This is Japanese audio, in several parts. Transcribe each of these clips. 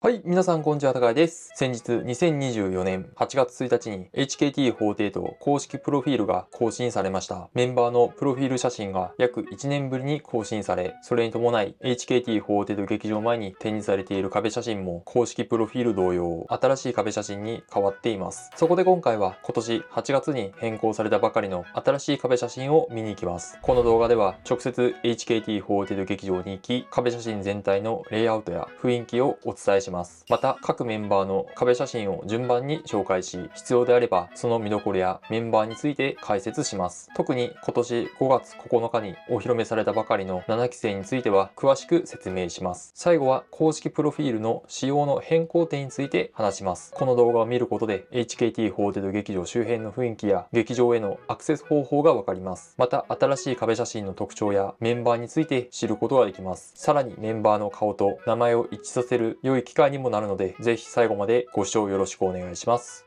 はい、皆さんこんにちは、高井です。先日2024年8月1日に HKT48 公式プロフィールが更新されました。メンバーのプロフィール写真が約1年ぶりに更新され、それに伴い HKT48 劇場前に展示されている壁写真も公式プロフィール同様、新しい壁写真に変わっています。そこで今回は今年8月に変更されたばかりの新しい壁写真を見に行きます。この動画では直接 HKT48 劇場に行き、壁写真全体のレイアウトや雰囲気をお伝えします。また各メンバーの壁写真を順番に紹介し、必要であればその見どころやメンバーについて解説します。特に今年5月9日にお披露目されたばかりの7期生については詳しく説明します。最後は公式プロフィールの仕様の変更点について話します。この動画を見ることで HKT48 劇場周辺の雰囲気や劇場へのアクセス方法がわかります。また新しい壁写真の特徴やメンバーについて知ることができます。さらにメンバーの顔と名前を一致させる良い機会にもなるので、ぜひ最後までご視聴よろしくお願いします。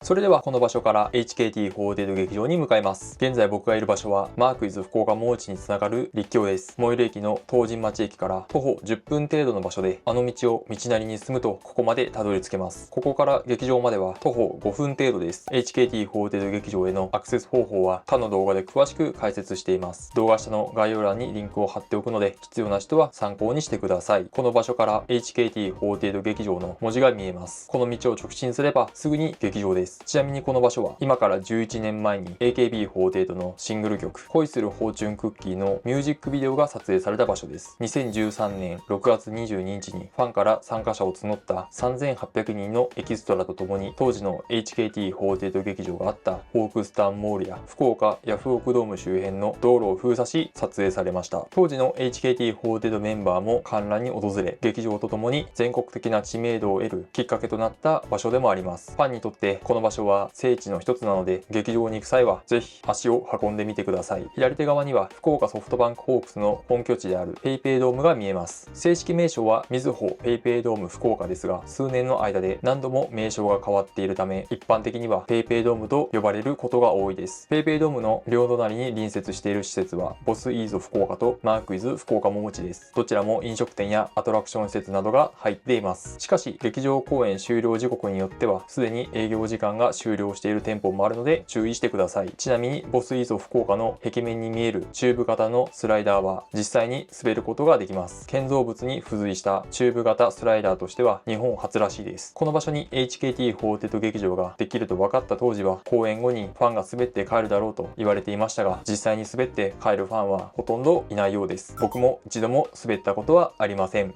それではこの場所から HKT48 劇場に向かいます。現在僕がいる場所はマークイズ福岡モーチにつながる陸橋です。最寄り駅の東神町駅から徒歩10分程度の場所で、あの道を道なりに進むとここまでたどり着けます。ここから劇場までは徒歩5分程度です。HKT48 劇場へのアクセス方法は他の動画で詳しく解説しています。動画下の概要欄にリンクを貼っておくので、必要な人は参考にしてください。この場所から HKT48 劇場の文字が見えます。この道を直進すればすぐに劇場です。ちなみにこの場所は今から11年前に AKB48 のシングル曲恋するフォーチュンクッキーのミュージックビデオが撮影された場所です。2013年6月22日にファンから参加者を募った3800人のエキストラとともに、当時の HKT48 劇場があったホークスタンモールや福岡ヤフオクドーム周辺の道路を封鎖し撮影されました。当時の HKT48 メンバーも観覧に訪れ、劇場とともに全国的な知名度を得るきっかけとなった場所でもあります。ファンにとってこの場所は聖地の一つなので、劇場に行く際はぜひ足を運んでみてください。左手側には福岡ソフトバンクホークスの本拠地である PayPay ドームが見えます。正式名称はみずほ PayPay ドーム福岡ですが、数年の間で何度も名称が変わっているため、一般的には PayPay ドームと呼ばれることが多いです。PayPay ドームの両隣に隣接している施設はボスイーゾ福岡とマークイズ福岡ももちです。どちらも飲食店やアトラクション施設などが入っています。しかし劇場公演終了時刻によってはすでに営業時間が終了している店舗もあるので注意してください。ちなみにボスイーゾ福岡の壁面に見えるチューブ型のスライダーは実際に滑ることができます。建造物に付随したチューブ型スライダーとしては日本初らしいです。この場所に HKT48 劇場ができると分かった当時は、公演後にファンが滑って帰るだろうと言われていましたが、実際に滑って帰るファンはほとんどいないようです。僕も一度も滑ったことはありません。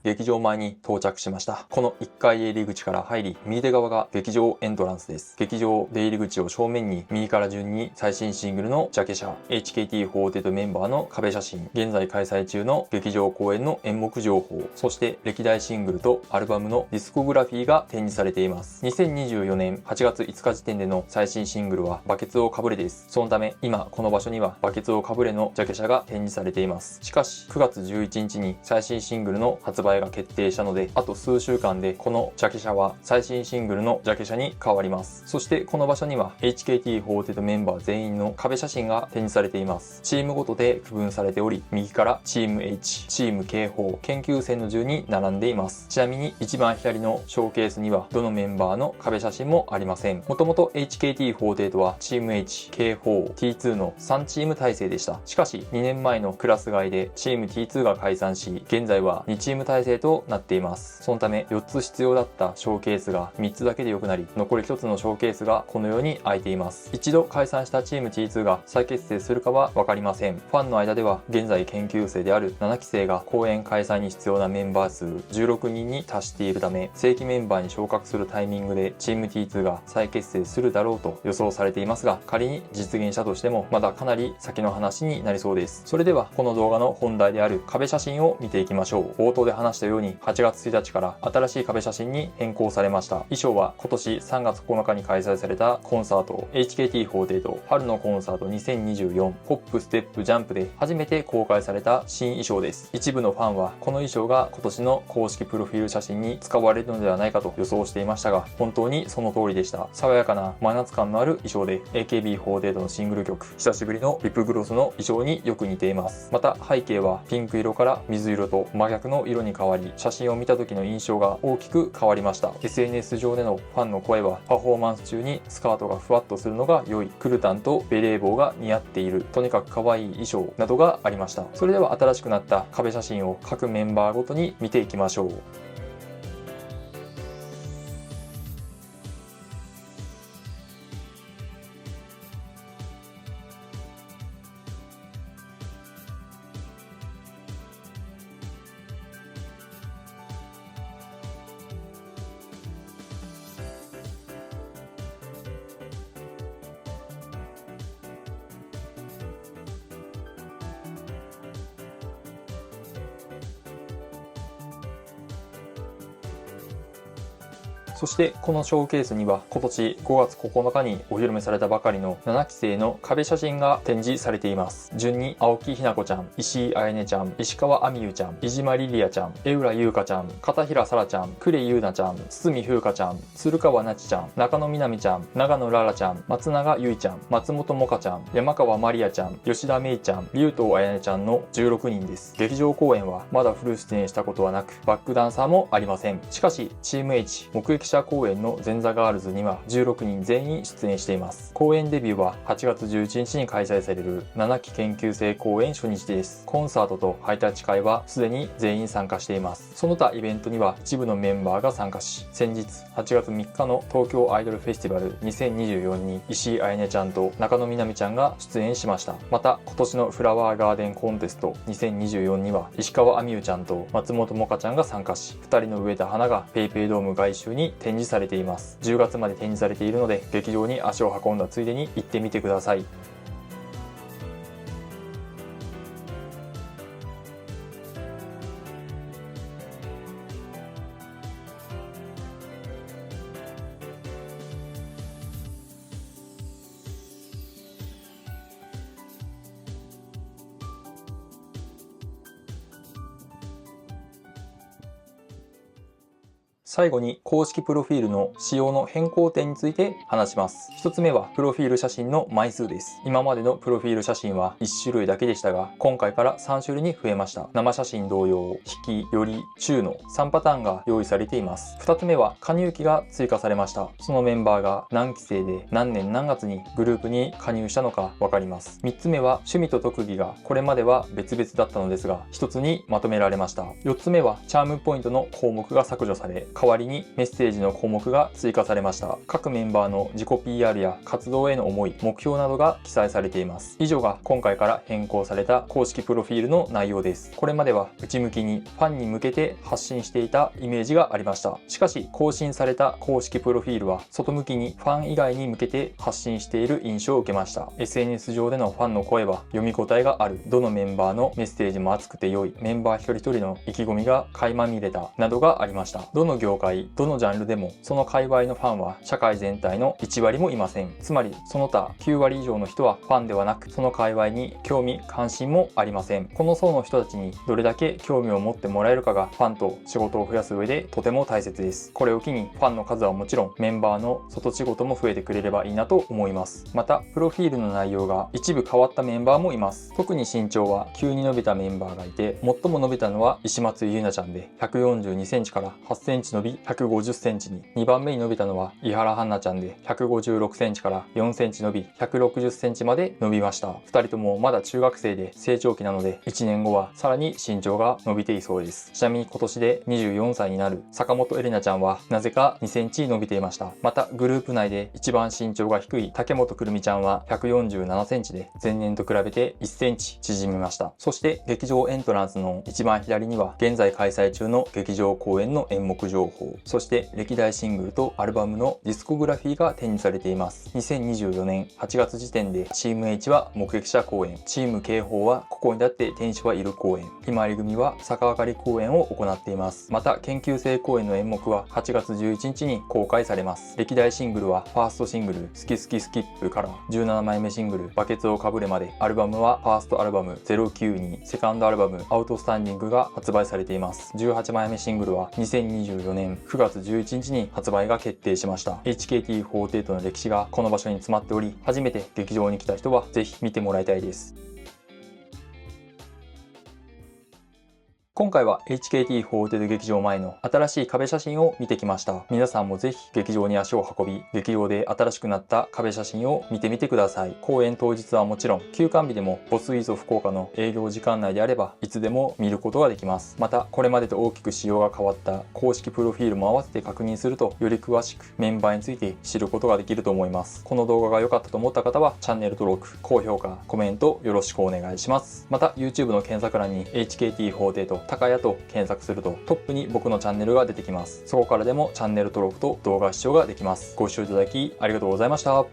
劇場前に到着しました。この1階入り口から入り、右手側が劇場エントランスです。劇場出入り口を正面に右から順に最新シングルのジャケ写、HKT48 メンバーの壁写真、現在開催中の劇場公演の演目情報、そして歴代シングルとアルバムのディスコグラフィーが展示されています。2024年8月5日時点での最新シングルはバケツをかぶれです。そのため今この場所にはバケツをかぶれのジャケ写が展示されています。しかし9月11日に最新シングルの発売が決定したので、あと数週間でこのジャケ写は最新シングルのジャケ写に変わります。そしてこの場所には HKT48 メンバー全員の壁写真が展示されています。チームごとで区分されており、右からチーム H、チーム K4、研究生の順に並んでいます。ちなみに一番左のショーケースにはどのメンバーの壁写真もありません。もともと HKT48 はチーム H、K4、T2 の3チーム体制でした。しかし2年前のクラス替えでチーム T2 が解散し、現在は2チーム体制となっています。そのため4つ必要だったショーケースが3つだけで良くなり、残り1つのショーケースがこのように空いています。一度解散したチーム T2 が再結成するかは分かりません。ファンの間では現在研究生である7期生が公演開催に必要なメンバー数16人に達しているため、正規メンバーに昇格するタイミングでチーム T2 が再結成するだろうと予想されていますが、仮に実現したとしてもまだかなり先の話になりそうです。それではこの動画の本題である壁写真を見ていきましょう。冒頭で話話したように8月1日から新しい壁写真に変更されました。衣装は今年3月9日に開催されたコンサート HKT48 春のコンサート2024ホップステップジャンプで初めて公開された新衣装です。一部のファンはこの衣装が今年の公式プロフィール写真に使われるのではないかと予想していましたが、本当にその通りでした。爽やかな真夏感のある衣装で AKB48 のシングル曲久しぶりのリップグロスの衣装によく似ています。また背景はピンク色から水色と真逆の色に変わり、写真を見た時の印象が大きく変わりました。 SNS 上でのファンの声はパフォーマンス中にスカートがふわっとするのが良い、クルタンとベレー帽が似合っている、とにかく可愛い衣装などがありました。それでは新しくなった壁写真を各メンバーごとに見ていきましょう。そしてこのショーケースには今年5月9日にお披露目されたばかりの7期生の壁写真が展示されています。順に青木ひな子ちゃん、石井彩音ちゃん、石川亜美優ちゃん、飯島リリアちゃん、江浦優香ちゃん、片平沙羅ちゃん、呉優奈ちゃん、堤風花ちゃん、鶴川なちちゃん、中野みなみちゃん、長野ララちゃん、松永ゆいちゃん、松本萌歌ちゃん、山川まりやちゃん、吉田芽衣ちゃん、竜頭彩音ちゃんの16人です。劇場公演はまだフル出演したことはなく、バックダンサーもありません。しかしチーム H 目撃者公演の前座ガールズには16人全員出演しています。公演デビューは8月11日に開催される7期研究生公演初日です。コンサートとハイタッチ会はすでに全員参加しています。その他イベントには一部のメンバーが参加し、先日8月3日の東京アイドルフェスティバル2024に石井彩音ちゃんと中野みなみちゃんが出演しました。また今年のフラワーガーデンコンテスト2024には石川亜美優ちゃんと松本萌歌ちゃんが参加し、2人の植えた花が PayPay ドーム外周に展示されています。10月まで展示されているので劇場に足を運んだついでに行ってみてください。最後に公式プロフィールの仕様の変更点について話します。一つ目はプロフィール写真の枚数です。今までのプロフィール写真は1種類だけでしたが、今回から3種類に増えました。生写真同様、引き、より、中の3パターンが用意されています。2つ目は加入期が追加されました。そのメンバーが何期生で何年何月にグループに加入したのかわかります。3つ目は趣味と特技がこれまでは別々だったのですが、1つにまとめられました。4つ目はチャームポイントの項目が削除され、代わりにメッセージの項目が追加されました。各メンバーの自己 PR や活動への思い、目標などが記載されています。以上が今回から変更された公式プロフィールの内容です。これまでは内向きにファンに向けて発信していたイメージがありました。しかし更新された公式プロフィールは外向きにファン以外に向けて発信している印象を受けました。 SNS 上でのファンの声は読み応えがある、どのメンバーのメッセージも熱くて良い、メンバー一人一人の意気込みが垣間見れたなどがありました。どの業界どのジャンルでもその界隈のファンは社会全体の1割もいません。つまりその他9割以上の人はファンではなく、その界隈に興味関心もありません。この層の人たちにどれだけ興味を持ってもらえるかがファンと仕事を増やす上でとても大切です。これを機にファンの数はもちろんメンバーの外仕事も増えてくれればいいなと思います。またプロフィールの内容が一部変わったメンバーもいます。特に身長は急に伸びたメンバーがいて、最も伸びたのは石松優奈ちゃんで142センチから8センチ伸び150センチに、2番目に伸びたのは井原杏奈ちゃんで156センチから4センチ伸び160センチまで伸びました。2人ともまだ中学生で成長期なので1年後はさらに身長が伸びていそうです。ちなみに今年で24歳になる坂本エレナちゃんはなぜか2センチ伸びていました。またグループ内で一番身長が低い竹本くるみちゃんは147センチで前年と比べて1センチ縮みました。そして劇場エントランスの一番左には現在開催中の劇場公演の演目状情報、そして歴代シングルとアルバムのディスコグラフィーが展示されています。2024年8月時点でチーム H は目撃者公演、チーム K 法はここにだって天使はいる公演、ひまわり組は逆上がり公演を行っています。また研究生公演の演目は8月11日に公開されます。歴代シングルはファーストシングル好き好きスキップから17枚目シングルバケツをかぶれまで、アルバムはファーストアルバム092、セカンドアルバムアウトスタンディングが発売されています。18枚目シングルは2024年9月11日に発売が決定しました。 HKT48 の歴史がこの場所に詰まっており、初めて劇場に来た人はぜひ見てもらいたいです。今回は HKT48 劇場前の新しい壁写真を見てきました。皆さんもぜひ劇場に足を運び、劇場で新しくなった壁写真を見てみてください。公演当日はもちろん、休館日でもボスイゾ福岡の営業時間内であれば、いつでも見ることができます。また、これまでと大きく仕様が変わった公式プロフィールも合わせて確認すると、より詳しくメンバーについて知ることができると思います。この動画が良かったと思った方は、チャンネル登録、高評価、コメントよろしくお願いします。また、YouTube の検索欄に HKT48高谷と検索するとトップに僕のチャンネルが出てきます。そこからでもチャンネル登録と動画視聴ができます。ご視聴いただきありがとうございました。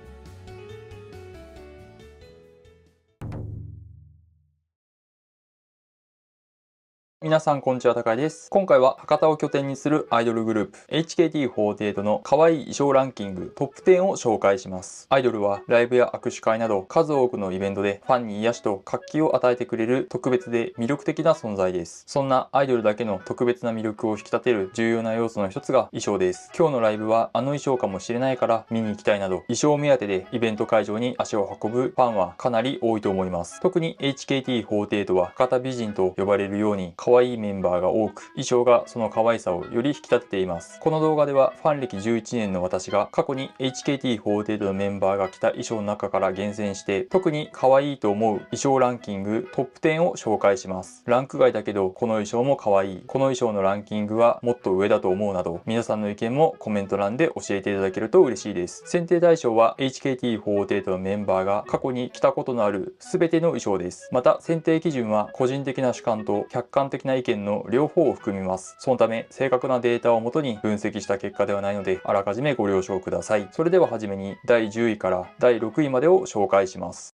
皆さんこんにちは、高井です。今回は博多を拠点にするアイドルグループ HKT48 の可愛い衣装ランキングトップ10を紹介します。アイドルはライブや握手会など数多くのイベントでファンに癒しと活気を与えてくれる特別で魅力的な存在です。そんなアイドルだけの特別な魅力を引き立てる重要な要素の一つが衣装です。今日のライブはあの衣装かもしれないから見に行きたいなど、衣装目当てでイベント会場に足を運ぶファンはかなり多いと思います。特に HKT48 は博多美人と呼ばれるように可愛いメンバーが多く、衣装がその可愛さをより引き立てています。この動画ではファン歴11年の私が過去に HKT48 のメンバーが着た衣装の中から厳選して特に可愛いと思う衣装ランキングトップ10を紹介します。ランク外だけどこの衣装も可愛い、この衣装のランキングはもっと上だと思うなど、皆さんの意見もコメント欄で教えていただけると嬉しいです。選定対象は HKT48 のメンバーが過去に着たことのある全ての衣装です。また選定基準は個人的な主観と客観的な意見の両方を含みます。そのため正確なデータをもとに分析した結果ではないので、あらかじめご了承ください。それでははじめに第10位から第6位までを紹介します。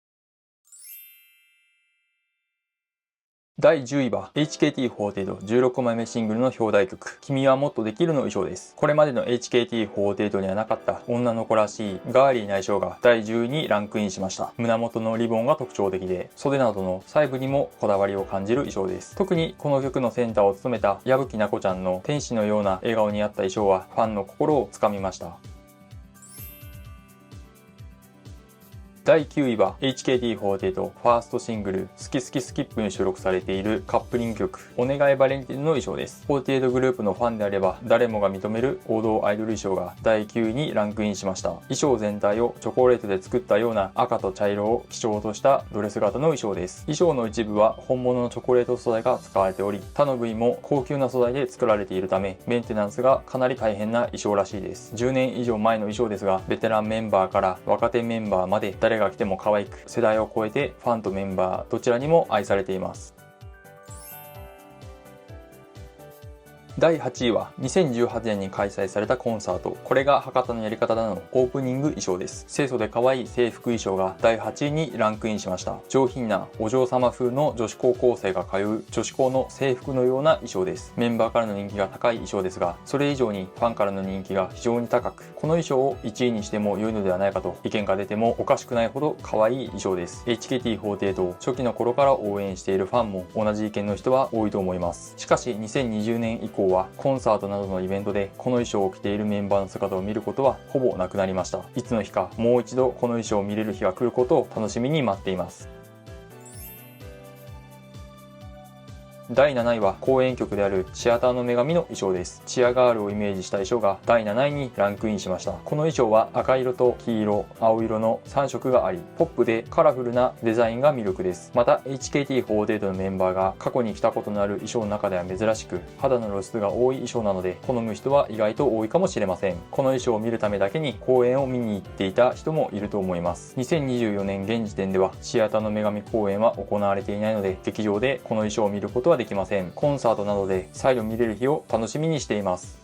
第10位は HKT48 16枚目シングルの表題曲「君はもっとできる」の衣装です。これまでの HKT48 にはなかった女の子らしいガーリーな衣装が第10位にランクインしました。胸元のリボンが特徴的で、袖などの細部にもこだわりを感じる衣装です。特にこの曲のセンターを務めた矢吹奈子ちゃんの天使のような笑顔に合った衣装はファンの心をつかみました。第9位は HKT48 ファーストシングル「好き好きスキップ」に収録されているカップリング曲「お願いバレンティン」の衣装です。48グループのファンであれば誰もが認める王道アイドル衣装が第9位にランクインしました。衣装全体をチョコレートで作ったような赤と茶色を基調としたドレス型の衣装です。衣装の一部は本物のチョコレート素材が使われており、他の部位も高級な素材で作られているためメンテナンスがかなり大変な衣装らしいです。10年以上前の衣装ですが、ベテランメンバーから若手メンバーまで誰が着ても可愛く、世代を超えてファンとメンバーどちらにも愛されています。第8位は2018年に開催されたコンサート「これが博多のやり方だ」のオープニング衣装です。清楚で可愛い制服衣装が第8位にランクインしました。上品なお嬢様風の女子高校生が通う女子高の制服のような衣装です。メンバーからの人気が高い衣装ですが、それ以上にファンからの人気が非常に高く、この衣装を1位にしても良いのではないかと意見が出てもおかしくないほど可愛い衣装です。 HKT48 を初期の頃から応援しているファンも同じ意見の人は多いと思います。しかし2020年以降はコンサートなどのイベントでこの衣装を着ているメンバーの姿を見ることはほぼなくなりました。いつの日かもう一度この衣装を見れる日が来ることを楽しみに待っています。第7位は公演曲であるシアターの女神の衣装です。チアガールをイメージした衣装が第7位にランクインしました。この衣装は赤色と黄色、青色の3色があり、ポップでカラフルなデザインが魅力です。また HKT48 のメンバーが過去に着たことのある衣装の中では珍しく、肌の露出が多い衣装なので好む人は意外と多いかもしれません。この衣装を見るためだけに公演を見に行っていた人もいると思います。2024年現時点ではシアターの女神公演は行われていないので、劇場でこの衣装を見ることはできません。コンサートなどで再度見れる日を楽しみにしています。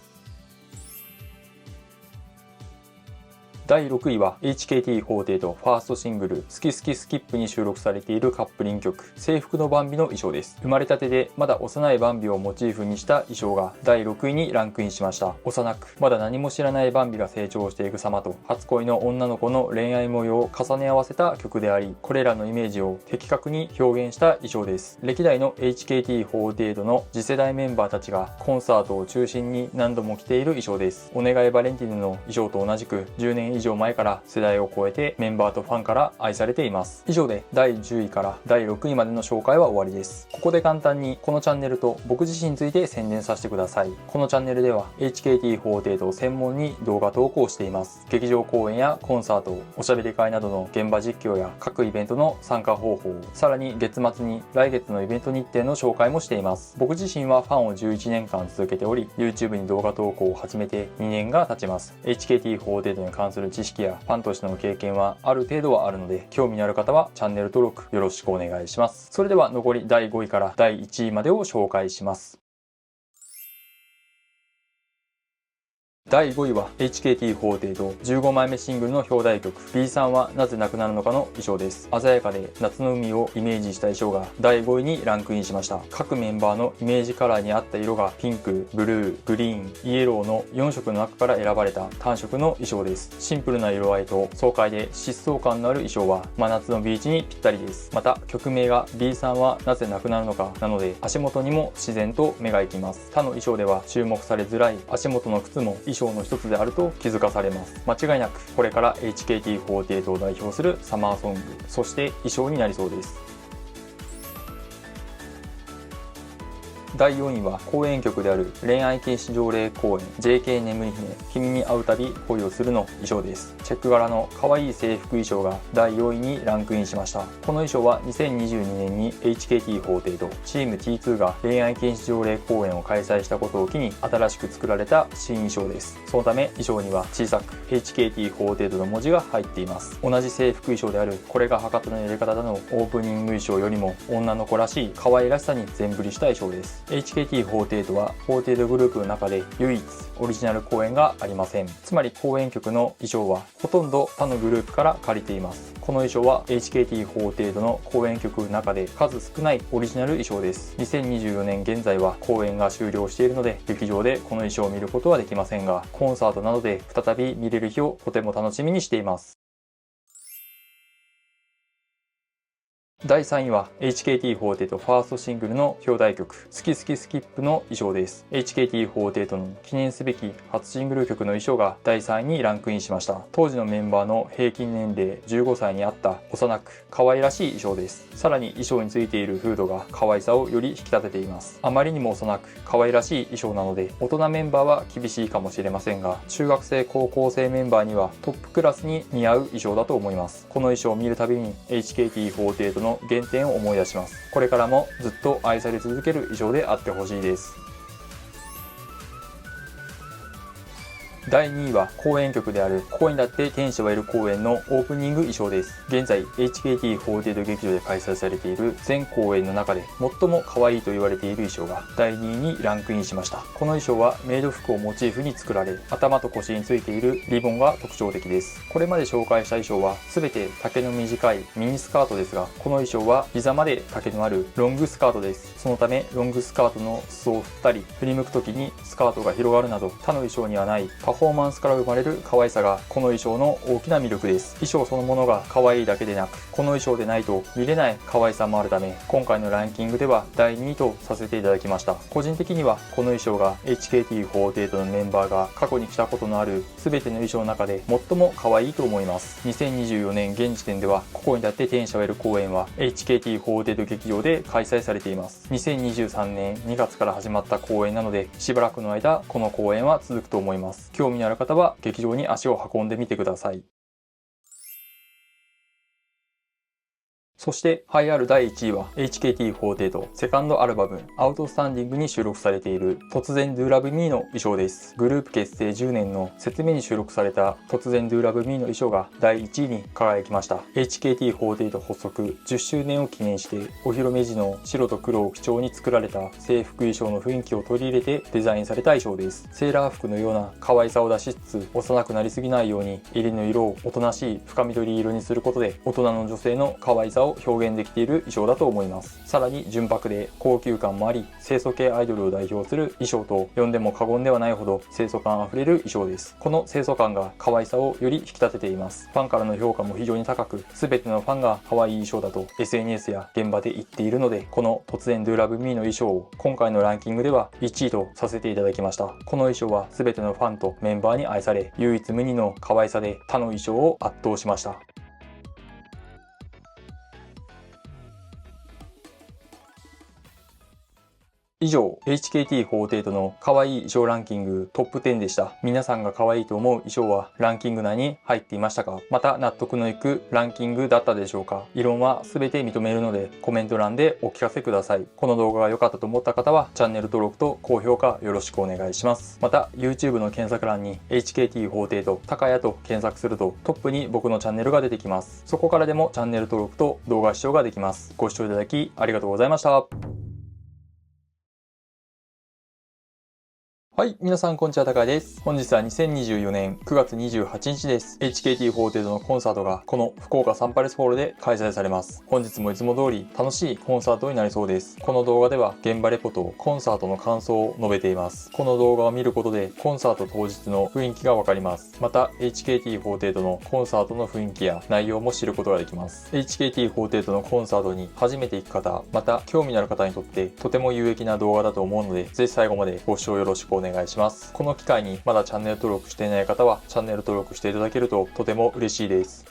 第6位は HKT48 ファーストシングル「好き好きスキップ」に収録されているカップリング曲制服のバンビの衣装です。生まれたてでまだ幼いバンビをモチーフにした衣装が第6位にランクインしました。幼くまだ何も知らないバンビが成長していく様と初恋の女の子の恋愛模様を重ね合わせた曲であり、これらのイメージを的確に表現した衣装です。歴代の HKT48 の次世代メンバーたちがコンサートを中心に何度も着ている衣装です。お願いバレンティヌの衣装と同じく10年以上前から世代を超えてメンバーとファンから愛されています。以上で第10位から第6位までの紹介は終わりです。ここで簡単にこのチャンネルと僕自身について宣伝させてください。このチャンネルでは HKT48 を専門に動画投稿しています。劇場公演やコンサート、おしゃべり会などの現場実況や各イベントの参加方法、さらに月末に来月のイベント日程の紹介もしています。僕自身はファンを11年間続けており、YouTube に動画投稿を始めて2年が経ちます。HKT48 に関する知識やファンとしての経験はある程度はあるので、興味のある方はチャンネル登録よろしくお願いします。それでは残り第5位から第1位までを紹介します。第5位は HKT48 15枚目シングルの表題曲 B さんはなぜ亡くなるのかの衣装です。鮮やかで夏の海をイメージした衣装が第5位にランクインしました。各メンバーのイメージカラーに合った色がピンク、ブルー、グリーン、イエローの4色の中から選ばれた単色の衣装です。シンプルな色合いと爽快で疾走感のある衣装は真夏のビーチにぴったりです。また曲名が B さんはなぜ亡くなるのかなので足元にも自然と目が行きます。他の衣装では注目されづらい足元の靴も衣装の一つであると気づかされます。間違いなくこれから HKT48 を代表するサマーソング、そして衣装になりそうです。第4位は公演曲である恋愛禁止条例公演 JK 眠り姫君に会うたび恋をするの衣装です。チェック柄の可愛い制服衣装が第4位にランクインしました。この衣装は2022年に HKT48 チーム T2 が恋愛禁止条例公演を開催したことを機に新しく作られた新衣装です。そのため衣装には小さく HKT48 の文字が入っています。同じ制服衣装であるこれが博多のやり方だのオープニング衣装よりも女の子らしい可愛らしさに全振りした衣装です。HKT48 は48グループの中で唯一オリジナル公演がありません。つまり公演曲の衣装はほとんど他のグループから借りています。この衣装は HKT48 の公演曲の中で数少ないオリジナル衣装です。2024年現在は公演が終了しているので劇場でこの衣装を見ることはできませんが、コンサートなどで再び見れる日をとても楽しみにしています。第3位は HKT48 ファーストシングルの表題曲好き好きスキップの衣装です。 HKT48 の記念すべき初シングル曲の衣装が第3位にランクインしました。当時のメンバーの平均年齢15歳に合った幼く可愛らしい衣装です。さらに衣装についているフードが可愛さをより引き立てています。あまりにも幼く可愛らしい衣装なので大人メンバーは厳しいかもしれませんが、中学生高校生メンバーにはトップクラスに似合う衣装だと思います。この衣装を見るたびに HKT48 の原点を思い出します。これからもずっと愛され続ける衣装であってほしいです。第2位は公演曲であるここにだって天使はいる公演のオープニング衣装です。現在 HKT48 劇場で開催されている全公演の中で最も可愛いと言われている衣装が第2位にランクインしました。この衣装はメイド服をモチーフに作られ、頭と腰についているリボンが特徴的です。これまで紹介した衣装は全て丈の短いミニスカートですが、この衣装は膝まで丈のあるロングスカートです。そのためロングスカートの裾を振ったり振り向く時にスカートが広がるなど他の衣装にはないパフォーマンスから生まれる可愛さがこの衣装の大きな魅力です。衣装そのものが可愛いだけでなく、この衣装でないと見れない可愛さもあるため、今回のランキングでは第2位とさせていただきました。個人的にはこの衣装が HKT48 のメンバーが過去に着たことのある全ての衣装の中で最も可愛いと思います。2024年現時点ではここにだって天使を得る公演は HKT48 劇場で開催されています。2023年2月から始まった公演なので、しばらくの間この公演は続くと思います。興味のある方は劇場に足を運んでみてください。そして栄えある第1位は HKT48 セカンドアルバムアウトスタンディングに収録されている突然 Do Love Me の衣装です。グループ結成10年の説明に収録された突然 Do Love Me の衣装が第1位に輝きました。 HKT48 発足10周年を記念してお披露目時の白と黒を基調に作られた制服衣装の雰囲気を取り入れてデザインされた衣装です。セーラー服のような可愛さを出しつつ幼くなりすぎないように襟の色をおとなしい深緑色にすることで大人の女性の可愛さを表現できている衣装だと思います。さらに純白で高級感もあり清楚系アイドルを代表する衣装と呼んでも過言ではないほど清楚感あふれる衣装です。この清楚感が可愛さをより引き立てています。ファンからの評価も非常に高く全てのファンが可愛い衣装だと SNS や現場で言っているので、この突然 Do Love Me の衣装を今回のランキングでは1位とさせていただきました。この衣装は全てのファンとメンバーに愛され唯一無二の可愛さで他の衣装を圧倒しました。以上 HKT48 の可愛い衣装ランキングトップ10でした。皆さんが可愛いと思う衣装はランキング内に入っていましたか？また納得のいくランキングだったでしょうか？異論は全て認めるのでコメント欄でお聞かせください。この動画が良かったと思った方はチャンネル登録と高評価よろしくお願いします。また YouTube の検索欄に HKT48 高谷と検索するとトップに僕のチャンネルが出てきます。そこからでもチャンネル登録と動画視聴ができます。ご視聴いただきありがとうございました。はい、皆さんこんにちは、高谷です。本日は2024年9月28日です。HKT48 のコンサートがこの福岡サンパレスホールで開催されます。本日もいつも通り楽しいコンサートになりそうです。この動画では現場レポとコンサートの感想を述べています。この動画を見ることでコンサート当日の雰囲気がわかります。また HKT48 のコンサートの雰囲気や内容も知ることができます。HKT48 のコンサートに初めて行く方、また興味のある方にとってとても有益な動画だと思うので、ぜひ最後までご視聴よろしくお願いします。この機会にまだチャンネル登録していない方はチャンネル登録していただけるととても嬉しいです。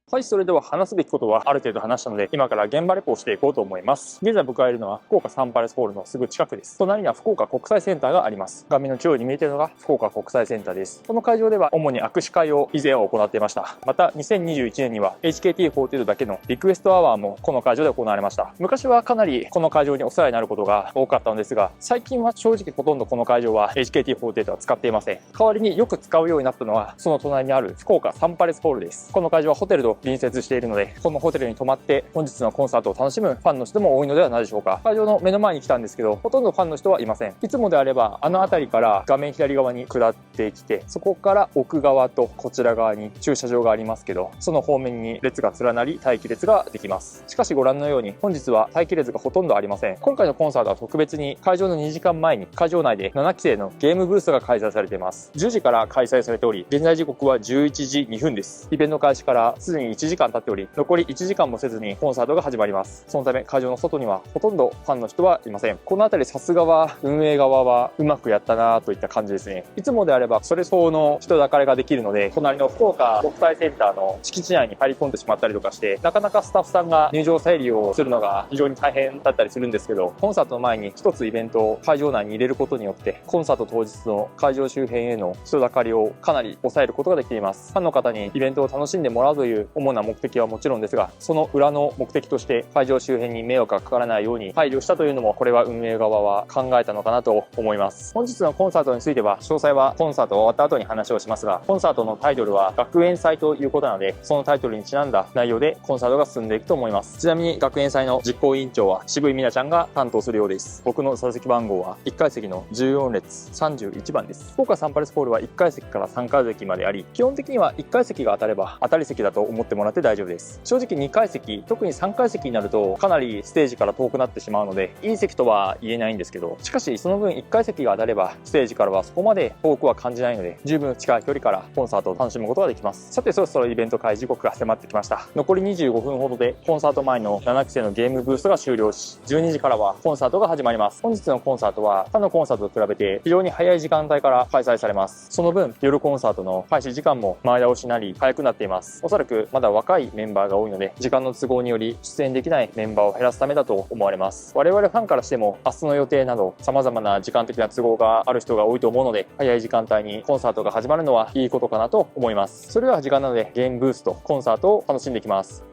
はい、それでは話すべきことはある程度話したので、今から現場レポをしていこうと思います。現在僕がいるのは福岡サンパレスホールのすぐ近くです。隣には福岡国際センターがあります。画面の中央に見えているのが福岡国際センターです。この会場では主に握手会を以前は行っていました。また2021年には HKT48 だけのリクエストアワーもこの会場で行われました。昔はかなりこの会場にお世話になることが多かったのですが、最近は正直ほとんどこの会場は HKT48 は使っていません。代わりによく使うようになったのはその隣にある福岡サンパレスホールです。この会場はホテルと隣接しているので、このホテルに泊まって本日のコンサートを楽しむファンの人も多いのではないでしょうか。会場の目の前に来たんですけど、ほとんどファンの人はいません。いつもであればあの辺りから画面左側に下ってきて、そこから奥側とこちら側に駐車場がありますけど、その方面に列が連なり待機列ができます。しかしご覧のように本日は待機列がほとんどありません。今回のコンサートは特別に会場の2時間前に会場内で7期生のゲームブースが開催されています。10時から開催されており、現在時刻は11時2分です。イベント開始からすでに1時間経っており、残り1時間もせずにコンサートが始まります。そのため会場の外にはほとんどファンの人はいません。この辺りさすがは運営側はうまくやったなといった感じですね。いつもであればそれ相応の人だかりができるので、隣の福岡国際センターの敷地内に入り込んでしまったりとかして、なかなかスタッフさんが入場整理をするのが非常に大変だったりするんですけど、コンサートの前に一つイベントを会場内に入れることによってコンサート当日の会場周辺への人だかりをかなり抑えることができています。ファンの方にイベントを楽しんでもらうという主な目的はもちろんですが、その裏の目的として会場周辺に迷惑がかからないように配慮したというのも、これは運営側は考えたのかなと思います。本日のコンサートについては詳細はコンサート終わった後に話をしますが、コンサートのタイトルは学園祭ということなので、そのタイトルにちなんだ内容でコンサートが進んでいくと思います。ちなみに学園祭の実行委員長は渋井美奈ちゃんが担当するようです。僕の座席番号は1階席の14列31番です。福岡サンパレスホールは1階席から3階席まであり、基本的には1階席が当たれば当たり席だと思ってもらって大丈夫です。正直2階席、特に3階席になるとかなりステージから遠くなってしまうので、いい席とは言えないんですけど、しかしその分1階席が当たればステージからはそこまで遠くは感じないので、十分近い距離からコンサートを楽しむことができます。さて、そろそろイベント開始時刻が迫ってきました。残り25分ほどでコンサート前の7期生のゲームブースが終了し、12時からはコンサートが始まります。本日のコンサートは他のコンサートと比べて非常に早い時間帯から開催されます。その分夜コンサートの開始時間も前倒しなり早くなっています。おそらくまだ若いメンバーが多いので、時間の都合により出演できないメンバーを減らすためだと思われます。我々ファンからしても明日の予定など様々な時間的な都合がある人が多いと思うので、早い時間帯にコンサートが始まるのはいいことかなと思います。それでは時間なのでゲームブースとコンサートを楽しんでいきます。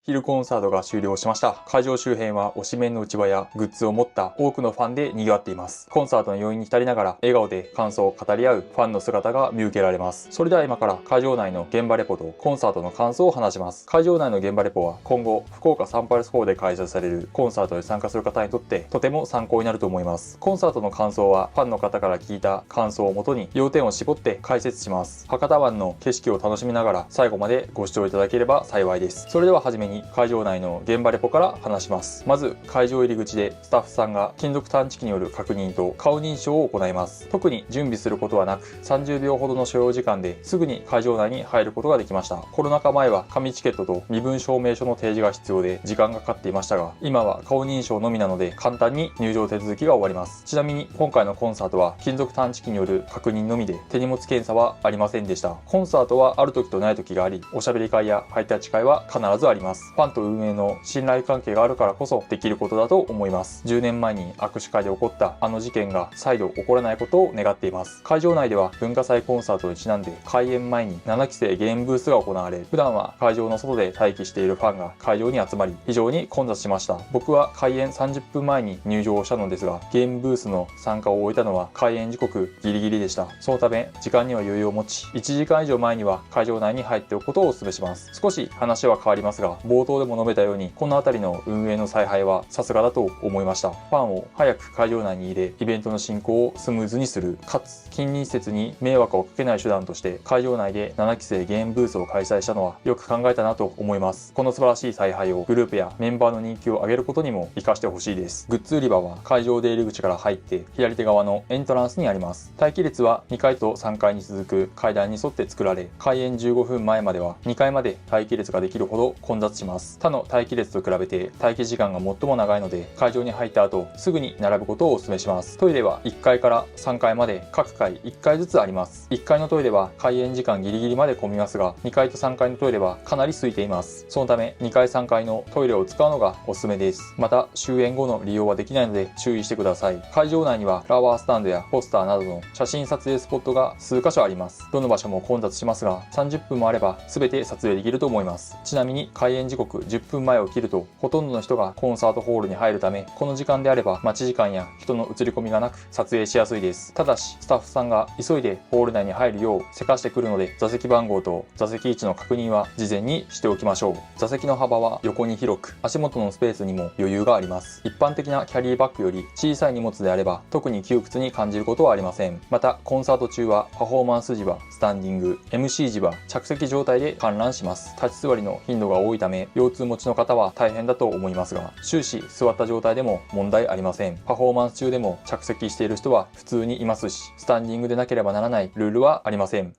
昼コンサートが終了しました。会場周辺は推しメンのうちわやグッズを持った多くのファンで賑わっています。コンサートの余韻に浸りながら笑顔で感想を語り合うファンの姿が見受けられます。それでは今から会場内の現場レポとコンサートの感想を話します。会場内の現場レポは今後福岡サンパルス4で開催されるコンサートに参加する方にとってとても参考になると思います。コンサートの感想はファンの方から聞いた感想をもとに要点を絞って解説します。博多湾の景色を楽しみながら最後までご視聴いただければ幸いです。それでは初めに会場内の現場レポから話します。まず会場入り口でスタッフさんが金属探知機による確認と顔認証を行います。特に準備することはなく30秒ほどの所要時間ですぐに会場内に入ることができました。コロナ禍前は紙チケットと身分証明書の提示が必要で時間がかかっていましたが、今は顔認証のみなので簡単に入場手続きが終わります。ちなみに今回のコンサートは金属探知機による確認のみで手荷物検査はありませんでした。コンサートはある時とない時があり、おしゃべり会やハイタッチ会は必ずあります。ファンと運営の信頼関係があるからこそできることだと思います。10年前に握手会で起こったあの事件が再度起こらないことを願っています。会場内では文化祭コンサートにちなんで開演前に7期生ゲームブースが行われ、普段は会場の外で待機しているファンが会場に集まり非常に混雑しました。僕は開演30分前に入場したのですが、ゲームブースの参加を終えたのは開演時刻ギリギリでした。そのため時間には余裕を持ち、1時間以上前には会場内に入っておくことをお勧めします。少し話は変わりますが、冒頭でも述べたようにこの辺りの運営の采配はさすがだと思いました。ファンを早く会場内に入れ、イベントの進行をスムーズにする、かつ近隣施設に迷惑をかけない手段として会場内で7期生ゲームブースを開催したのはよく考えたなと思います。この素晴らしい采配をグループやメンバーの人気を上げることにも活かしてほしいです。グッズ売り場は会場出入り口から入って左手側のエントランスにあります。待機列は2階と3階に続く階段に沿って作られ、開演15分前までは2階まで待機列ができるほど混雑しました。ます。他の待機列と比べて待機時間が最も長いので、会場に入った後すぐに並ぶことをお勧めします。トイレは1階から3階まで各階1階ずつあります。1階のトイレは開園時間ギリギリまで混みますが、2階と3階のトイレはかなり空いています。そのため2階3階のトイレを使うのがおすすめです。また終演後の利用はできないので注意してください。会場内にはフラワースタンドやポスターなどの写真撮影スポットが数カ所あります。どの場所も混雑しますが、30分もあれば全て撮影できると思います。ちなみに開演時刻10分前を切るとほとんどの人がコンサートホールに入るため、この時間であれば待ち時間や人の映り込みがなく撮影しやすいです。ただしスタッフさんが急いでホール内に入るようせかしてくるので、座席番号と座席位置の確認は事前にしておきましょう。座席の幅は横に広く、足元のスペースにも余裕があります。一般的なキャリーバッグより小さい荷物であれば特に窮屈に感じることはありません。またコンサート中はパフォーマンス時はスタンディング、 MC 時は着席状態で観覧します。立ち座りの頻度が多いため腰痛持ちの方は大変だと思いますが、終始座った状態でも問題ありません。パフォーマンス中でも着席している人は普通にいますし、スタンディングでなければならないルールはありません。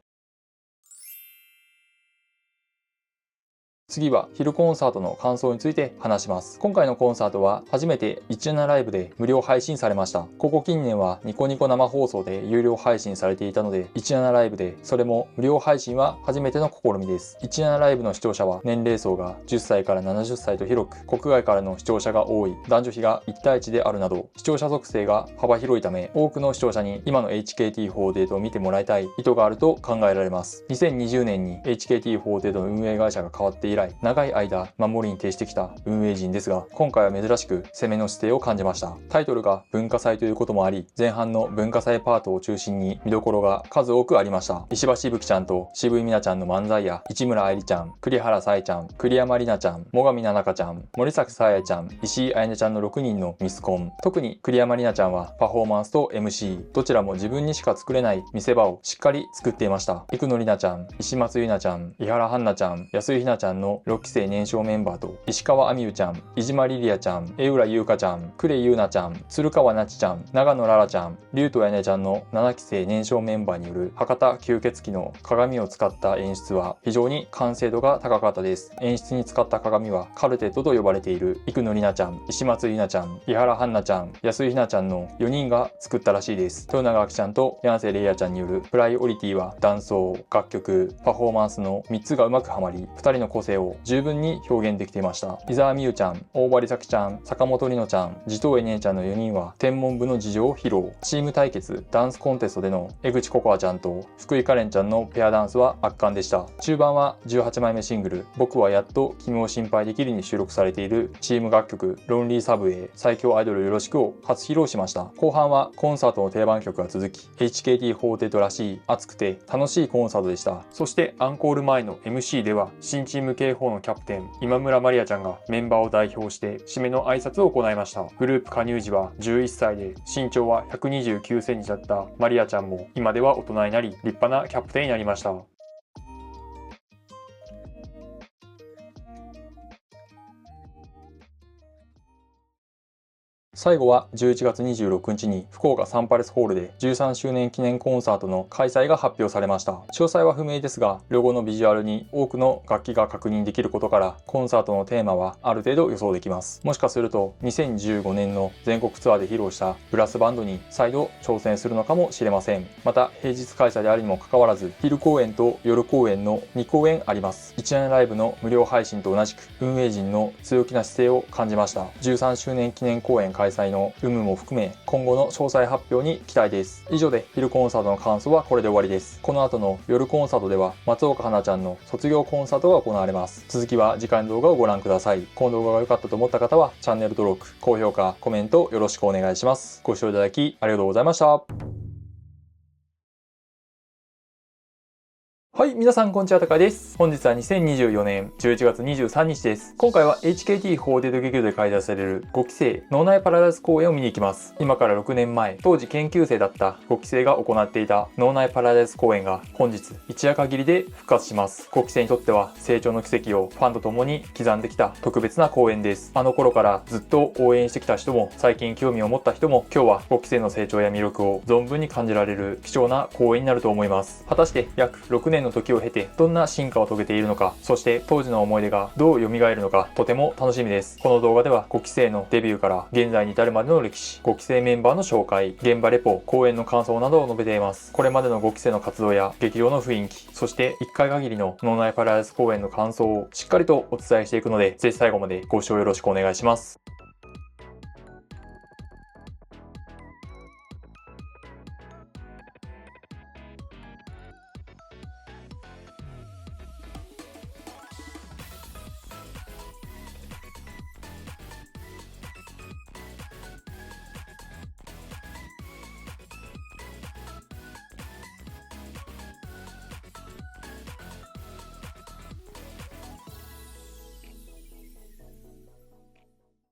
次は昼コンサートの感想について話します。今回のコンサートは初めて17ライブで無料配信されました。ここ近年はニコニコ生放送で有料配信されていたので、17ライブでそれも無料配信は初めての試みです。17ライブの視聴者は年齢層が10歳から70歳と広く、国外からの視聴者が多い、男女比が1対1であるなど視聴者属性が幅広いため、多くの視聴者に今の HKT48 を見てもらいたい意図があると考えられます。2020年に HKT48 の運営会社が変わって以来、長い間守りに徹してきた運営陣ですが、今回は珍しく攻めの姿勢を感じました。タイトルが文化祭ということもあり、前半の文化祭パートを中心に見どころが数多くありました。石橋いぶきちゃんと渋井美奈ちゃんの漫才や、市村愛理ちゃん、栗原さえちゃん、栗山里奈ちゃん、最上奈々香ちゃん、森崎さやちゃん、石井彩音ちゃんの6人のミスコン。特に栗山里奈ちゃんはパフォーマンスと MC どちらも自分にしか作れない見せ場をしっかり作っていました。生野里奈ちゃん、石松優奈ちゃん、井原杏奈ちゃん、安井ひなちゃんの6期生年少メンバーと、石川亜美優ちゃん、飯島リリアちゃん、江浦優香ちゃん、呉優奈ちゃん、鶴川なちちゃん、長野ララちゃん、竜とやねちゃんの7期生年少メンバーによる博多吸血鬼の鏡を使った演出は非常に完成度が高かったです。演出に使った鏡はカルテットと呼ばれている生野里奈ちゃん、石松優奈ちゃん、井原杏奈ちゃん、安井ひなちゃんの4人が作ったらしいです。豊永明ちゃんと柳瀬玲也ちゃんによるプライオリティはダンス、楽曲、パフォーマンスの3つがうまくはまり、2人の個性を十分に表現できていました。伊沢美優ちゃん、大張咲ちゃん、坂本里乃ちゃん、地藤恵姉ちゃんの4人は天文部の事情を披露。チーム対決ダンスコンテストでの江口ココアちゃんと福井カレンちゃんのペアダンスは圧巻でした。中盤は18枚目シングル僕はやっと君を心配できるに収録されているチーム楽曲ロンリーサブウェイ最強アイドルよろしくを初披露しました。後半はコンサートの定番曲が続き、 HKT48 らしい熱くて楽しいコンサートでした。そしてアンコール前の MC では新チームK4のキャプテン今村まりあちゃんがメンバーを代表して締めの挨拶を行いました。グループ加入時は11歳で身長は129センチだったまりあちゃんも今では大人になり立派なキャプテンになりました。最後は11月26日に福岡サンパレスホールで13周年記念コンサートの開催が発表されました。詳細は不明ですが、ロゴのビジュアルに多くの楽器が確認できることから、コンサートのテーマはある程度予想できます。もしかすると2015年の全国ツアーで披露したブラスバンドに再度挑戦するのかもしれません。また平日開催であるにもかかわらず、昼公演と夜公演の2公演あります。17ライブの無料配信と同じく運営陣の強気な姿勢を感じました。13周年記念公演開催の有無も含め今後の詳細発表に期待です。以上で昼コンサートの感想はこれで終わりです。この後の夜コンサートでは松岡花菜ちゃんの卒業コンサートが行われます。続きは次回の動画をご覧ください。この動画が良かったと思った方はチャンネル登録、高評価、コメントよろしくお願いします。ご視聴いただきありがとうございました。はい、皆さんこんにちは、たかです。本日は2024年11月23日です。今回は HKT48 劇場で開催される5期生脳内パラダイス公演を見に行きます。今から6年前、当時研究生だった5期生が行っていた脳内パラダイス公演が本日一夜限りで復活します。5期生にとっては成長の軌跡をファンと共に刻んできた特別な公演です。あの頃からずっと応援してきた人も最近興味を持った人も今日は5期生の成長や魅力を存分に感じられる貴重な公演になると思います。果たして約6年のの時を経てどんな進化を遂げているのか、そして当時の思い出がどう蘇るのか、とても楽しみです。この動画では5期生のデビューから現在に至るまでの歴史、5期生メンバーの紹介、現場レポ、公演の感想などを述べています。これまでの5期生の活動や劇場の雰囲気、そして1回限りの脳内パラダイス公演の感想をしっかりとお伝えしていくので、ぜひ最後までご視聴よろしくお願いします。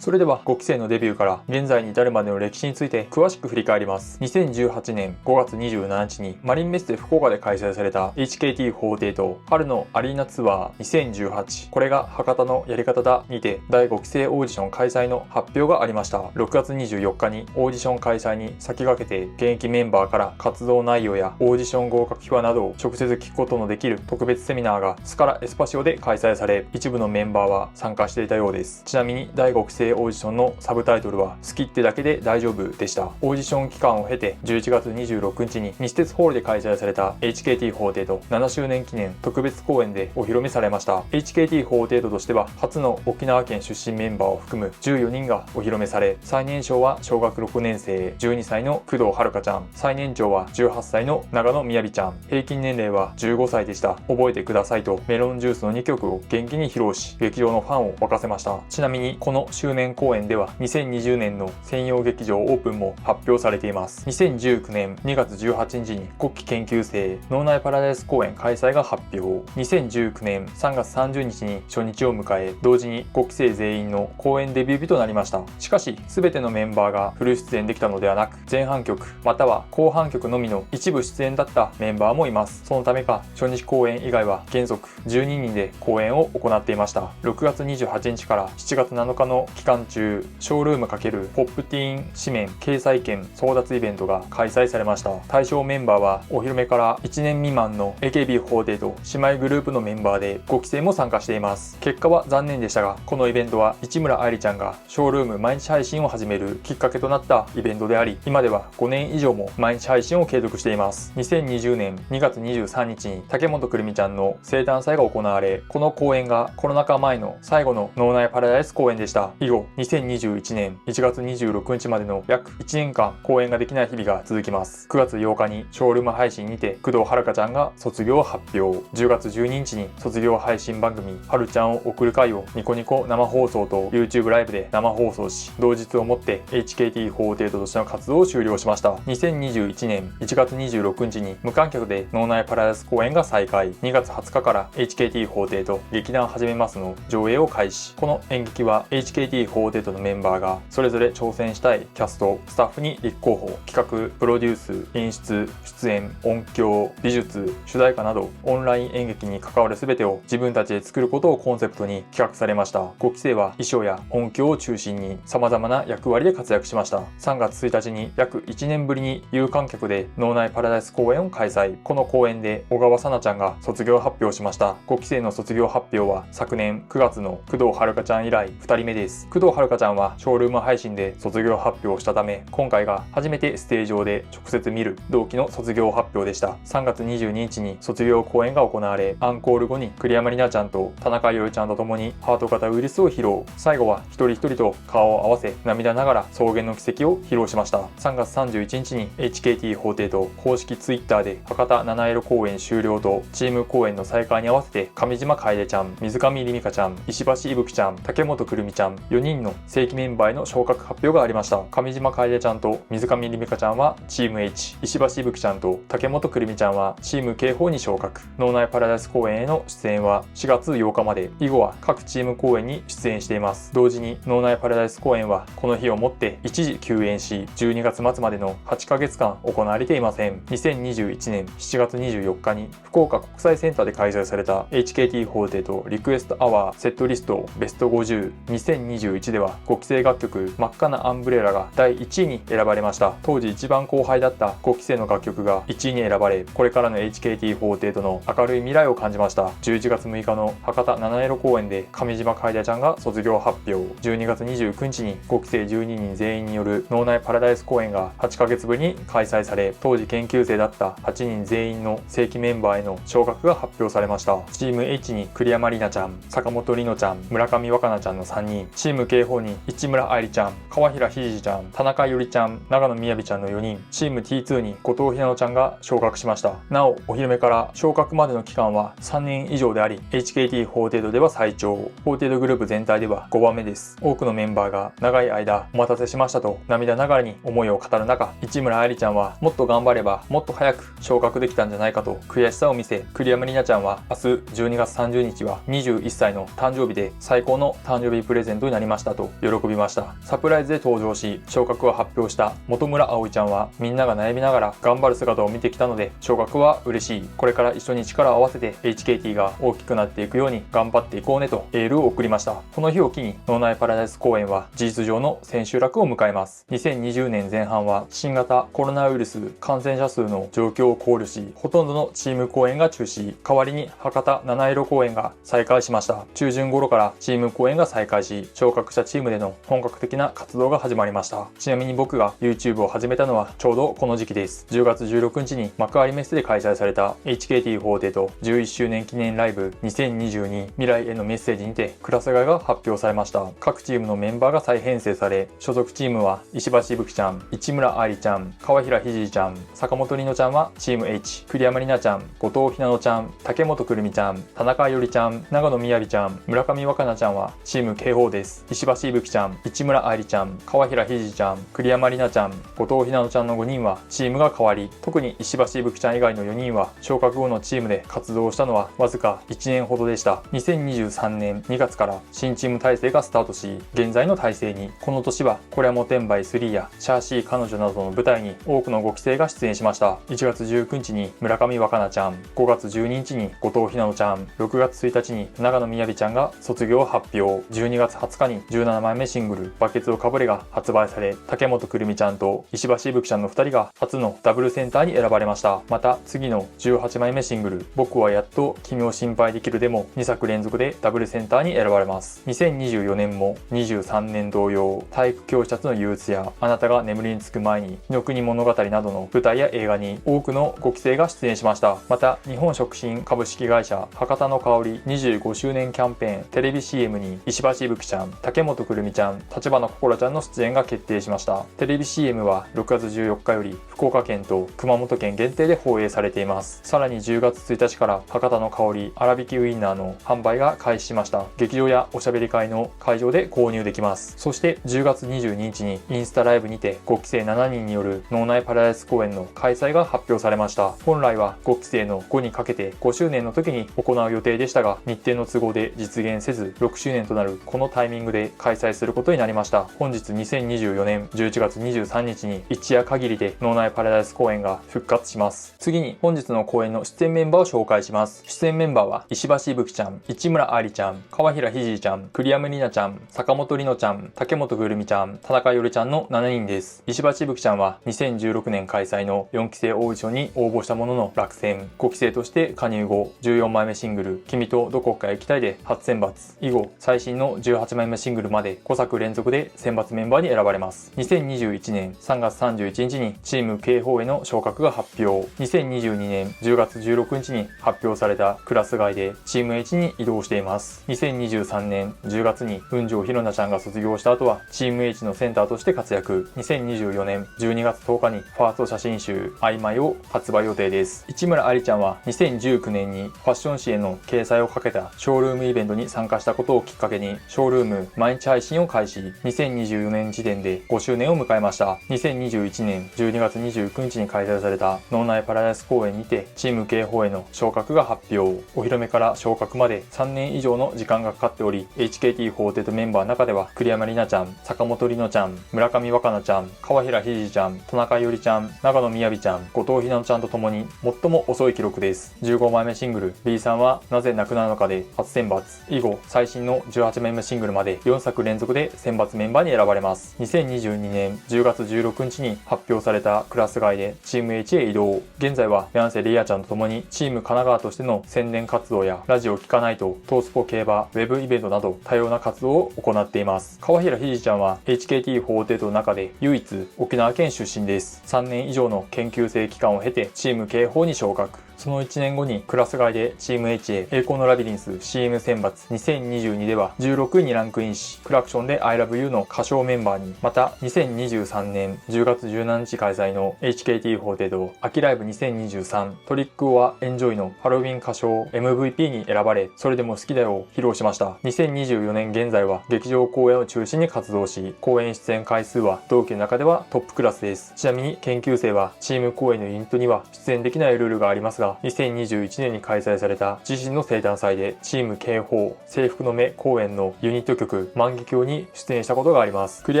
それでは5期生のデビューから現在に至るまでの歴史について詳しく振り返ります。2018年5月27日にマリンメッセ福岡で開催された HKT48 春のアリーナツアー2018、これが博多のやり方だにて第5期生オーディション開催の発表がありました。6月24日にオーディション開催に先駆けて現役メンバーから活動内容やオーディション合格秘話などを直接聞くことのできる特別セミナーがスカラエスパシオで開催され、一部のメンバーは参加していたようです。ちなみに第5期生オーディションのサブタイトルは好きってだけで大丈夫でした。オーディション期間を経て11月26日に西鉄ホールで開催された HKT48 7周年記念特別公演でお披露目されました。 HKT48 としては初の沖縄県出身メンバーを含む14人がお披露目され、最年少は小学6年生12歳の工藤遥ちゃん、最年長は18歳の長野みやびちゃん、平均年齢は15歳でした。覚えてくださいとメロンジュースの2曲を元気に披露し、劇場のファンを沸かせました。ちなみにこの周年公演では2020年の専用劇場オープンも発表されています。2019年2月18日に国旗研究生脳内パラダイス公演開催が発表。2019年3月30日に初日を迎え、同時に5期生全員の公演デビュー日となりました。しかし全てのメンバーがフル出演できたのではなく、前半曲または後半曲のみの一部出演だったメンバーもいます。そのためか初日公演以外は原則12人で公演を行っていました。6月28日から7月7日の期間中、ショールーム×ポップティーン紙面掲載券争奪イベントが開催されました。対象メンバーはお披露目から1年未満の AKB48 姉妹グループのメンバーで5期生も参加しています。結果は残念でしたが、このイベントは市村愛理ちゃんがショールーム毎日配信を始めるきっかけとなったイベントであり、今では5年以上も毎日配信を継続しています。2020年2月23日に竹本くるみちゃんの生誕祭が行われ、この公演がコロナ禍前の最後の脳内パラダイス公演でした。以後2021年1月26日までの約1年間公演ができない日々が続きます。9月8日にショールーム配信にて工藤遥ちゃんが卒業を発表。10月12日に卒業配信番組はるちゃんを送る会をニコニコ生放送と YouTube ライブで生放送し、同日をもって HKT48 としての活動を終了しました。2021年1月26日に無観客で脳内パラダイス公演が再開。2月20日から HKT48 劇団始めますの上映を開始。この演劇は HKT48 のメンバーがそれぞれ挑戦したいキャスト、スタッフに立候補、企画、プロデュース、演出、出演、音響、美術、主題歌などオンライン演劇に関わる全てを自分たちで作ることをコンセプトに企画されました。5期生は衣装や音響を中心に様々な役割で活躍しました。3月1日に約1年ぶりに有観客で脳内パラダイス公演を開催。この公演で小川さなちゃんが卒業発表しました。5期生の卒業発表は昨年9月の工藤遥ちゃん以来2人目です。工藤遥ちゃんはショールーム配信で卒業発表したため、今回が初めてステージ上で直接見る同期の卒業発表でした。3月22日に卒業公演が行われ、アンコール後に栗山里奈ちゃんと田中陽ちゃんと共にハート型ウイルスを披露。最後は一人一人と顔を合わせ涙ながら草原の奇跡を披露しました。3月31日に HKT48 公式 Twitter で博多七色公演終了とチーム公演の再開に合わせて上島楓ちゃん、水上りみかちゃん、石橋いぶきちゃん、竹本くるみちゃん4人の正規メンバーへの昇格発表がありました。上島楓ちゃんと水上りみかちゃんはチーム H、石橋いぶきちゃんと竹本くるみちゃんはチーム K4 に昇格。脳内パラダイス公演への出演は4月8日まで、以後は各チーム公演に出演しています。同時に脳内パラダイス公演はこの日をもって一時休演し、12月末までの8ヶ月間行われていません。2021年7月24日に福岡国際センターで開催された HKT48 リクエストアワーセットリストベスト50 2021 2021では5期生楽曲真っ赤なアンブレラが第1位に選ばれました。当時一番後輩だった5期生の楽曲が1位に選ばれ、これからの HKT48 の明るい未来を感じました。11月6日の博多七色公演で上島楓ちゃんが卒業発表、12月29日に5期生12人全員による脳内パラダイス公演が8ヶ月ぶりに開催され、当時研究生だった8人全員の正規メンバーへの昇格が発表されました。チーム H に栗山里奈ちゃん、坂本里乃ちゃん、村上若菜ちゃんの3人、チーム K4 に市村愛理ちゃん、川平ひじじちゃん、田中ゆりちゃん、長野みやびちゃんの4人、チーム T2 に後藤ひなのちゃんが昇格しました。なお、お披露目から昇格までの期間は3年以上であり、HKT48 では最長、48グループ全体では5番目です。多くのメンバーが長い間お待たせしましたと涙ながらに思いを語る中、市村愛理ちゃんはもっと頑張ればもっと早く昇格できたんじゃないかと悔しさを見せ、栗山里奈ちゃんは明日12月30日は21歳の誕生日で最高の誕生日プレゼントになりましたと喜びました。サプライズで登場し昇格を発表した本村葵ちゃんは、みんなが悩みながら頑張る姿を見てきたので昇格は嬉しい、これから一緒に力を合わせて HKT が大きくなっていくように頑張っていこうねとエールを送りました。この日を機に脳内パラダイス公演は事実上の千秋楽を迎えます。2020年前半は新型コロナウイルス感染者数の状況を考慮し、ほとんどのチーム公演が中止、代わりに博多七色公演が再開しました。中旬頃からチーム公演が再開し、昇格したチームでの本格的な活動が始まりました。ちなみに僕が YouTube を始めたのはちょうどこの時期です。10月16日に幕張メッセで開催された HKT48 11周年記念ライブ2022未来へのメッセージにてクラス替えが発表されました。各チームのメンバーが再編成され、所属チームは石橋ぶきちゃん、市村愛理ちゃん、川平ひじりちゃん、坂本里乃ちゃんはチーム H、栗山里奈ちゃん、後藤ひなのちゃん、竹本くるみちゃん、田中よりちゃん、長野みやびちゃん、村上若菜ちゃんはチーム K4 です。石橋ぶきちゃん、市村愛理ちゃん、川平ひじりちゃん、栗山里奈ちゃん、後藤ひなのちゃんの5人はチームが変わり、特に石橋ぶきちゃん以外の4人は昇格後のチームで活動したのはわずか1年ほどでした。2023年2月から新チーム体制がスタートし、現在の体制にこの年はコレアモテンバイ3やシャーシー彼女などの舞台に多くの5期生が出演しました。1月19日に村上若菜ちゃん、5月12日に後藤ひなのちゃん、6月1日に長野みやびちゃんが卒業発表、12月20日に17枚目シングルバケツをかぶれが発売され、竹本くるみちゃんと石橋ぶきちゃんの2人が初のダブルセンターに選ばれました。また次の18枚目シングル僕はやっと君を心配できるでも2作連続でダブルセンターに選ばれます。2024年も23年同様、体育教師たちの憂鬱やあなたが眠りにつく前に、日の国物語などの舞台や映画に多くの5期生が出演しました。また日本食品株式会社博多の香り25周年キャンペーンテレビ CM に石橋ぶきちゃん、竹本くるみちゃん、立花心ちゃんの出演が決定しました。テレビ CM は6月14日より福岡県と熊本県限定で放映されています。さらに10月1日から博多の香り粗挽きウインナーの販売が開始しました。劇場やおしゃべり会の会場で購入できます。そして10月22日にインスタライブにて5期生7人による脳内パラダイス公演の開催が発表されました。本来は5期生の5にかけて5周年の時に行う予定でしたが、日程の都合で実現せず6周年となるこのタイミングで開催することになりました。本日2024年11月23日に一夜限りで脳内パラダイス公演が復活します。次に本日の公演の出演メンバーを紹介します。出演メンバーは石橋ぶきちゃん、市村愛理ちゃん、川平ひじりちゃん、栗山里奈ちゃん、坂本里乃ちゃん、竹本くるみちゃん、田中よりちゃんの7人です。石橋ぶきちゃんは2016年開催の4期生オーディションに応募したものの落選、5期生として加入後14枚目シングル君とどこかへ行きたいで初選抜、以後最新の18枚目シングルまで5作連続で選抜メンバーに選ばれます。2021年3月31日にチーム K4 への昇格が発表、2022年10月16日に発表されたクラス替えでチーム H に移動しています。2023年10月に雲上ひろなちゃんが卒業した後はチーム H のセンターとして活躍。2024年12月10日にファースト写真集曖昧を発売予定です。市村愛理ちゃんは2019年にファッション誌への掲載をかけたショールームイベントに参加したことをきっかけにショールーム毎日配信を開始。2024年時点で5周年を迎えました。2021年12月29日に開催された脳内パラダイス公演にてチーム K4 への昇格が発表。お披露目から昇格まで3年以上の時間がかかっており、 HKT48 メンバーの中では栗山里奈ちゃん、坂本里乃ちゃん、村上若菜ちゃん、川平ひじちゃん、田中よりちゃん、長野みやびちゃん、後藤ひなのちゃんとともに最も遅い記録です。15枚目シングル B さんはなぜ泣くなのかで初選抜、以後最新の18枚目シングルまで4作連続で選抜メンバーに選ばれます。2022年10月16日に発表されたクラス替えでチーム H へ移動。現在はヤンセリアちゃんと共にチーム神奈川としての宣伝活動やラジオ聞かないと、トースポ競馬、ウェブイベントなど多様な活動を行っています。川平ひじちゃんは HKT48 の中で唯一沖縄県出身です。3年以上の研究生期間を経てチーム警報に昇格。その1年後にクラス替えでチーム H へ栄光のラビリンス CM 選抜2022では16位にランクインし、クラクションで I love you の歌唱メンバーに。また2023年10月17日開催の HKT48 秋ライブ2023トリックオアエンジョイのハロウィン歌唱 MVP に選ばれ、それでも好きだよを披露しました。2024年現在は劇場公演を中心に活動し、公演出演回数は同期の中ではトップクラスです。ちなみに研究生はチーム公演のユニットには出演できないルールがありますが、2021年に開催された自身の生誕祭でチーム警報制服の目公演のユニット曲万華鏡に出演したことがあります。栗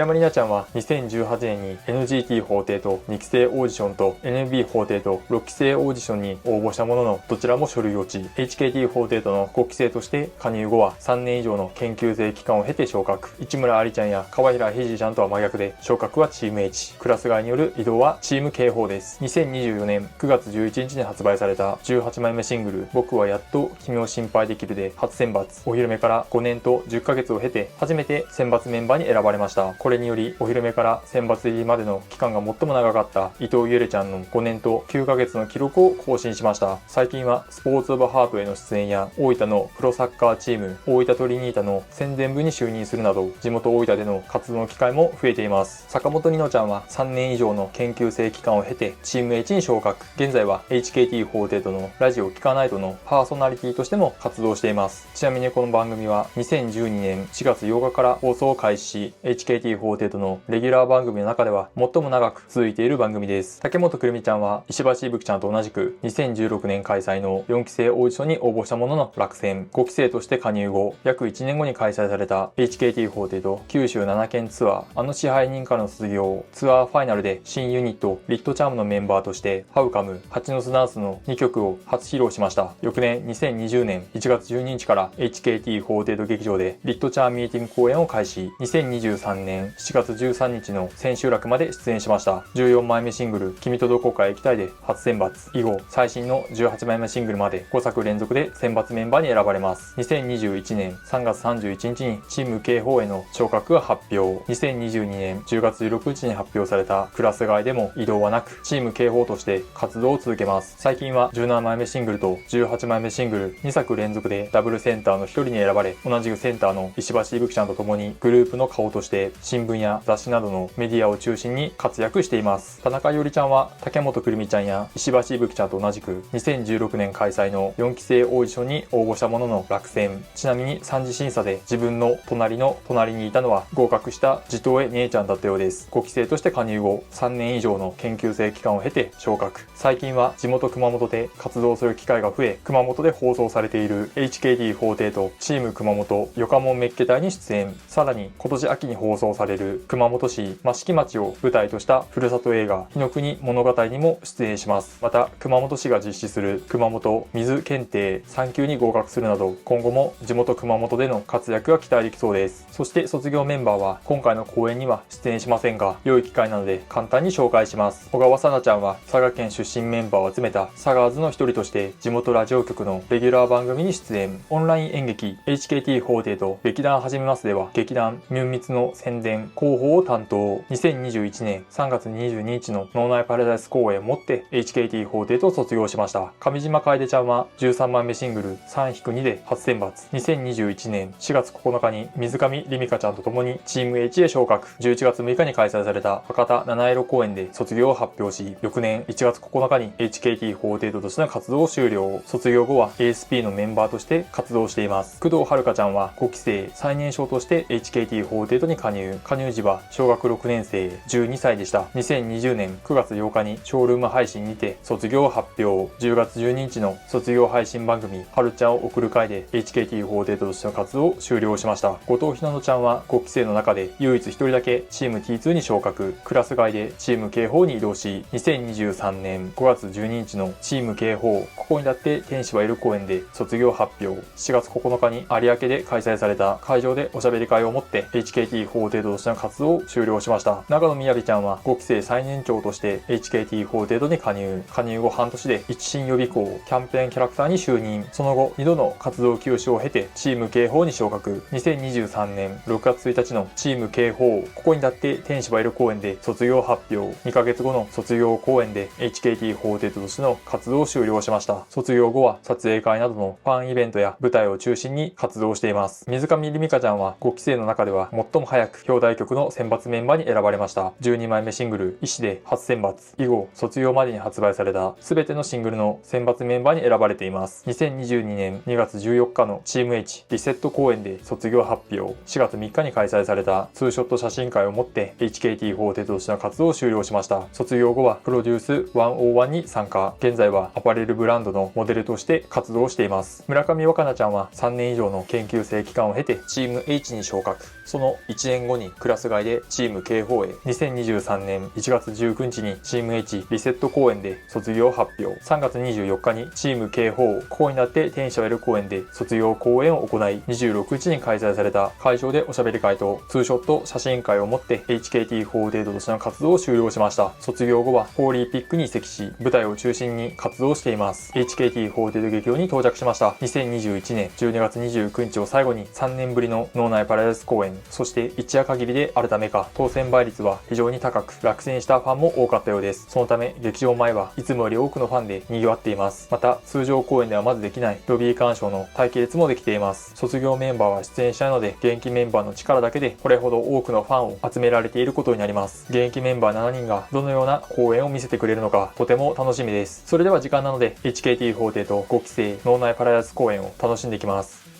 山里奈ちゃんは2018年に NGT48 2期生オーディションと NMB48 6期生オーディションに応募したものの、どちらも書類落ち。 HKT48 の5期生として加入後は3年以上の研究生期間を経て昇格。市村ありちゃんや川平ひじちゃんとは真逆で、昇格はチーム H、 クラス替えによる移動はチーム警報です。2024年9月11日に発売された18枚目シングル僕はやっと君を心配できるで初選抜。お披露目から5年と10ヶ月を経て初めて選抜メンバーに選ばれました。これによりお披露目から選抜入りまでの期間が最も長かった伊藤ゆれちゃんの5年と9ヶ月の記録を更新しました。最近はスポーツオブハートへの出演や大分のプロサッカーチーム大分トリニータの宣伝部に就任するなど、地元大分での活動の機会も増えています。坂本里乃ちゃんは3年以上の研究生期間を経てチーム H に昇格。現在は HKT48 のラジオ聞かないとのパーソナリティとしても活動しています。ちなみにこの番組は2012年4月8日から放送を開始し、 HKT48 のレギュラー番組の中では最も長く続いている番組です。竹本くるみちゃんは石橋いぶきちゃんと同じく2016年開催の4期生オーディションに応募したものの落選。5期生として加入後約1年後に開催された HKT48 九州7県ツアーあの支配人からの卒業ツアーファイナルで新ユニットリットチャームのメンバーとしてハウカム、ハチノスダンスの2曲を初披露しました。翌年2020年1月12日から HKT48 劇場でリットチャーミーティング公演を開始。2023年7月13日の千秋楽まで出演しました。14枚目シングル君とどこかへ行きたいで初選抜。以後最新の18枚目シングルまで5作連続で選抜メンバーに選ばれます。2021年3月31日にチーム警報への昇格が発表。2022年10月16日に発表されたクラス替えでも移動はなくチーム警報として活動を続けます。最近は17枚目シングルと18枚目シングル2作連続でダブルセンターの一人に選ばれ、同じくセンターの石橋いぶきちゃんと共にグループの顔として新聞や雑誌などのメディアを中心に活躍しています。田中よりちゃんは竹本くるみちゃんや石橋いぶきちゃんと同じく2016年開催の4期生オーディションに応募したものの落選。ちなみに3次審査で自分の隣の隣にいたのは合格した地頭へ姉ちゃんだったようです。5期生として加入後3年以上の研究生期間を経て昇格。最近は地元熊本で活動する機会が増え、熊本で放送されている HKT48 チーム熊本よかもんメッケ隊に出演。さらに今年秋に放送される熊本市益城町を舞台としたふるさと映画日の国物語にも出演します。また熊本市が実施する熊本水検定3級に合格するなど、今後も地元熊本での活躍が期待できそうです。そして卒業メンバーは今回の公演には出演しませんが、良い機会なので簡単に紹介します。小川さなちゃんは佐賀県出身メンバーを集めたサガーズの一人として地元ラジオ局のレギュラー番組に出演。オンライン演劇 HKT48 劇団始めますでは劇団ミュンミツの宣伝広報を担当。2021年3月22日の脳内パラダイス公演をもって HKT48 を卒業しました。上島楓ちゃんは13枚目シングル 3-2 で初選抜。2021年4月9日に水上りみかちゃんと共にチーム H へ昇格。11月6日に開催された博多七色公演で卒業を発表し、翌年1月9日に HKT48 としての活動を終了。卒業後は ASP のメンバーとして活動しています。工藤遥ちゃんは5期生最年少として HKT48 に加入。加入時は小学6年生12歳でした。2020年9月8日にショールーム配信にて卒業を発表。10月12日の卒業配信番組はるちゃんを送る会で HKT48 としての活動を終了しました。後藤ひなのちゃんは5期生の中で唯一1人だけチーム T2 に昇格。クラス外でチーム警報に移動し、2023年5月12日のチーーム警報ここにだって天使はいる公演で卒業発表。7月9日に有明で開催された会場でおしゃべり会をもって HKT48 としての活動を終了しました。長野みやびちゃんは5期生最年長として HKT48 に加入後半年で一新予備校キャンペーンキャラクターに就任。その後2度の活動休止を経てチーム警報に昇格。2023年6月1日のチーム警報ここにだって天使はいる公演で卒業発表。2ヶ月後の卒業公演で HKT48 としての活動を終了しました。卒業後は撮影会などのファンイベントや舞台を中心に活動しています。水上りみかちゃんは5期生の中では最も早く表題曲の選抜メンバーに選ばれました。12枚目シングル「医師」で初選抜。以後卒業までに発売された全てのシングルの選抜メンバーに選ばれています。2022年2月14日のチーム H リセット公演で卒業発表。4月3日に開催されたツーショット写真会をもって HKT48 としての活動を終了しました。卒業後はプロデュース101に参加。現在はアパレルブランドのモデルとして活動しています。村上若菜ちゃんは3年以上の研究生期間を経てチーム H に昇格。その1年後にクラス外でチーム K4 へ。2023年1月19日にチーム H リセット公演で卒業発表。3月24日にチーム K4 ここになって天使は L 公演で卒業公演を行い、26日に開催された会場でおしゃべり会とツーショット写真会をもって HKT48 としての活動を終了しました。卒業後はホーリーピックに移籍し舞台を中心に活動しています。 HKT48 劇場に到着しました。2021年12月29日を最後に3年ぶりの脳内パラダイス公演、そして一夜限りであるためか当選倍率は非常に高く落選したファンも多かったようです。そのため劇場前はいつもより多くのファンで賑わっています。また通常公演ではまずできないロビー鑑賞の待機列もできています。卒業メンバーは出演しないので現役メンバーの力だけでこれほど多くのファンを集められていることになります。現役メンバー7人がどのような公演を見せてくれるのかとても楽しみです。それでは時間なので HKT48 と5期生脳内パラダイス公演を楽しんでいきます。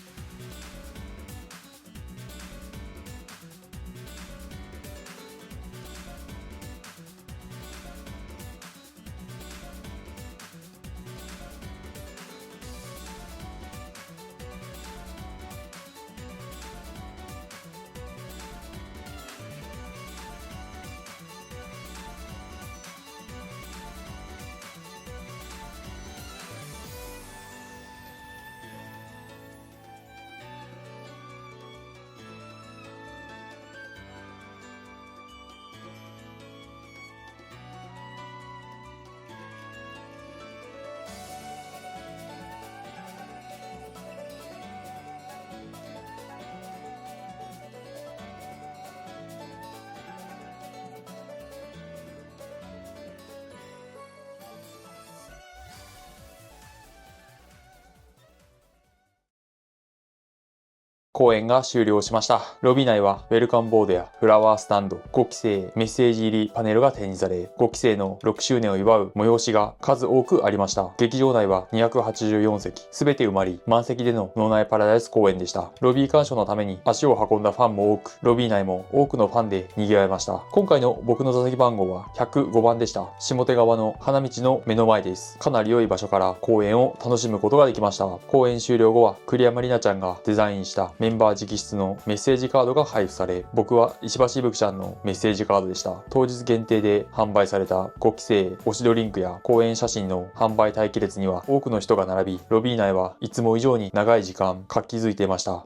公演が終了しました。ロビー内はウェルカムボードやフラワースタンド、5期生メッセージ入りパネルが展示され、5期生の6周年を祝う催しが数多くありました。劇場内は284席、すべて埋まり、満席での脳内パラダイス公演でした。ロビー鑑賞のために足を運んだファンも多く、ロビー内も多くのファンで賑わいました。今回の僕の座席番号は105番でした。下手側の花道の目の前です。かなり良い場所から公演を楽しむことができました。公演終了後は栗山里奈ちゃんがデザインしたメンバー直筆のメッセージカードが配布され、僕は石橋いぶきちゃんのメッセージカードでした。当日限定で販売された5期生推しドリンクや公演写真の販売待機列には多くの人が並び、ロビー内はいつも以上に長い時間活気づいていました。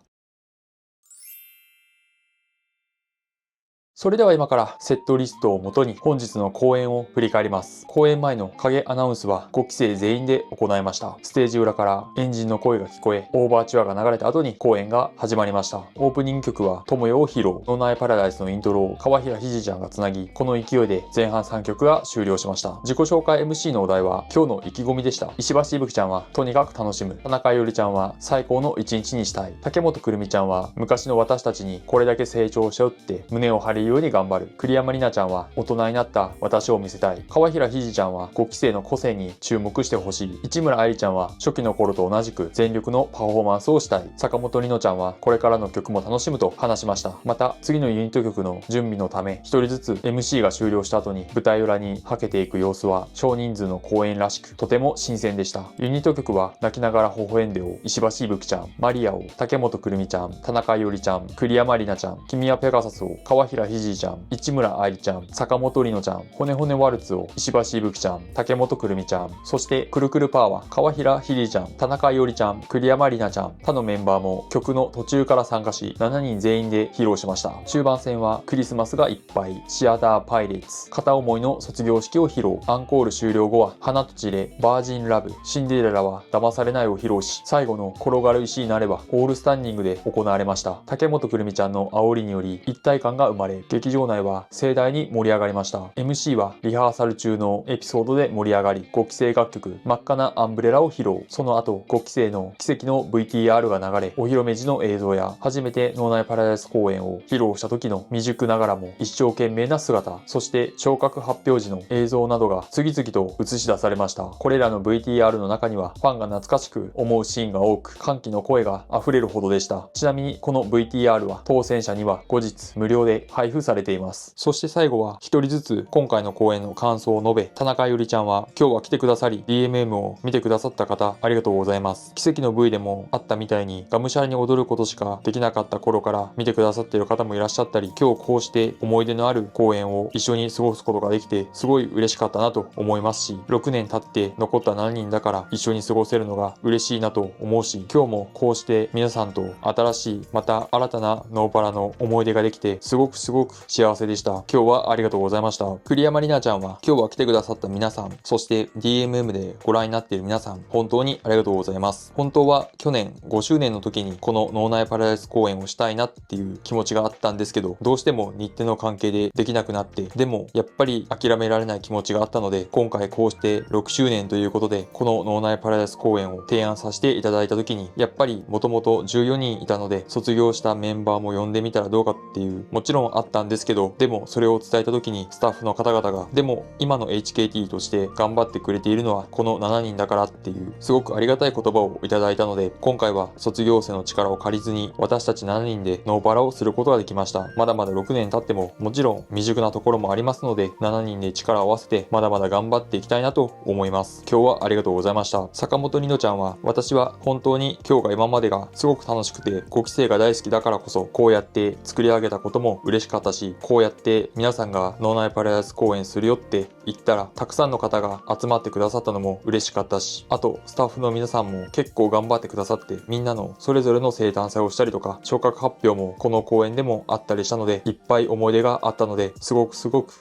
それでは今からセットリストをもとに本日の公演を振り返ります。公演前の影アナウンスは5期生全員で行いました。ステージ裏からエンジンの声が聞こえ、オーバーチュアが流れた後に公演が始まりました。オープニング曲は友よを披露。脳内パラダイスのイントロを川平ひじちゃんがつなぎ、この勢いで前半3曲が終了しました。自己紹介 MC のお題は今日の意気込みでした。石橋いぶきちゃんはとにかく楽しむ。田中いおりちゃんは最高の一日にしたい。竹本くるみちゃんは昔の私たちにこれだけ成長しよって胸を張れるように頑張る。栗山里奈ちゃんは大人になった私を見せたい。川平ひじちゃんは5期生の個性に注目してほしい。市村愛理ちゃんは初期の頃と同じく全力のパフォーマンスをしたい。坂本里乃ちゃんはこれからの曲も楽しむと話しました。また次のユニット曲の準備のため一人ずつ MC が終了した後に舞台裏にはけていく様子は少人数の公演らしくとても新鮮でした。ユニット曲は泣きながら微笑んでを石橋いぶきちゃん、マリアを竹本くるみちゃん、田中いおりちゃん、栗山里奈ちゃん、君はペガサスを川平ひひじいちゃん、市村愛理ちゃん、坂本里乃ちゃん、骨骨ワルツを石橋いぶきちゃん、竹本くるみちゃん、そしてくるくるパーは川平ひりちゃん、田中いおりちゃん、栗山里奈ちゃん、他のメンバーも曲の途中から参加し、7人全員で披露しました。終盤戦はクリスマスがいっぱい、シアターパイレーツ、片思いの卒業式を披露。アンコール終了後は花とちれ、バージンラブ、シンデレラは騙されないを披露し、最後の転がる石になればオールスタンディングで行われました。竹本くるみちゃんの煽りにより一体感が生まれ、劇場内は盛大に盛り上がりました。MC はリハーサル中のエピソードで盛り上がり、5期生楽曲真っ赤なアンブレラを披露。その後5期生の奇跡の VTR が流れ、お披露目時の映像や初めて脳内パラダイス公演を披露した時の未熟ながらも一生懸命な姿、そして聴覚発表時の映像などが次々と映し出されました。これらの VTR の中にはファンが懐かしく思うシーンが多く、歓喜の声が溢れるほどでした。ちなみにこの VTR は当選者には後日無料で配布されています。そして最後は一人ずつ今回の公演の感想を述べ、田中ゆりちゃんは今日は来てくださり DMM を見てくださった方ありがとうございます。奇跡の V でもあったみたいにがむしゃらに踊ることしかできなかった頃から見てくださっている方もいらっしゃったり、今日こうして思い出のある公演を一緒に過ごすことができてすごい嬉しかったなと思いますし、6年経って残った7人だから一緒に過ごせるのが嬉しいなと思うし、今日もこうして皆さんと新しいまた新たなノーパラの思い出ができてすごく幸せでした。今日はありがとうございました。栗山里奈ちゃんは今日は来てくださった皆さん、そして DMM でご覧になっている皆さん、本当にありがとうございます。本当は去年5周年の時にこの脳内パラダイス公演をしたいなっていう気持ちがあったんですけど、どうしても日程の関係でできなくなって、でもやっぱり諦められない気持ちがあったので、今回こうして6周年ということでこの脳内パラダイス公演を提案させていただいた時に、やっぱりもともと14人いたので卒業したメンバーも呼んでみたらどうかっていうもちろんあったんですけど、でもそれを伝えた時にスタッフの方々がでも今の HKT として頑張ってくれているのはこの7人だからっていうすごくありがたい言葉をいただいたので、今回は卒業生の力を借りずに私たち7人でノーパラをすることができました。まだまだ6年経ってももちろん未熟なところもありますので、7人で力を合わせてまだまだ頑張っていきたいなと思います。今日はありがとうございました。坂本里乃ちゃんは私は本当に今日が今までがすごく楽しくて、5期生が大好きだからこそこうやって作り上げたことも嬉しかったし、こうやって皆さんが脳内パラダイス公演するよって言ったらたくさんの方が集まってくださったのも嬉しかったし、あとスタッフの皆さんも結構頑張ってくださって、みんなのそれぞれの生誕祭をしたりとか昇格発表もこの公演でもあったりしたので、いっぱい思い出があったのですごく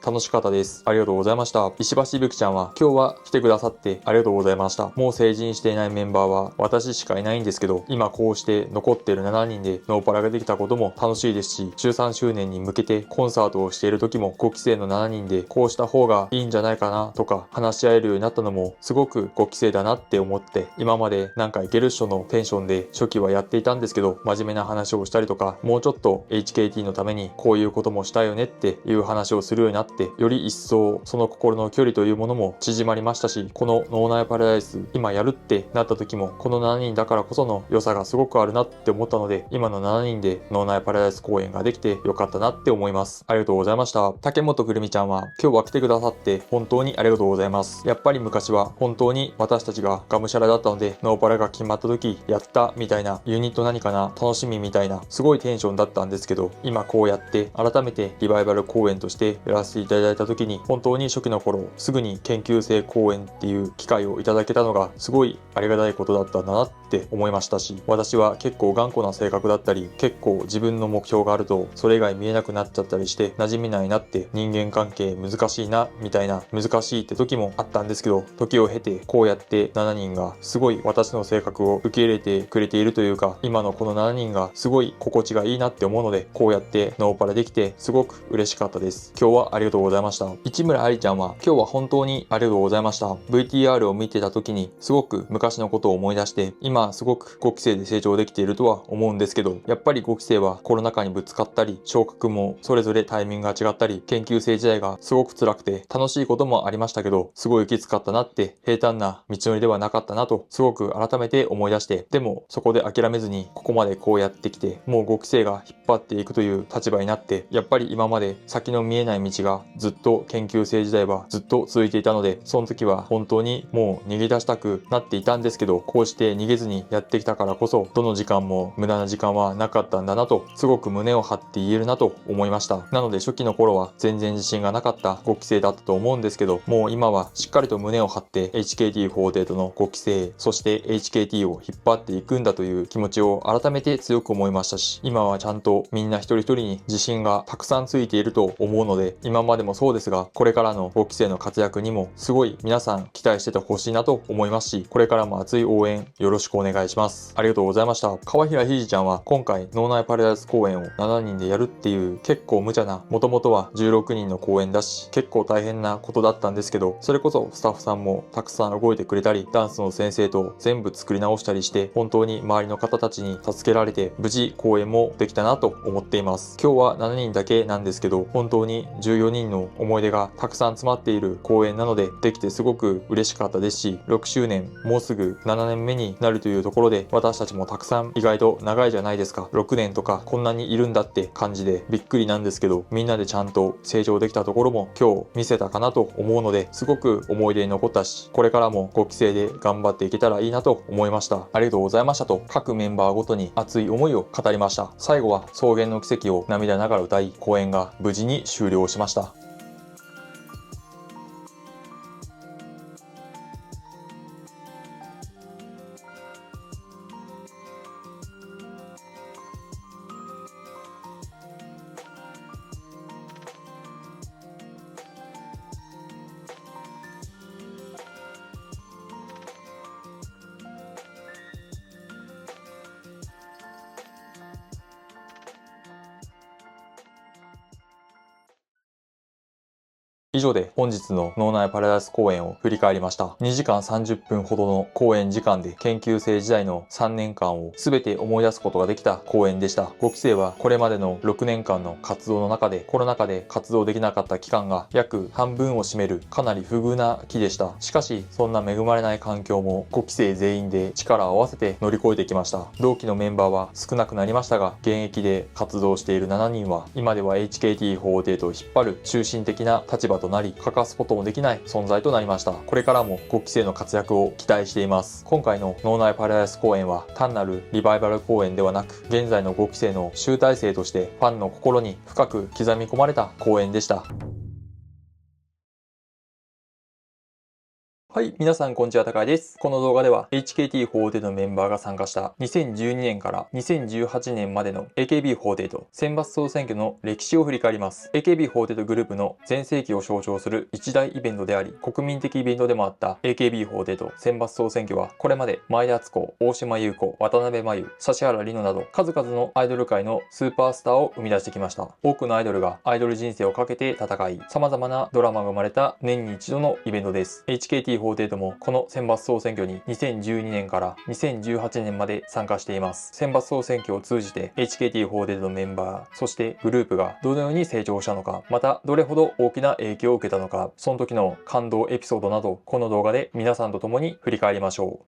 楽しかったです。ありがとうございました。石橋いぶきちゃんは今日は来てくださってありがとうございました。もう成人していないメンバーは私しかいないんですけど、今こうして残っている7人でノーパラができたことも楽しいですし、13周年に向けてコンサートをしている時も5期生の7人でこうした方がいいんじゃないかなとか話し合えるようになったのもすごく5期生だなって思って、今までなんかいけるっしょのテンションで初期はやっていたんですけど、真面目な話をしたりとか、もうちょっと HKT のためにこういうこともしたいよねっていう話をするようになって、より一層その心の距離というものも縮まりましたし、この脳内パラダイス今やるってなった時もこの7人だからこその良さがすごくあるなって思ったので、今の7人で脳内パラダイス公演ができてよかったなって思います。ありがとうございました。竹本くるみちゃんは今日は来てくださって本当にありがとうございます。やっぱり昔は本当に私たちががむしゃらだったので、ノーパラが決まった時やったみたいな、ユニット何かな楽しみみたいなすごいテンションだったんですけど、今こうやって改めてリバイバル公演としてやらせていただいた時に、本当に初期の頃すぐに研究生公演っていう機会をいただけたのがすごいありがたいことだったんだなって思いましたし、私は結構頑固な性格だったり、結構自分の目標があるとそれ以外見えなくなっちゃったりして馴染めないなって、人間関係難しいなみたいな、難しいって時もあったんですけど、時を経てこうやって7人がすごい私の性格を受け入れてくれているというか、今のこの7人がすごい心地がいいなって思うので、こうやってノーパラできてすごく嬉しかったです。今日はありがとうございました。市村愛ちゃんは今日は本当にありがとうございました。 VTR を見てた時にすごく昔のことを思い出して、今すごく5期生で成長できているとは思うんですけど、やっぱり5期生はコロナ禍にぶつかったり、昇格もそれぞれタイミングが違ったり、研究生時代がすごく辛くて楽しいこともありましたけど、すごいきつかったなって、平坦な道のりではなかったなとすごく改めて思い出して、でもそこで諦めずにここまでこうやってきて、もう5期生が引っ張っていくという立場になって、やっぱり今まで先の見えない道がずっと研究生時代はずっと続いていたので、その時は本当にもう逃げ出したくなっていたんですけど、こうして逃げずにやってきたからこそどの時間も無駄な時間はなかったんだなと、すごく胸を張って言えるなと思い思いました。なので初期の頃は全然自信がなかった5期生だったと思うんですけど、もう今はしっかりと胸を張って HKT48 の5期生、そして HKT を引っ張っていくんだという気持ちを改めて強く思いましたし、今はちゃんとみんな一人一人に自信がたくさんついていると思うので、今までもそうですが、これからの5期生の活躍にもすごい皆さん期待しててほしいなと思いますし、これからも熱い応援よろしくお願いします。ありがとうございました。川平ひじちゃんは今回脳内パラダイス公演を7人でやるっていう結構無茶な、もともとは16人の公演だし結構大変なことだったんですけど、それこそスタッフさんもたくさん動いてくれたり、ダンスの先生と全部作り直したりして、本当に周りの方たちに助けられて無事公演もできたなと思っています。今日は7人だけなんですけど、本当に14人の思い出がたくさん詰まっている公演なので、できてすごく嬉しかったですし、6周年もうすぐ7年目になるというところで、私たちもたくさん意外と長いじゃないですか。6年とかこんなにいるんだって感じでびっくりなんですけど、みんなでちゃんと成長できたところも今日見せたかなと思うので、すごく思い出に残ったし、これからも5期生で頑張っていけたらいいなと思いました。ありがとうございましたと各メンバーごとに熱い思いを語りました。最後は草原の奇跡を涙ながら歌い、公演が無事に終了しました。以上で本日の脳内パラダイス公演を振り返りました。2時間30分ほどの公演時間で研究生時代の3年間を全て思い出すことができた公演でした。5期生はこれまでの6年間の活動の中でコロナ禍で活動できなかった期間が約半分を占めるかなり不遇な期でした。しかしそんな恵まれない環境も5期生全員で力を合わせて乗り越えてきました。同期のメンバーは少なくなりましたが、現役で活動している7人は今では HKT48 を引っ張る中心的な立場となり、欠かすこともできない存在となりました。これからも5期生の活躍を期待しています。今回の脳内パラダイス公演は単なるリバイバル公演ではなく、現在の5期生の集大成としてファンの心に深く刻み込まれた公演でした。はい、皆さんこんにちは、高井です。この動画では HKT48 のメンバーが参加した2012年から2018年までの AKB48 選抜総選挙の歴史を振り返ります。AKB48 グループの全盛期を象徴する一大イベントであり、国民的イベントでもあった AKB48 選抜総選挙は、これまで前田敦子、大島優子、渡辺真由、指原莉乃など数々のアイドル界のスーパースターを生み出してきました。多くのアイドルがアイドル人生をかけて戦い、様々なドラマが生まれた年に一度のイベントです。HKT48 もこの選抜総選挙に2012年から2018年まで参加しています。選抜総選挙を通じて HKT48 のメンバー、そしてグループがどのように成長したのか、またどれほど大きな影響を受けたのか、その時の感動エピソードなど、この動画で皆さんと共に振り返りましょう。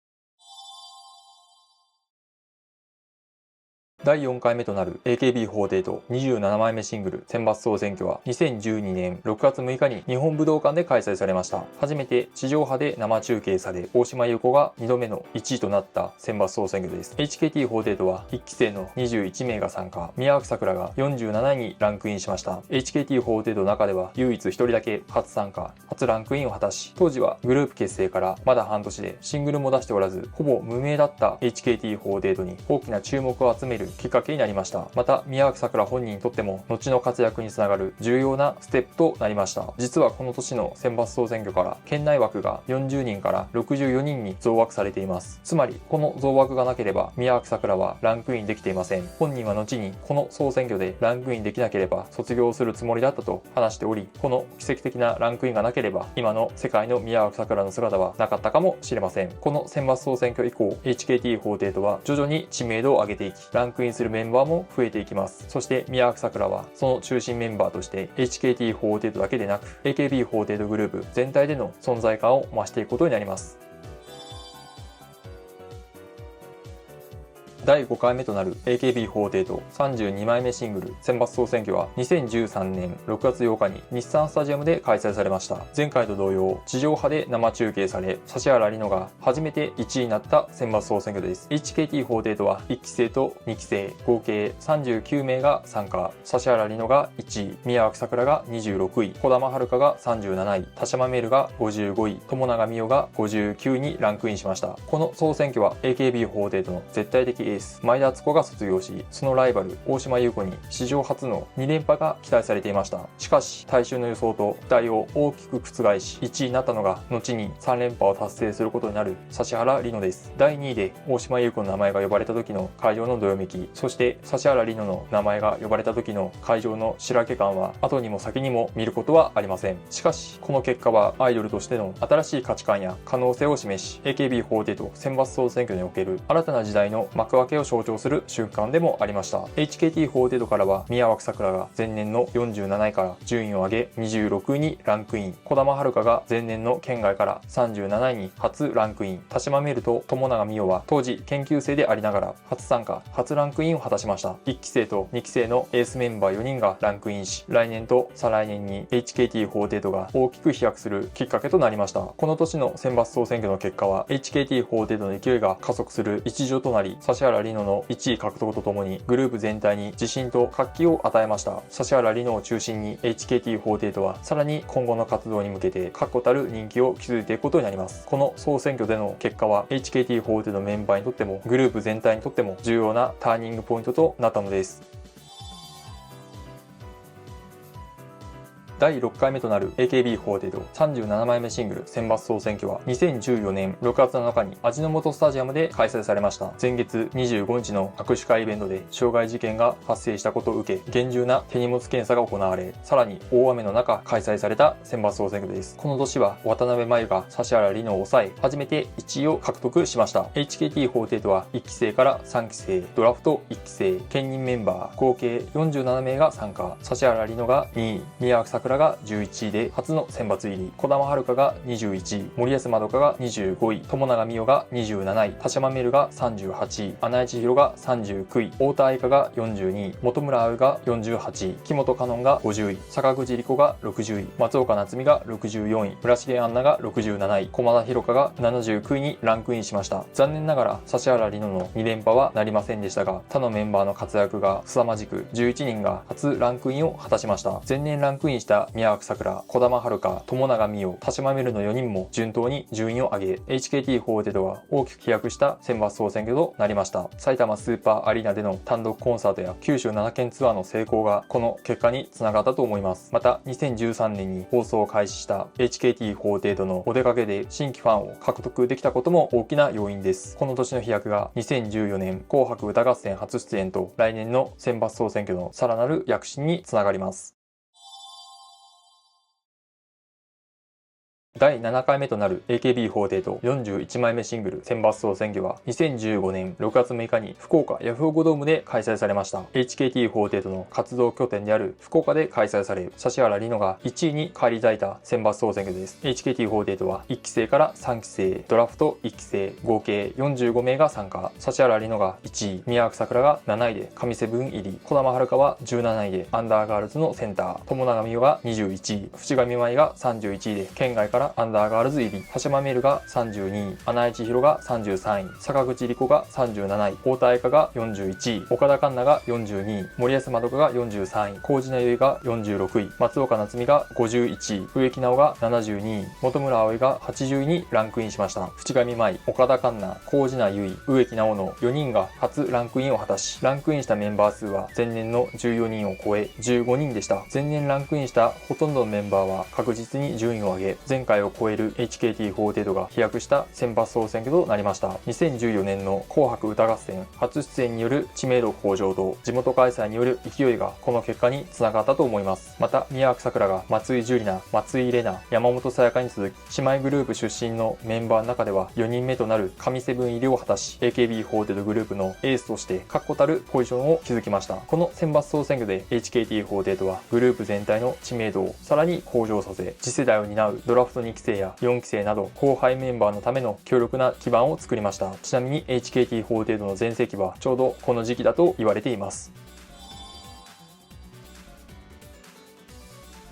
第4回目となる AKB48 27枚目シングル選抜総選挙は2012年6月6日に日本武道館で開催されました。初めて地上波で生中継され、大島優子が2度目の1位となった選抜総選挙です。HKT48 は1期生の21名が参加、宮脇さくらが47位にランクインしました。HKT48 の中では唯一1人だけ初参加、初ランクインを果たし、当時はグループ結成からまだ半年でシングルも出しておらず、ほぼ無名だった HKT48 に大きな注目を集めるきっかけになりました。また宮脇さくら本人にとっても後の活躍につながる重要なステップとなりました。実はこの年の選抜総選挙から県内枠が40人から64人に増枠されています。つまりこの増枠がなければ宮脇さくらはランクインできていません。本人は後にこの総選挙でランクインできなければ卒業するつもりだったと話しており、この奇跡的なランクインがなければ今の世界の宮脇さくらの姿はなかったかもしれません。この選抜総選挙以降 HKT48 は徐々に知名度を上げていき、ランクインするメンバーも増えていきます。そして宮脇さくらはその中心メンバーとして HKT48 だけでなく AKB48 グループ全体での存在感を増していくことになります。第5回目となる AKB48 32枚目シングル選抜総選挙は2013年6月8日に日産スタジアムで開催されました。前回と同様、地上波で生中継され、指原莉乃が初めて1位になった選抜総選挙です。HKT48 は1期生と2期生合計39名が参加。指原莉乃が1位、宮脇さくらが26位、児玉遥が37位、田島メルが55位、友永美代が59位にランクインしました。この総選挙は AKB48 の絶対的エース前田敦子が卒業し、そのライバル大島優子に史上初の2連覇が期待されていました。しかし大衆の予想と期待を大きく覆し1位になったのが、後に3連覇を達成することになる指原莉乃です。第2位で大島優子の名前が呼ばれた時の会場のどよめき、そして指原莉乃の名前が呼ばれた時の会場のしらけ感は後にも先にも見ることはありません。しかしこの結果はアイドルとしての新しい価値観や可能性を示し、 AKB48 選抜総選挙における新たな時代の幕開けを象徴する瞬間でもありました。 HKT48 からは宮脇さくらが前年の47位から順位を上げ26位にランクイン、児玉遥が前年の県外から37位に初ランクイン、田島メルと友永美代は当時研究生でありながら初参加初ランクインを果たしました。1期生と2期生のエースメンバー4人がランクインし、来年と再来年に HKT48 が大きく飛躍するきっかけとなりました。この年の選抜総選挙の結果は HKT48 の勢いが加速する一助となり、指原莉乃の1位獲得とともにグループ全体に自信と活気を与えました。指原莉乃を中心に HKT48 はさらに今後の活動に向けて確固たる人気を築いていくことになります。この総選挙での結果は HKT48 のメンバーにとってもグループ全体にとっても重要なターニングポイントとなったのです。第6回目となる AKB48 37枚目シングル選抜総選挙は2014年6月7日に味の素スタジアムで開催されました。前月25日の握手会イベントで傷害事件が発生したことを受け、厳重な手荷物検査が行われ、さらに大雨の中開催された選抜総選挙です。この年は渡辺真由が指原莉乃を抑え初めて1位を獲得しました。 HKT48 は1期生から3期生、ドラフト1期生、兼任メンバー合計47名が参加。指原莉乃が2位、宮脇さくらが11位で初の選抜入り、児玉遥が21位、森安まどかが25位、友永美代が27位、田島メルが38位、穴井千尋が39位、太田愛花が42位、本村葵が48位、木本香音が50位、坂口莉子が60位、松岡夏美が64位、村重杏奈が67位、駒田寛香が79位にランクインしました。残念ながら指原莉乃の2連覇はなりませんでしたが、他のメンバーの活躍が凄まじく11人が初ランクインを果たしました。前年ランクインした宮脇さくら、児玉遥、友永美代、田島メルの4人も順当に順位を上げ、HKT48 は大きく飛躍した選抜総選挙となりました。埼玉スーパーアリーナでの単独コンサートや九州7県ツアーの成功がこの結果につながったと思います。また2013年に放送を開始した HKT48 のお出かけで新規ファンを獲得できたことも大きな要因です。この年の飛躍が2014年紅白歌合戦初出演と来年の選抜総選挙のさらなる躍進につながります。第7回目となる AKB48 41枚目シングル選抜総選挙は2015年6月6日に福岡ヤフオクドームで開催されました。 HKT48 の活動拠点である福岡で開催され、指原莉乃が1位に返り咲いた選抜総選挙です。 HKT48 は1期生から3期生、ドラフト1期生合計45名が参加。指原莉乃が1位、宮脇さくらが7位で神セブン入り、児玉遥は17位でアンダーガールズのセンター、友永美代が21位、渕上舞が31位で県外からアンダーガールズ入り、田島メルが32位、穴井千尋が33位、坂口莉子が37位、太田愛花が41位、岡田環奈が42位、森安まどかが43位、麹名結衣が46位、松岡夏美が51位、植木直が72位、本村葵が80位にランクインしました。渕上舞、岡田環奈、麹名結衣、植木直の4人が初ランクインを果たし、ランクインしたメンバー数は前年の14人を超え15人でした。前年ランクインしたほとんどのメンバーは確実に順位を上げ、前回を超える HKT48 が飛躍した選抜総選挙となりました。2014年の紅白歌合戦初出演による知名度向上と地元開催による勢いがこの結果につながったと思います。また宮脇さくらが松井樹里奈、松井玲奈、山本さやかに続き、姉妹グループ出身のメンバーの中では4人目となる神セブン入りを果たし、 AKB48 グループのエースとして確固たるポジションを築きました。この選抜総選挙で HKT48 はグループ全体の知名度をさらに向上させ、次世代を担うドラフト2期生や4期生など後輩メンバーのための強力な基盤を作りました。ちなみに HKT48 の全盛期はちょうどこの時期だと言われています。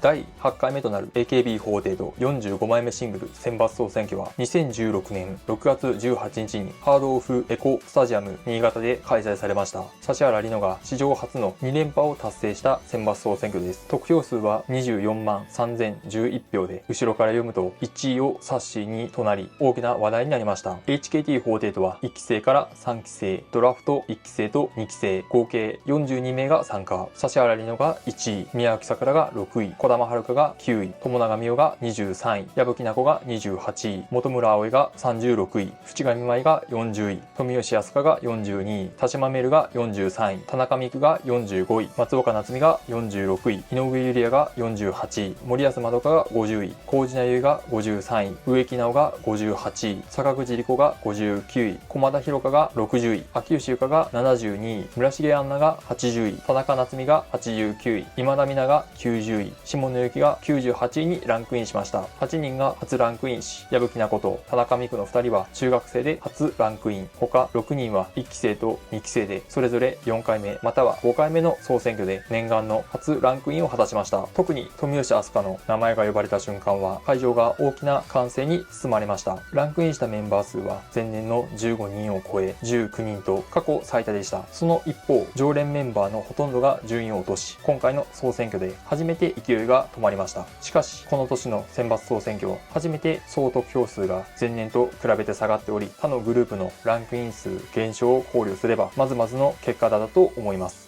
第8回目となる AKB48 45枚目シングル選抜総選挙は2016年6月18日にハードオフエコスタジアム新潟で開催されました。指原莉乃が史上初の2連覇を達成した選抜総選挙です。得票数は24万3011票で、後ろから読むと1位をサッシーにとなり大きな話題になりました。HKT48 は1期生から3期生、ドラフト1期生と2期生、合計42名が参加。指原莉乃が1位、宮脇さくらが6位、児玉遥が9位、友永美桜が23位、矢吹奈子が28位、本村葵が36位、淵上舞が40位、富吉飛鳥が42位、田島メルが43位、田中美久が45位、松岡夏実が46位、井上由里也が48位、森保まどかが50位、高地名結が53位、植木直が58位、坂口理子が59位、駒田博香が60位、秋吉優香が72位、村重杏奈が80位、田中夏実が89位、今田美奈が90位、下野由紀が98位にランクインしました。8人が初ランクインし、矢吹奈子と田中美久の2人は中学生で初ランクイン。他6人は1期生と2期生で、それぞれ4回目または5回目の総選挙で念願の初ランクインを果たしました。特に富吉飛鳥の名前が呼ばれた瞬間は会場が大きな歓声に包まれました。ランクインしたメンバー数は前年の15人を超え19人と過去最多でした。その一方、常連メンバーのほとんどが順位を落とし、今回の総選挙で初めて勢いが止まりました。しかしこの年の選抜総選挙は初めて総得票数が前年と比べて下がっており、他のグループのランクイン数減少を考慮すればまずまずの結果だと思います。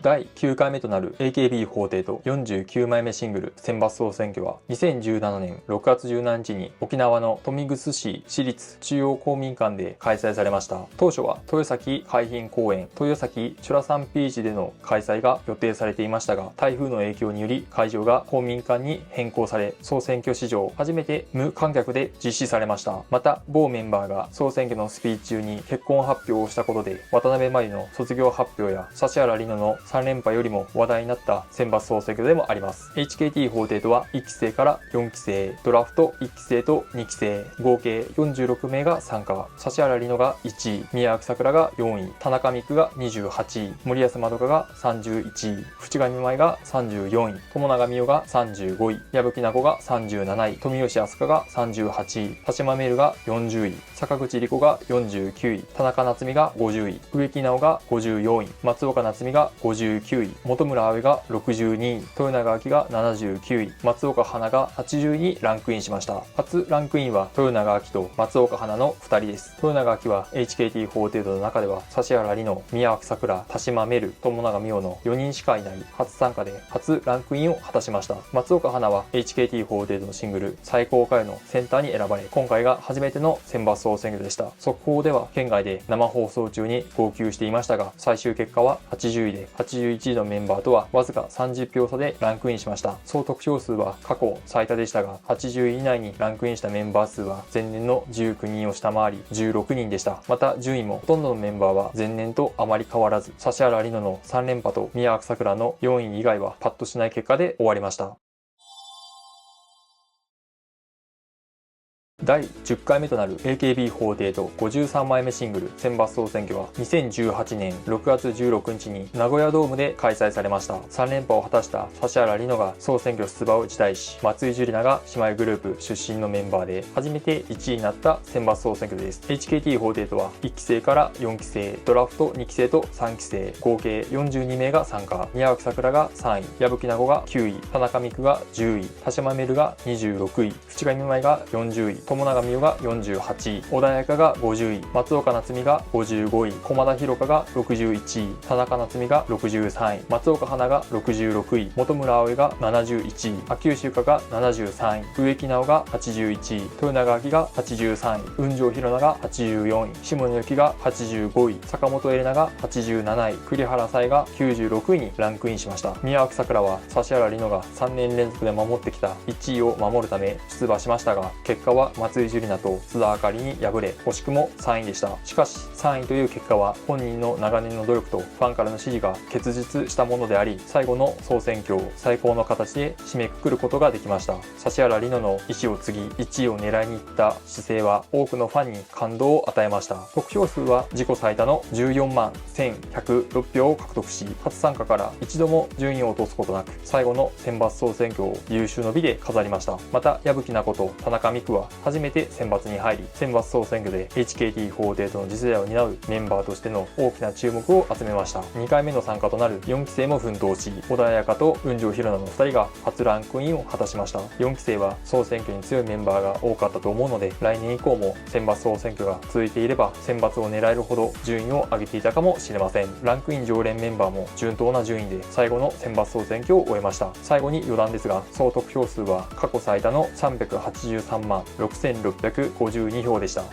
第9回目となる AKB48 49枚目シングル選抜総選挙は2017年6月17日に沖縄の豊見城市市立中央公民館で開催されました。当初は豊崎海浜公園、豊崎チュラサンビーチでの開催が予定されていましたが、台風の影響により会場が公民館に変更され、総選挙史上初めて無観客で実施されました。また某メンバーが総選挙のスピーチ中に結婚発表をしたことで、渡辺真由の卒業発表や指原莉乃の3連覇よりも話題になった選抜総選挙でもあります。 HKT48 は1期生から4期生、ドラフト1期生と2期生、合計46名が参加。指原莉乃が1位、宮脇さくらが4位、田中美久が28位、森保まどかが31位、淵上舞が34位、友永美桜が35位、矢吹奈子が37位、富吉飛鳥が38位、田島メルが40位、坂口理子が49位、田中夏実が50位、植木直が54位、松岡夏実が59位、本村葵が62位、豊永明が79位、松岡花が80位にランクインしました。初ランクインは豊永明と松岡花の2人です。豊永明は HKT48 の中では指原莉乃、宮脇さくら、田島メル、友永美桜の4人しかいない初参加で初ランクインを果たしました。松岡花は HKT48 のシングル最高回のセンターに選ばれ、今回が初めての選抜総選挙でした。速報では県外で生放送中に号泣していましたが、最終結果は80位で81位のメンバーとはわずか30票差でランクインしました。総得票数は過去最多でしたが、80位以内にランクインしたメンバー数は前年の19人を下回り16人でした。また順位もほとんどのメンバーは前年とあまり変わらず、指原莉乃の3連覇と宮脇さくらの4位以外はパッとしない結果で終わりました。第10回目となる AKB48 53枚目シングル選抜総選挙は2018年6月16日に名古屋ドームで開催されました。3連覇を果たした指原莉乃が総選挙出馬を辞退し、松井樹里奈が姉妹グループ出身のメンバーで初めて1位になった選抜総選挙です。 HKT48 は1期生から4期生、ドラフト2期生と3期生、合計42名が参加。宮脇さくらが3位、矢吹奈子が9位、田中美久が10位、田島メルが26位、淵上舞が40位、友永美桜が48位、小田彩香が50位、松岡夏実が55位、駒田博香が61位、田中夏実が63位、松岡花が66位、本村葵が71位、秋吉優香が73位、植木直が81位、豊永明が83位、雲上弘奈が84位、下野由紀が85位、坂本エレナが87位、栗原彩が96位にランクインしました。宮脇さくらは指原莉乃が3年連続で守ってきた1位を守るため出馬しましたが、結果は松井樹里奈と須田あかりに敗れ、惜しくも3位でした。しかし3位という結果は本人の長年の努力とファンからの支持が結実したものであり、最後の総選挙を最高の形で締めくくることができました。指原莉乃の意思を継ぎ1位を狙いに行った姿勢は多くのファンに感動を与えました。得票数は自己最多の14万1106票を獲得し、初参加から一度も順位を落とすことなく、最後の選抜総選挙を優秀の美で飾りました。また矢吹奈子と田中美久は初めて選抜に入り、選抜総選挙で HKT48 の次世代を担うメンバーとしての大きな注目を集めました。2回目の参加となる4期生も奮闘し、小田彩香と雲上ひろなの2人が初ランクインを果たしました。4期生は総選挙に強いメンバーが多かったと思うので、来年以降も選抜総選挙が続いていれば選抜を狙えるほど順位を上げていたかもしれません。ランクイン常連メンバーも順当な順位で最後の選抜総選挙を終えました。最後に余談ですが、総得票数は過去最多の383万6652票でした。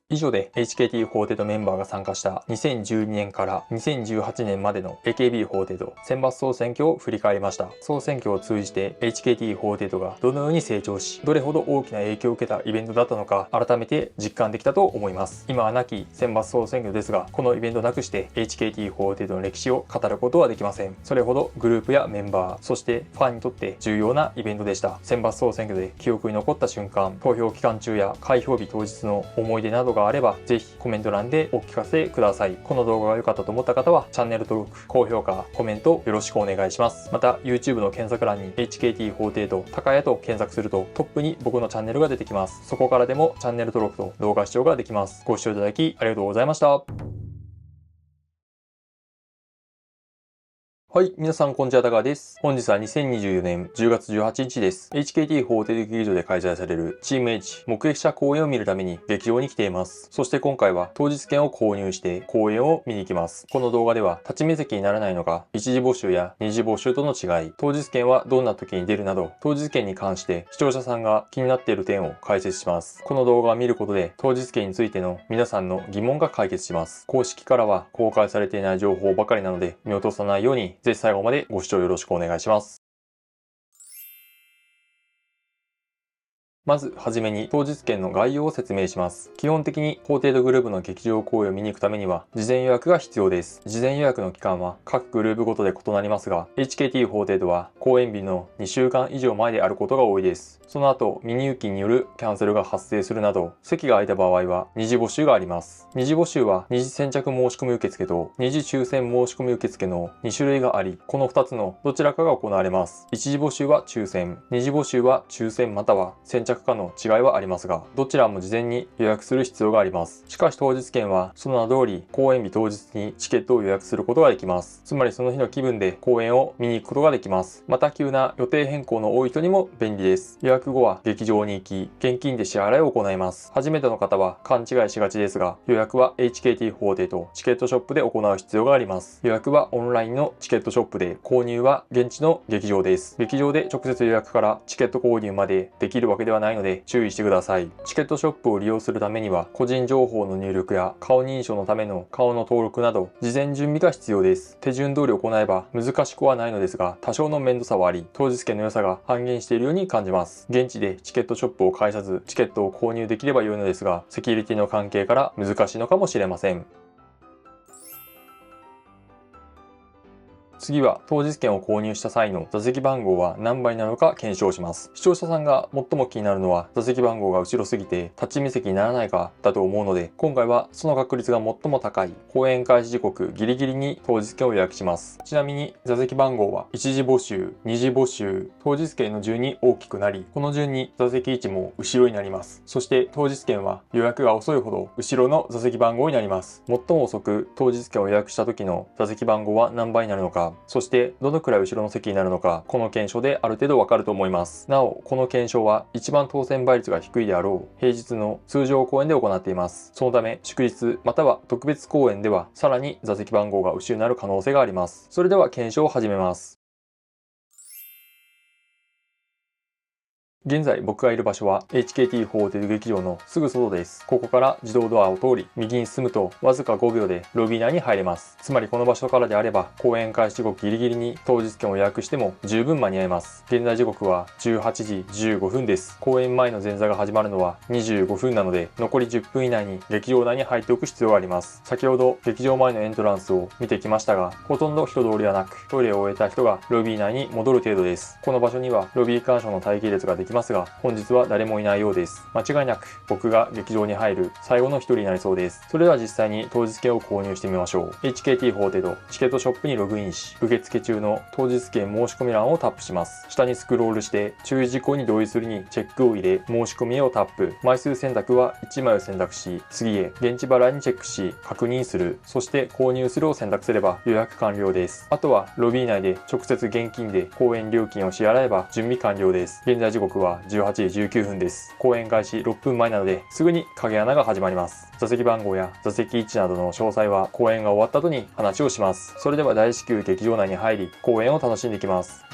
以上で HKT48 メンバーが参加した2012年から2018年までの AKB48 選抜総選挙を振り返りました。総選挙を通じて HKT48 がどのように成長し、どれほど大きな影響を受けたイベントだったのか改めて実感できたと思います。今は亡き選抜総選挙ですが、このイベントなくして HKT48 の歴史を語ることはできません。それほどグループやメンバー、そしてファンにとって重要なイベントでした。選抜総選挙で記憶に残った瞬間、投票期間中や開票日当日の思い出などがあれば、ぜひコメント欄でお聞かせください。この動画が良かったと思った方はチャンネル登録、高評価、コメントよろしくお願いします。また YouTube の検索欄に HKT48 高谷と検索するとトップに僕のチャンネルが出てきます。そこからでもチャンネル登録と動画視聴ができます。ご視聴いただきありがとうございました。はい、皆さんこんにちは、高です。本日は2024年10月18日です。HKT48 劇場で開催されるチーム H 目撃者公演を見るために劇場に来ています。そして今回は当日券を購入して公演を見に行きます。この動画では立ち見席にならないのか、一時募集や二次募集との違い、当日券はどんな時に出るなど、当日券に関して視聴者さんが気になっている点を解説します。この動画を見ることで当日券についての皆さんの疑問が解決します。公式からは公開されていない情報ばかりなので見落とさないようにぜひ最後までご視聴よろしくお願いします。まずはじめに当日券の概要を説明します。基本的に法廷とグループの劇場公演を見に行くためには事前予約が必要です。事前予約の期間は各グループごとで異なりますが、HKT48 は公演日の2週間以上前であることが多いです。その後、未入金によるキャンセルが発生するなど、席が空いた場合は二次募集があります。二次募集は二次先着申し込み受付と二次抽選申し込み受付の2種類があり、この2つのどちらかが行われます。一次募集は抽選、二次募集は抽選または先着かの違いはありますが、どちらも事前に予約する必要があります。しかし当日券はその名通り公演日当日にチケットを予約することができます。つまりその日の気分で公演を見に行くことができます。また急な予定変更の多い人にも便利です。予約後は劇場に行き、現金で支払いを行います。初めての方は勘違いしがちですが、予約は HKT48 とチケットショップで行う必要があります。予約はオンラインのチケットショップで、購入は現地の劇場です。劇場で直接予約からチケット購入までできるわけではないので注意してください。チケットショップを利用するためには個人情報の入力や顔認証のための顔の登録など事前準備が必要です。手順通り行えば難しくはないのですが、多少の面倒さはあり、当日券の良さが半減しているように感じます。現地でチケットショップを介さずチケットを購入できれば良いのですが、セキュリティの関係から難しいのかもしれません。次は当日券を購入した際の座席番号は何倍なのか検証します。視聴者さんが最も気になるのは座席番号が後ろすぎて立ち見席にならないかだと思うので、今回はその確率が最も高い公演開始時刻ギリギリに当日券を予約します。ちなみに座席番号は一次募集、二次募集、当日券の順に大きくなり、この順に座席位置も後ろになります。そして当日券は予約が遅いほど後ろの座席番号になります。最も遅く当日券を予約した時の座席番号は何倍になるのか、そしてどのくらい後ろの席になるのか、この検証である程度わかると思います。なお、この検証は一番当選倍率が低いであろう平日の通常公演で行っています。そのため祝日または特別公演ではさらに座席番号が後ろになる可能性があります。それでは検証を始めます。現在僕がいる場所は HKT ホテル劇場のすぐ外です。ここから自動ドアを通り右に進むとわずか5秒でロビー内に入れます。つまりこの場所からであれば公演開始後ギリギリに当日券を予約しても十分間に合います。現在時刻は18時15分です。公演前の前座が始まるのは25分なので残り10分以内に劇場内に入っておく必要があります。先ほど劇場前のエントランスを見てきましたが、ほとんど人通りはなく、トイレを終えた人がロビー内に戻る程度です。この場所にはロビー鑑賞の待機列ができますが、本日は誰もいないようです。間違いなく僕が劇場に入る最後の一人になりそうです。それでは実際に当日券を購入してみましょう。HKT ホーテドチケットショップにログインし、受付中の当日券申し込み欄をタップします。下にスクロールして注意事項に同意するにチェックを入れ、申し込みへをタップ。枚数選択は1枚を選択し、次へ現地払いにチェックし、確認する。そして購入するを選択すれば予約完了です。あとはロビー内で直接現金で公演料金を支払えば準備完了です。現在時刻は18時19分です。公演開始6分前なのですぐに影穴が始まります。座席番号や座席位置などの詳細は公演が終わった後に話をします。それでは大至急劇場内に入り、公演を楽しんでいきます。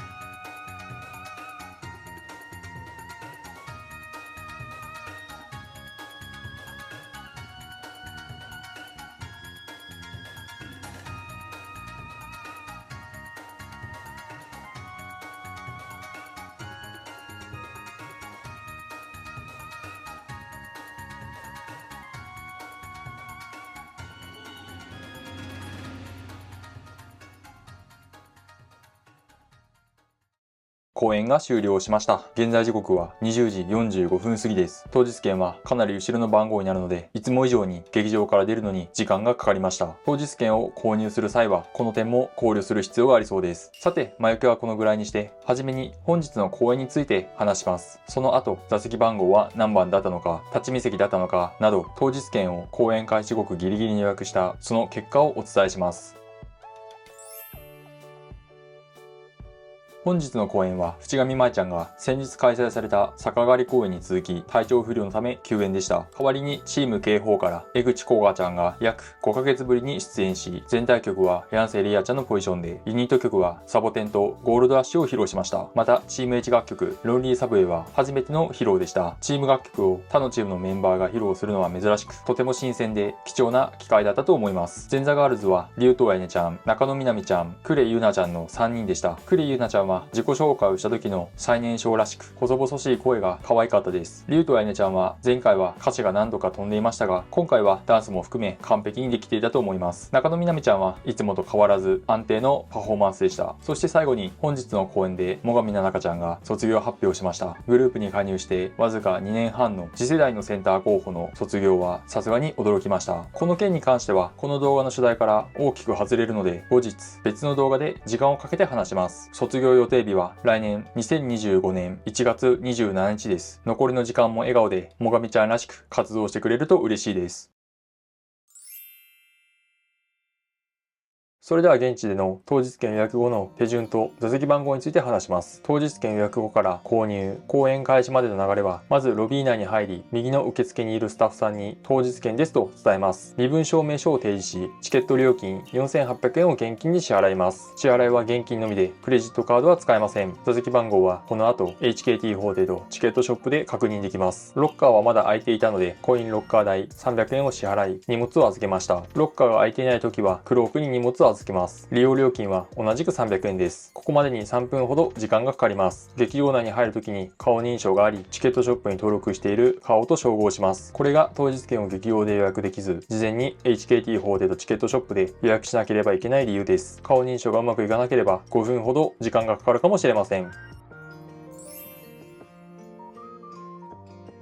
公演が終了しました。現在時刻は20時45分過ぎです。当日券はかなり後ろの番号になるので、いつも以上に劇場から出るのに時間がかかりました。当日券を購入する際は、この点も考慮する必要がありそうです。さて、前置きはこのぐらいにして、はじめに本日の公演について話します。その後、座席番号は何番だったのか、立ち見席だったのか、など、当日券を公演開始後ギリギリに予約したその結果をお伝えします。本日の公演は淵上舞ちゃんが先日開催された逆上がり公演に続き体調不良のため休演でした。代わりにチーム K4 から江口こうがちゃんが約5ヶ月ぶりに出演し、全体曲は柳瀬りあちゃんのポジションで、ユニット曲はサボテンとゴールドアッシュを披露しました。またチーム H 楽曲ロンリーサブウェイは初めての披露でした。チーム楽曲を他のチームのメンバーが披露するのは珍しく、とても新鮮で貴重な機会だったと思います。前座ガールズはリュウトウやねちゃん、中野みなみちゃん、呉ゆなちゃんの3人でした。呉ゆなちゃんは自己紹介をした時の最年少らしく細々しい声が可愛かったです。リュウとあやねちゃんは前回は歌詞が何度か飛んでいましたが、今回はダンスも含め完璧にできていたと思います。中野みなみちゃんはいつもと変わらず安定のパフォーマンスでした。そして最後に本日の公演で最上ななかちゃんが卒業発表しました。グループに加入してわずか2年半の次世代のセンター候補の卒業はさすがに驚きました。この件に関してはこの動画の主題から大きく外れるので、後日別の動画で時間をかけて話します。卒業予定日は来年2025年1月27日です。残りの時間も笑顔で最上ちゃんらしく活動してくれると嬉しいです。それでは現地での当日券予約後の手順と座席番号について話します。当日券予約後から購入、公演開始までの流れは、まずロビー内に入り、右の受付にいるスタッフさんに当日券ですと伝えます。身分証明書を提示し、チケット料金4800円を現金に支払います。支払いは現金のみで、クレジットカードは使えません。座席番号はこの後 HKT ホーテドチケットショップで確認できます。ロッカーはまだ空いていたので、コインロッカー代300円を支払い、荷物を預けました。ロッカーが空いていない時は、クロークに荷物を預けます。利用料金は同じく300円です。ここまでに3分ほど時間がかかります。劇場内に入るときに顔認証があり、チケットショップに登録している顔と照合します。これが当日券を劇場で予約できず、事前に HKT ホーテドチケットショップで予約しなければいけない理由です。顔認証がうまくいかなければ5分ほど時間がかかるかもしれません。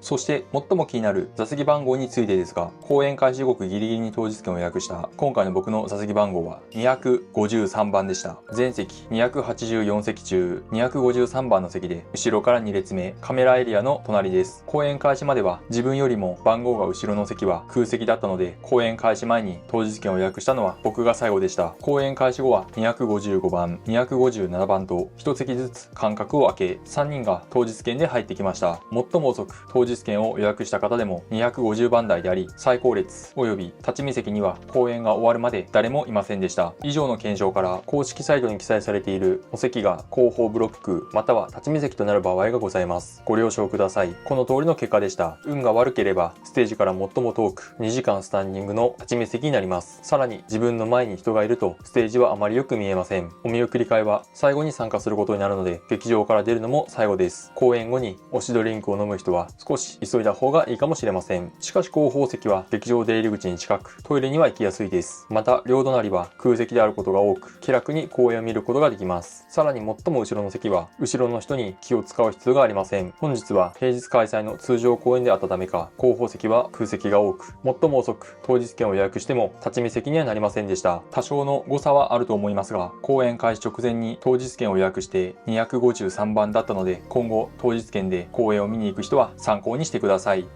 そして最も気になる座席番号についてですが、公演開始後ギリギリに当日券を予約した今回の僕の座席番号は253番でした。全席284席中253番の席で、後ろから2列目、カメラエリアの隣です。公演開始までは自分よりも番号が後ろの席は空席だったので、公演開始前に当日券を予約したのは僕が最後でした。公演開始後は255番、257番と1席ずつ間隔を空け、3人が当日券で入ってきました。最も遅く当日日券を予約した方でも250番台であり、最高列及び立ち見席には公演が終わるまで誰もいませんでした。以上の検証から公式サイトに記載されているお席が後方ブロックまたは立ち見席となる場合がございます。ご了承ください。この通りの結果でした。運が悪ければステージから最も遠く2時間スタンディングの立ち見席になります。さらに自分の前に人がいるとステージはあまりよく見えません。お見送り会は最後に参加することになるので、劇場から出るのも最後です。公演後に推しドリンクを飲む人は少し急いだ方がいいかもしれません。しかし後方席は劇場出入り口に近く、トイレには行きやすいです。また両隣は空席であることが多く、気楽に公演を見ることができます。さらに最も後ろの席は後ろの人に気を使う必要がありません。本日は平日開催の通常公演であったためか、後方席は空席が多く、最も遅く当日券を予約しても立ち見席にはなりませんでした。多少の誤差はあると思いますが、公演開始直前に当日券を予約して253番だったので、今後当日券で公演を見に行く人は参考にしてください。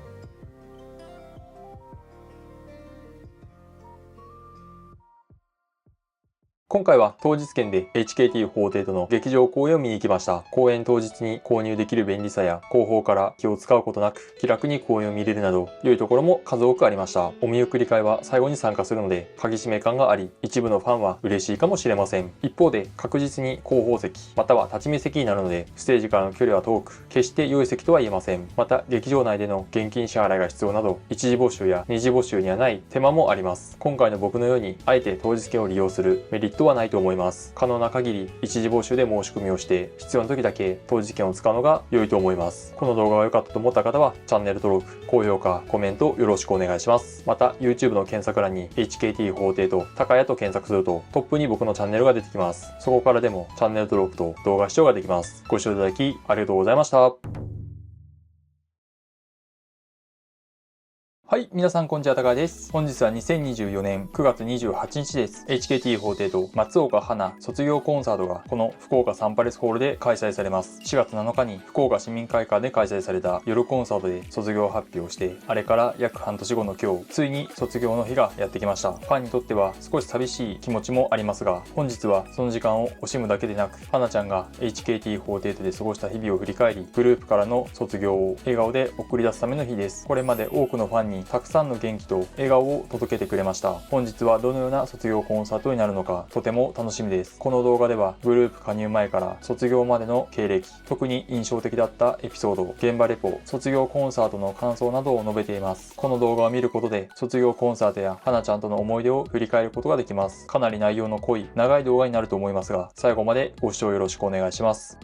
今回は当日券で HKT48 の劇場公演を見に行きました。公演当日に購入できる便利さや後方から気を使うことなく気楽に公演を見れるなど良いところも数多くありました。お見送り会は最後に参加するので鍵締め感があり、一部のファンは嬉しいかもしれません。一方で確実に後方席または立ち見席になるので、ステージからの距離は遠く決して良い席とは言えません。また劇場内での現金支払いが必要など一時募集や二次募集にはない手間もあります。今回の僕のようにあえて当日券を利用するメリットはないと思います。可能な限り一時募集で申し込みをして必要な時だけ当日券を使うのが良いと思います。この動画が良かったと思った方はチャンネル登録、高評価、コメントよろしくお願いします。また YouTube の検索欄に HKT48 高谷と検索するとトップに僕のチャンネルが出てきます。そこからでもチャンネル登録と動画視聴ができます。ご視聴いただきありがとうございました。はい、皆さんこんにちは、高谷です。本日は2024年9月28日です。HKT48 松岡花卒業コンサートがこの福岡サンパレスホールで開催されます。4月7日に福岡市民会館で開催された夜コンサートで卒業発表して、あれから約半年後の今日、ついに卒業の日がやってきました。ファンにとっては少し寂しい気持ちもありますが、本日はその時間を惜しむだけでなく、花ちゃんが HKT48 で過ごした日々を振り返り、グループからの卒業を笑顔で送り出すための日です。これまで多くのファンにたくさんの元気と笑顔を届けてくれました。本日はどのような卒業コンサートになるのかとても楽しみです。この動画ではグループ加入前から卒業までの経歴、特に印象的だったエピソード、現場レポ、卒業コンサートの感想などを述べています。この動画を見ることで卒業コンサートや花ちゃんとの思い出を振り返ることができます。かなり内容の濃い長い動画になると思いますが、最後までご視聴よろしくお願いします。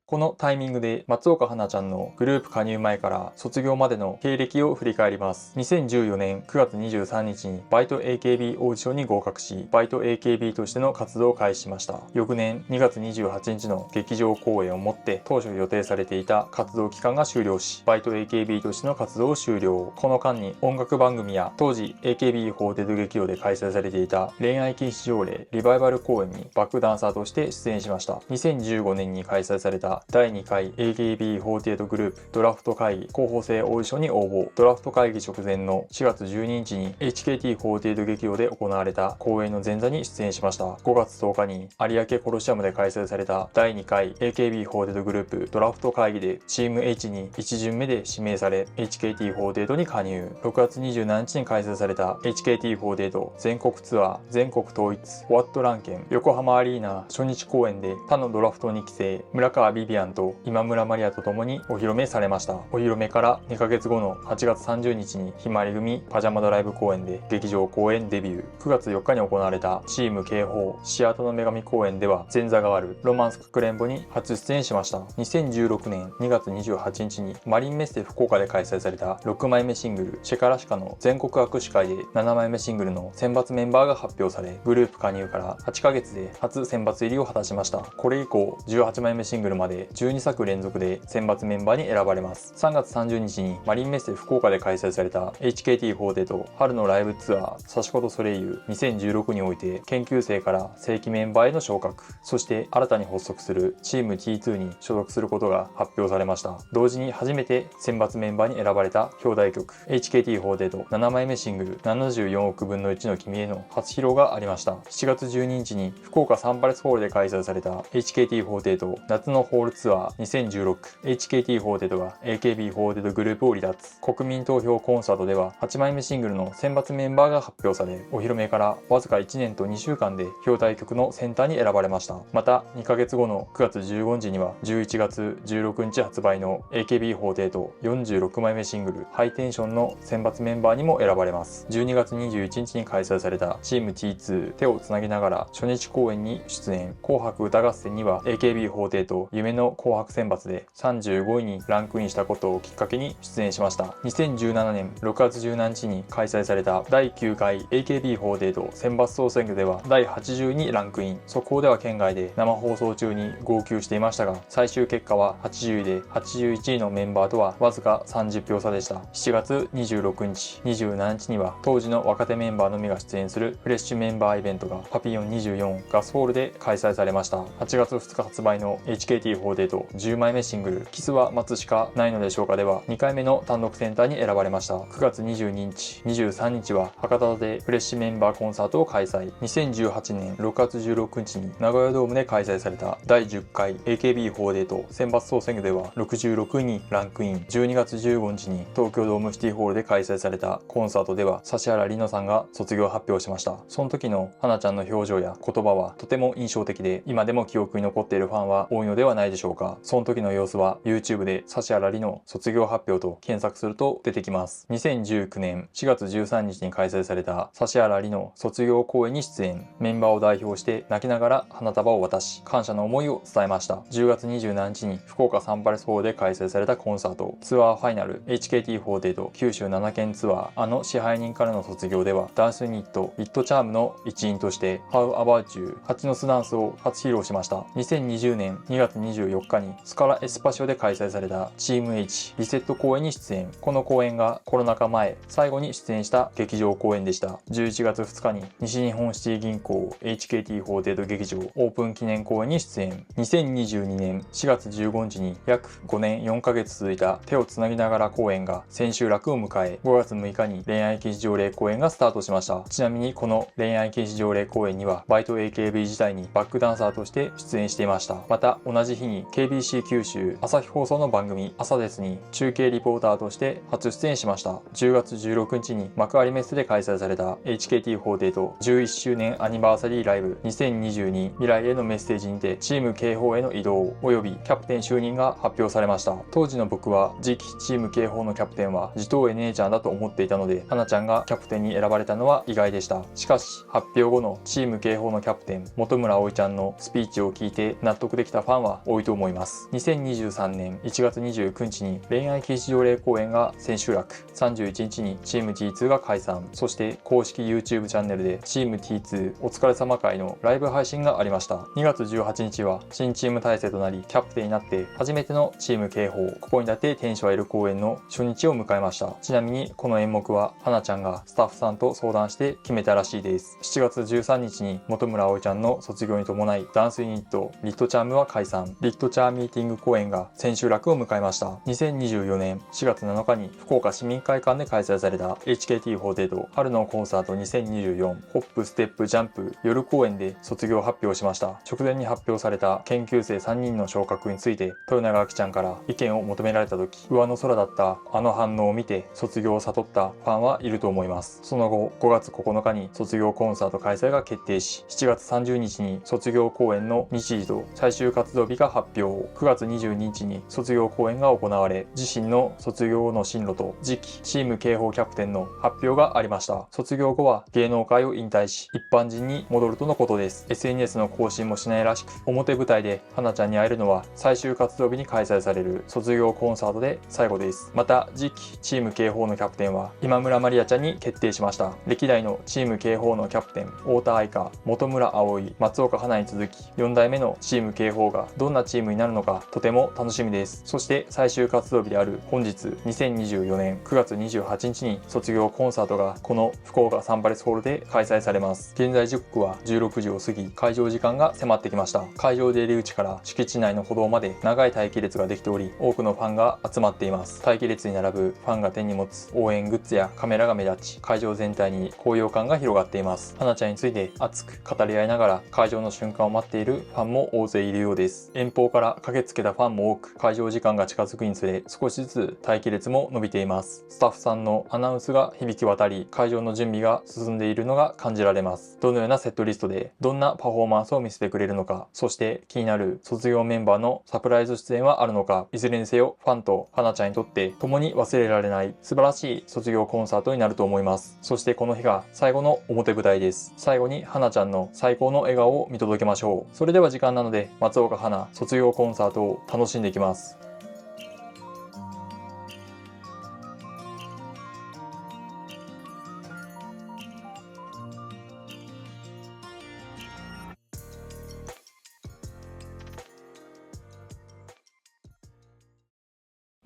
このタイミングで松岡花ちゃんのグループ加入前から卒業までの経歴を振り返ります。2014年9月23日にバイト AKB オーディションに合格し、バイト AKB としての活動を開始しました。翌年2月28日の劇場公演をもって当初予定されていた活動期間が終了し、バイト AKB としての活動を終了。この間に音楽番組や当時 AKB48 劇場で開催されていた恋愛禁止条例リバイバル公演にバックダンサーとして出演しました。2015年に開催された第2回 AKB48 グループドラフト会議候補生オーディションに応募。ドラフト会議直前の4月12日に HKT48 劇場で行われた公演の前座に出演しました。5月10日に有明コロシアムで開催された第2回 AKB48 グループドラフト会議でチーム H に1巡目で指名され HKT48 に加入。6月27日に開催された HKT48 全国ツアー全国統一ワットランケン横浜アリーナ初日公演で他のドラフト2期生村川ビビアンと今村マリアと共にお披露目されました。お披露目から2ヶ月後の8月30日にひまわり組パジャマドライブ公演で劇場公演デビュー。9月4日に行われたチーム警報シアトの女神公演では前座があるロマンスかくれんぼに初出演しました。2016年2月28日にマリンメッセ福岡で開催された6枚目シングルシェカラシカの全国握手会で7枚目シングルの選抜メンバーが発表され、グループ加入から8ヶ月で初選抜入りを果たしました。これ以降18枚目シングルまでで12作連続で選抜メンバーに選ばれます。3月30日にマリンメッセ福岡で開催された HKT48 春のライブツアーサシコとソレイユ2016において研究生から正規メンバーへの昇格、そして新たに発足するチーム T2 に所属することが発表されました。同時に初めて選抜メンバーに選ばれた兄弟曲 HKT48 7枚目シングル74億分の1の君への初披露がありました。7月12日に福岡サンパレスホールで開催された HKT48 夏のホールツアー2016 HKT48 が AKB48 グループを離脱。国民投票コンサートでは8枚目シングルの選抜メンバーが発表され、お披露目からわずか1年と2週間で兄弟曲のセンターに選ばれました。また2ヶ月後の9月15日には11月16日発売の AKB48 46枚目シングルハイテンションの選抜メンバーにも選ばれます。12月21日に開催されたチーム T2 手をつなぎながら初日公演に出演。紅白歌合戦には AKB48 夢の紅白選抜で35位にランクインしたことをきっかけに出演しました。2017年6月17日に開催された第9回 AKB48 選抜総選挙では第80位にランクイン。速報では県外で生放送中に号泣していましたが、最終結果は80位で81位のメンバーとはわずか30票差でした。7月26日、27日には当時の若手メンバーのみが出演するフレッシュメンバーイベントがパピヨン24ガスホールで開催されました。8月2日発売の HKT48 10枚目シングルキスは待つしかないのでしょうかでは2回目の単独センターに選ばれました。9月22日、23日は博多でフレッシュメンバーコンサートを開催。2018年6月16日に名古屋ドームで開催された第10回 AKB48 選抜総選挙では66位にランクイン。12月15日に東京ドームシティホールで開催されたコンサートでは指原莉乃さんが卒業発表しました。その時の花ちゃんの表情や言葉はとても印象的で、今でも記憶に残っているファンは多いのではないでしょうか。その時の様子は YouTube で指原莉乃卒業発表と検索すると出てきます。2019年4月13日に開催された指原莉乃卒業公演に出演。メンバーを代表して泣きながら花束を渡し感謝の思いを伝えました。10月27日に福岡サンパレスホールで開催されたコンサートツアーファイナル HKT48 九州7県ツアー支配人からの卒業ではダンスユニットリットチャームの一員として How About You 蜂の巣ダンスを初披露しました。2020年2月24日にスカラエスパシオで開催されたチーム H リセット公演に出演。この公演がコロナ禍前最後に出演した劇場公演でした。11月2日に西日本シティ銀行 HKT48 劇場オープン記念公演に出演。2022年4月15日に約5年4ヶ月続いた手をつなぎながら公演が千秋楽を迎え、5月6日に恋愛禁止条例公演がスタートしました。ちなみにこの恋愛禁止条例公演にはバイト AKB 時代にバックダンサーとして出演していました。また同じ日に KBC 九州朝日放送の番組朝ですに中継リポーターとして初出演しました。10月16日に幕張メッセで開催された HKT48 11周年アニバーサリーライブ2022未来へのメッセージにてチーム警報への移動及びキャプテン就任が発表されました。当時の僕は次期チーム警報のキャプテンは地頭姉ちゃんだと思っていたので、花ちゃんがキャプテンに選ばれたのは意外でした。しかし発表後のチーム警報のキャプテン本村葵ちゃんのスピーチを聞いて納得できたファンは多いと思います。2023年1月29日に恋愛禁止条例公演が千秋楽、31日にチーム T2 が解散、そして公式 YouTube チャンネルでチーム T2 お疲れ様会のライブ配信がありました。2月18日は新チーム体制となりキャプテンになって初めてのチーム警報ここに立て天使は得る公演の初日を迎えました。ちなみにこの演目は花ちゃんがスタッフさんと相談して決めたらしいです。7月13日に本村葵ちゃんの卒業に伴いダンスユニットリットチャームは解散。リットチャーミーティング公演が千秋楽を迎えました。2024年4月7日に福岡市民会館で開催された HKT48 春のコンサート2024ホップステップジャンプ夜公演で卒業発表しました。直前に発表された研究生3人の昇格について豊永明ちゃんから意見を求められた時、上の空だったあの反応を見て卒業を悟ったファンはいると思います。その後5月9日に卒業コンサート開催が決定し、7月30日に卒業公演の日時と最終活動日が発表。9月22日に卒業公演が行われ、自身の卒業後の進路と次期チーム警報キャプテンの発表がありました。卒業後は芸能界を引退し一般人に戻るとのことです。 SNS の更新もしないらしく、表舞台で花ちゃんに会えるのは最終活動日に開催される卒業コンサートで最後です。また次期チーム警報のキャプテンは今村まりあちゃんに決定しました。歴代のチーム警報のキャプテン太田愛香、本村葵、松岡花に続き4代目のチーム警報がどんなチームになるのかとても楽しみです。そして最終活動日である本日2024年9月28日に卒業コンサートがこの福岡サンパレスホールで開催されます。現在時刻は16時を過ぎ、会場時間が迫ってきました。会場出入り口から敷地内の歩道まで長い待機列ができており、多くのファンが集まっています。待機列に並ぶファンが手に持つ応援グッズやカメラが目立ち、会場全体に高揚感が広がっています。花ちゃんについて熱く語り合いながら会場の瞬間を待っているファンも大勢いるようです。遠方から駆けつけたファンも多く、会場時間が近づくにつれ少しずつ待機列も伸びています。スタッフさんのアナウンスが響き渡り、会場の準備が進んでいるのが感じられます。どのようなセットリストでどんなパフォーマンスを見せてくれるのか、そして気になる卒業メンバーのサプライズ出演はあるのか、いずれにせよファンと花ちゃんにとって共に忘れられない素晴らしい卒業コンサートになると思います。そしてこの日が最後の表舞台です。最後に花ちゃんの最高の笑顔を見届けましょう。それでは時間なので松岡花卒業コンサートを楽しんでいきます。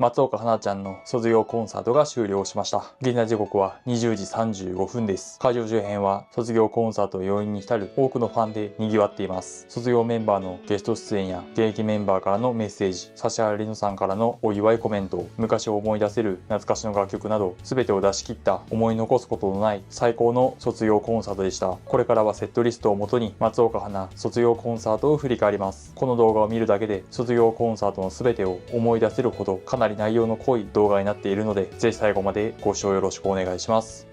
松岡花ちゃんの卒業コンサートが終了しました。現在時刻は20時35分です。会場周辺は卒業コンサートを余韻に浸る多くのファンで賑わっています。卒業メンバーのゲスト出演や現役メンバーからのメッセージ、指原莉乃さんからのお祝いコメント、昔を思い出せる懐かしの楽曲など全てを出し切った思い残すことのない最高の卒業コンサートでした。これからはセットリストをもとに松岡花卒業コンサートを振り返ります。この動画を見るだけで卒業コンサートの全てを思い出せるほどかなり内容の濃い動画になっているので、ぜひ最後までご視聴よろしくお願いします。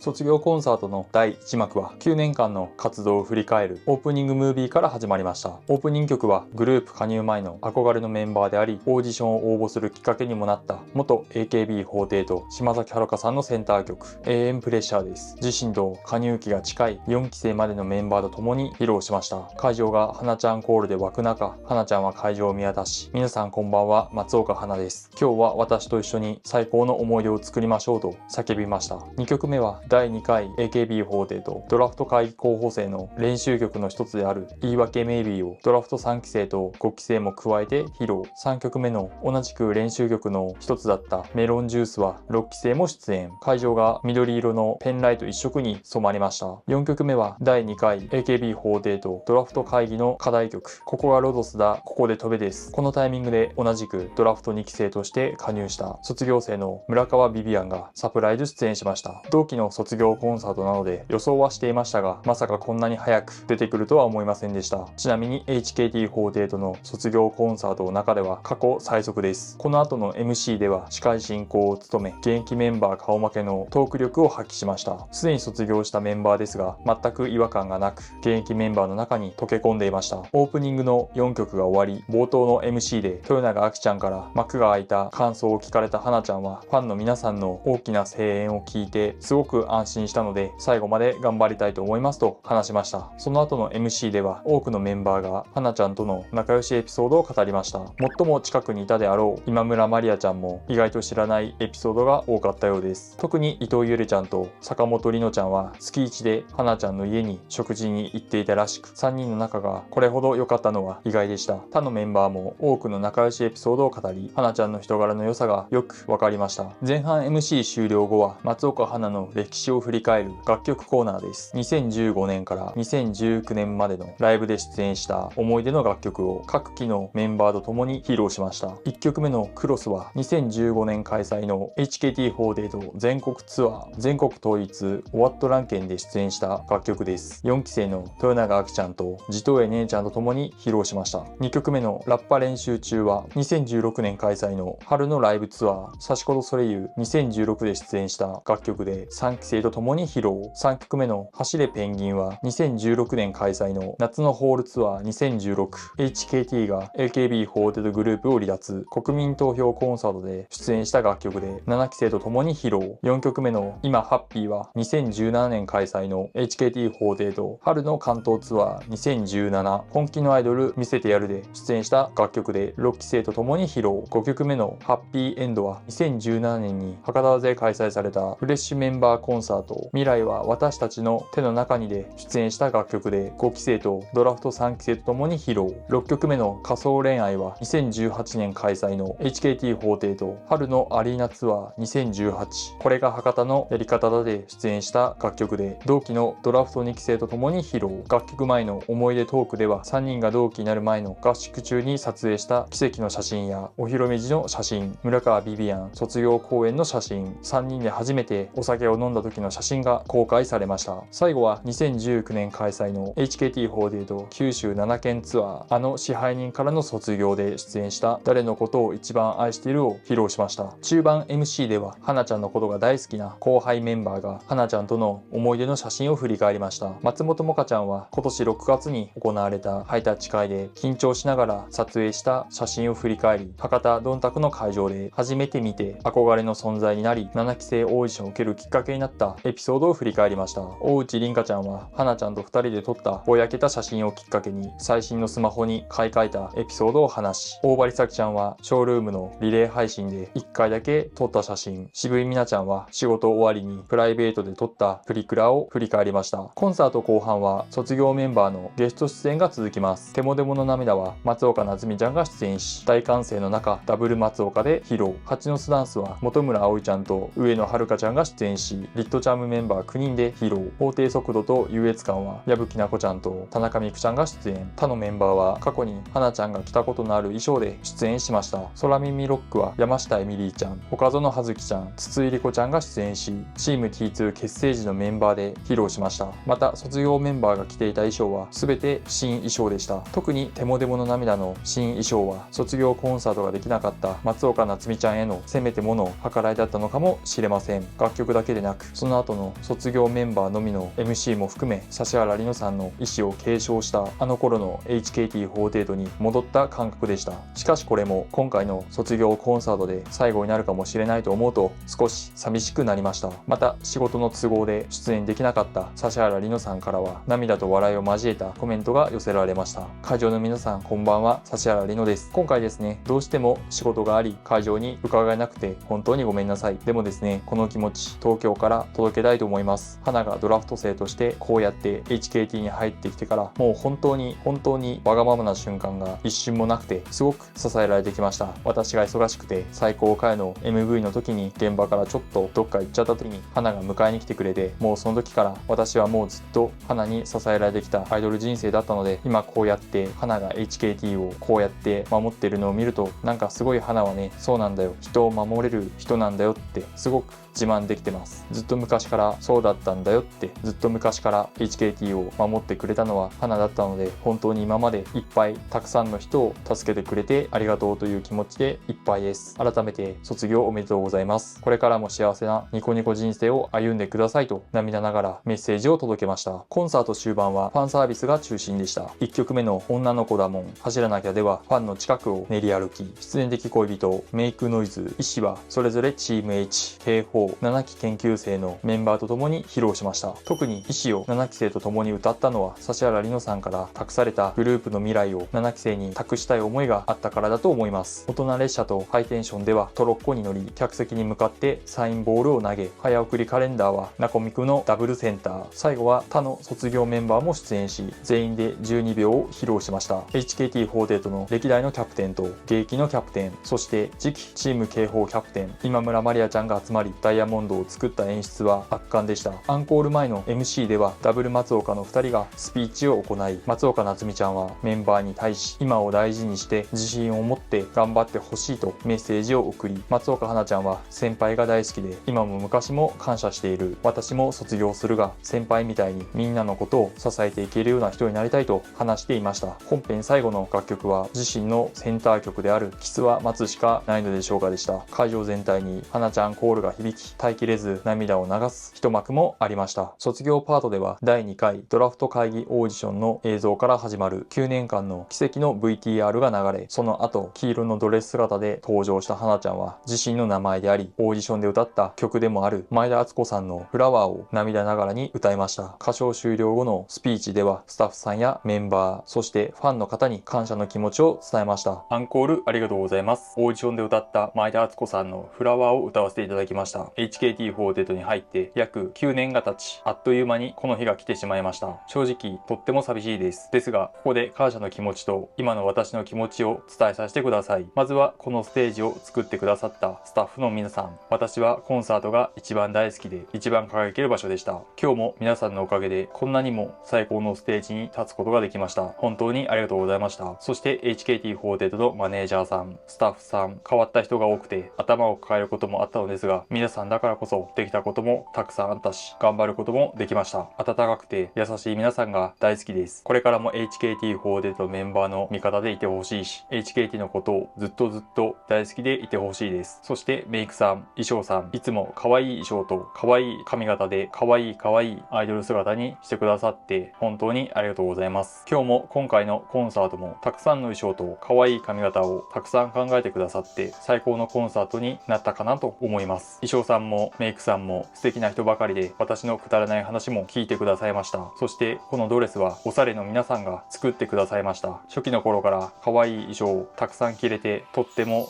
卒業コンサートの第1幕は9年間の活動を振り返るオープニングムービーから始まりました。オープニング曲はグループ加入前の憧れのメンバーであり、オーディションを応募するきっかけにもなった元 AKB48 島崎遥香さんのセンター曲永遠プレッシャーです。自身と加入期が近い4期生までのメンバーと共に披露しました。会場が花ちゃんコールで沸く中、花ちゃんは会場を見渡し、皆さんこんばんは、松岡花です。今日は私と一緒に最高の思い出を作りましょうと叫びました。2曲目は第2回 AKB48 ドラフト会議候補生の練習曲の一つである言い訳メイビーをドラフト3期生と5期生も加えて披露。3曲目の同じく練習曲の一つだったメロンジュースは6期生も出演。会場が緑色のペンライト一色に染まりました。4曲目は第2回 AKB48 ドラフト会議の課題曲ここがロドスだここで飛べです。このタイミングで同じくドラフト2期生として加入した卒業生の村川ビビアンがサプライズ出演しました。同期の卒業コンサートなので予想はしていましたが、まさかこんなに早く出てくるとは思いませんでした。ちなみに HKT48 の卒業コンサートの中では過去最速です。この後の MC では司会進行を務め、現役メンバー顔負けのトーク力を発揮しました。すでに卒業したメンバーですが、全く違和感がなく、現役メンバーの中に溶け込んでいました。オープニングの4曲が終わり、冒頭の MC で豊永あきちゃんから幕が開いた感想を聞かれた花ちゃんは、ファンの皆さんの大きな声援を聞いてすごく安心したので最後まで頑張りたいと思いますと話しました。その後の MC では多くのメンバーが花ちゃんとの仲良しエピソードを語りました。最も近くにいたであろう今村まりあちゃんも意外と知らないエピソードが多かったようです。特に伊藤ゆれちゃんと坂本里乃ちゃんは月1で花ちゃんの家に食事に行っていたらしく、3人の仲がこれほど良かったのは意外でした。他のメンバーも多くの仲良しエピソードを語り、花ちゃんの人柄の良さがよく分かりました。前半 MC 終了後は松岡花の歴史を振り返る楽曲コーナーです。2015年から2019年までのライブで出演した思い出の楽曲を各期のメンバーと共に披露しました。1曲目のクロスは2015年開催の HKT48 全国ツアー全国統一オワットランケンで出演した楽曲です。4期生の豊永あきちゃんと地頭江姉ちゃんと共に披露しました。2曲目のラッパ練習中は2016年開催の春のライブツアーサシコドソレイユ2016で出演した楽曲で3期生と共に披露。3曲目の走れペンギンは2016年開催の夏のホールツアー 2016HKT が AKB48 グループを離脱国民投票コンサートで出演した楽曲で7期生と共に披露。4曲目の今ハッピーは2017年開催の HKT48 春の関東ツアー2017本気のアイドル見せてやるで出演した楽曲で6期生と共に披露。5曲目のハッピーエンドは2017年に博多で開催されたフレッシュメンバーコンンサート、未来は私たちの手の中にで出演した楽曲で5期生とドラフト3期生とともに披露。6曲目の仮想恋愛は2018年開催の HKT48 と春のアリーナツアー2018、これが博多のやり方だで出演した楽曲で、同期のドラフト2期生とともに披露。楽曲前の思い出トークでは3人が同期になる前の合宿中に撮影した奇跡の写真やお披露目時の写真、村川ビビアン卒業公演の写真、3人で初めてお酒を飲んだ時の写真が公開されました。最後は2019年開催の HKT48 九州7県ツアー、あの支配人からの卒業で出演した誰のことを一番愛しているを披露しました。中盤 MC では花ちゃんのことが大好きな後輩メンバーが花ちゃんとの思い出の写真を振り返りました。松本萌歌ちゃんは今年6月に行われたハイタッチ会で緊張しながら撮影した写真を振り返り、博多どんたくの会場で初めて見て憧れの存在になり、7期生オーディションを受けるきっかけになったエピソードを振り返りました。大内凛香ちゃんは花ちゃんと2人で撮ったぼやけた写真をきっかけに最新のスマホに買い替えたエピソードを話し、大張咲ちゃんはショールームのリレー配信で1回だけ撮った写真、渋井美奈ちゃんは仕事終わりにプライベートで撮ったプリクラを振り返りました。コンサート後半は卒業メンバーのゲスト出演が続きます。テモデモの涙は松岡夏実ちゃんが出演し、大歓声の中ダブル松岡で披露。蜂の巣ダンスは本村葵ちゃんと上野遥ちゃんが出演し、リットチャームメンバー9人で披露。法定速度と優越感は矢吹奈子ちゃんと田中美久ちゃんが出演。他のメンバーは過去に花ちゃんが着たことのある衣装で出演しました。空耳ロックは山下エミリーちゃん、岡園葉月ちゃん、筒井理子ちゃんが出演し、チーム T2 結成時のメンバーで披露しました。また卒業メンバーが着ていた衣装は全て新衣装でした。特にテモデモの涙の新衣装は卒業コンサートができなかった松岡夏実ちゃんへのせめてもの計らいだったのかもしれません。楽曲だけでなく、その後の卒業メンバーのみの MC も含め、指原莉乃さんの意思を継承したあの頃の HKT48 に戻った感覚でした。しかしこれも今回の卒業コンサートで最後になるかもしれないと思うと少し寂しくなりました。また仕事の都合で出演できなかった指原莉乃さんからは涙と笑いを交えたコメントが寄せられました。会場の皆さんこんばんは、指原莉乃です。今回ですね、どうしても仕事があり会場に伺えなくて本当にごめんなさい。でもですね、この気持ち東京から届けたいと思います。花がドラフト生としてこうやって HKT に入ってきてからもう本当にわがままな瞬間が一瞬もなくて、すごく支えられてきました。私が忙しくて最高回の MV の時に現場からちょっとどっか行っちゃった時に花が迎えに来てくれて、もうその時から私はもうずっと花に支えられてきたアイドル人生だったので、今こうやって花が HKT をこうやって守ってるのを見ると、なんかすごい花はね、そうなんだよ、人を守れる人なんだよってすごく自慢できてます。ずっと昔からそうだったんだよって、ずっと昔から HKT を守ってくれたのは花だったので、本当に今までいっぱいたくさんの人を助けてくれてありがとうという気持ちでいっぱいです。改めて卒業おめでとうございます。これからも幸せなニコニコ人生を歩んでくださいと涙ながらメッセージを届けました。コンサート終盤はファンサービスが中心でした。1曲目の女の子だもん走らなきゃではファンの近くを練り歩き、失恋的恋人、メイクノイズ、医師はそれぞれチーム H、平方、7期研究生のメンバーと共に披露しました。特に医師を7期生と共に歌ったのは指原莉乃さんから託されたグループの未来を7期生に託したい思いがあったからだと思います。大人列車とハイテンションではトロッコに乗り、客席に向かってサインボールを投げ、早送りカレンダーはナコミクのダブルセンター、最後は他の卒業メンバーも出演し、全員で12秒を披露しました。 HKT48 の歴代のキャプテンと現役のキャプテン、そして次期チーム警報キャプテン今村マリアちゃんが集まりダイヤモンドを作った演出は圧巻でした。アンコール前の MC ではダブル松岡の2人がスピーチを行い、松岡夏実ちゃんはメンバーに対し今を大事にして自信を持って頑張ってほしいとメッセージを送り、松岡花ちゃんは先輩が大好きで今も昔も感謝している、私も卒業するが先輩みたいにみんなのことを支えていけるような人になりたいと話していました。本編最後の楽曲は自身のセンター曲であるキスは待つしかないのでしょうかでした。会場全体に花ちゃんコールが響き、耐えきれず涙を流す一幕もありました。卒業パートでは第2回ドラフト会議オーディションの映像から始まる9年間の奇跡の VTR が流れ、その後黄色のドレス姿で登場した花ちゃんは自身の名前でありオーディションで歌った曲でもある前田敦子さんのフラワーを涙ながらに歌いました。歌唱終了後のスピーチではスタッフさんやメンバー、そしてファンの方に感謝の気持ちを伝えました。アンコールありがとうございます。オーディションで歌った前田敦子さんのフラワーを歌わせていただきました。HKT48 に入って約9年が経ち、あっという間にこの日が来てしまいました。正直とっても寂しいです。ですが、ここで感謝の気持ちと今の私の気持ちを伝えさせてください。まずはこのステージを作ってくださったスタッフの皆さん。私はコンサートが一番大好きで一番輝ける場所でした。今日も皆さんのおかげでこんなにも最高のステージに立つことができました。本当にありがとうございました。そして HKT48 のマネージャーさん、スタッフさん、変わった人が多くて頭を抱えることもあったのですが、皆さんだからこそできたこともたくさんあったし、頑張ることもできました。温かくて優しい皆さんが大好きです。これからも HKT48 のメンバーの味方でいてほしいし、HKT のことをずっと大好きでいてほしいです。そしてメイクさん、衣装さん、いつも可愛い衣装と可愛い髪型で可愛いアイドル姿にしてくださって本当にありがとうございます。今日も今回のコンサートもたくさんの衣装と可愛い髪型をたくさん考えてくださって最高のコンサートになったかなと思います。衣装さんもメイクさんも素敵な人ばかりで、私のくだらない話も聞いてくださいました。そしてこのドレスはおしゃれの皆さんが作ってくださいました。初期の頃から可愛い衣装をたくさん着れてとっても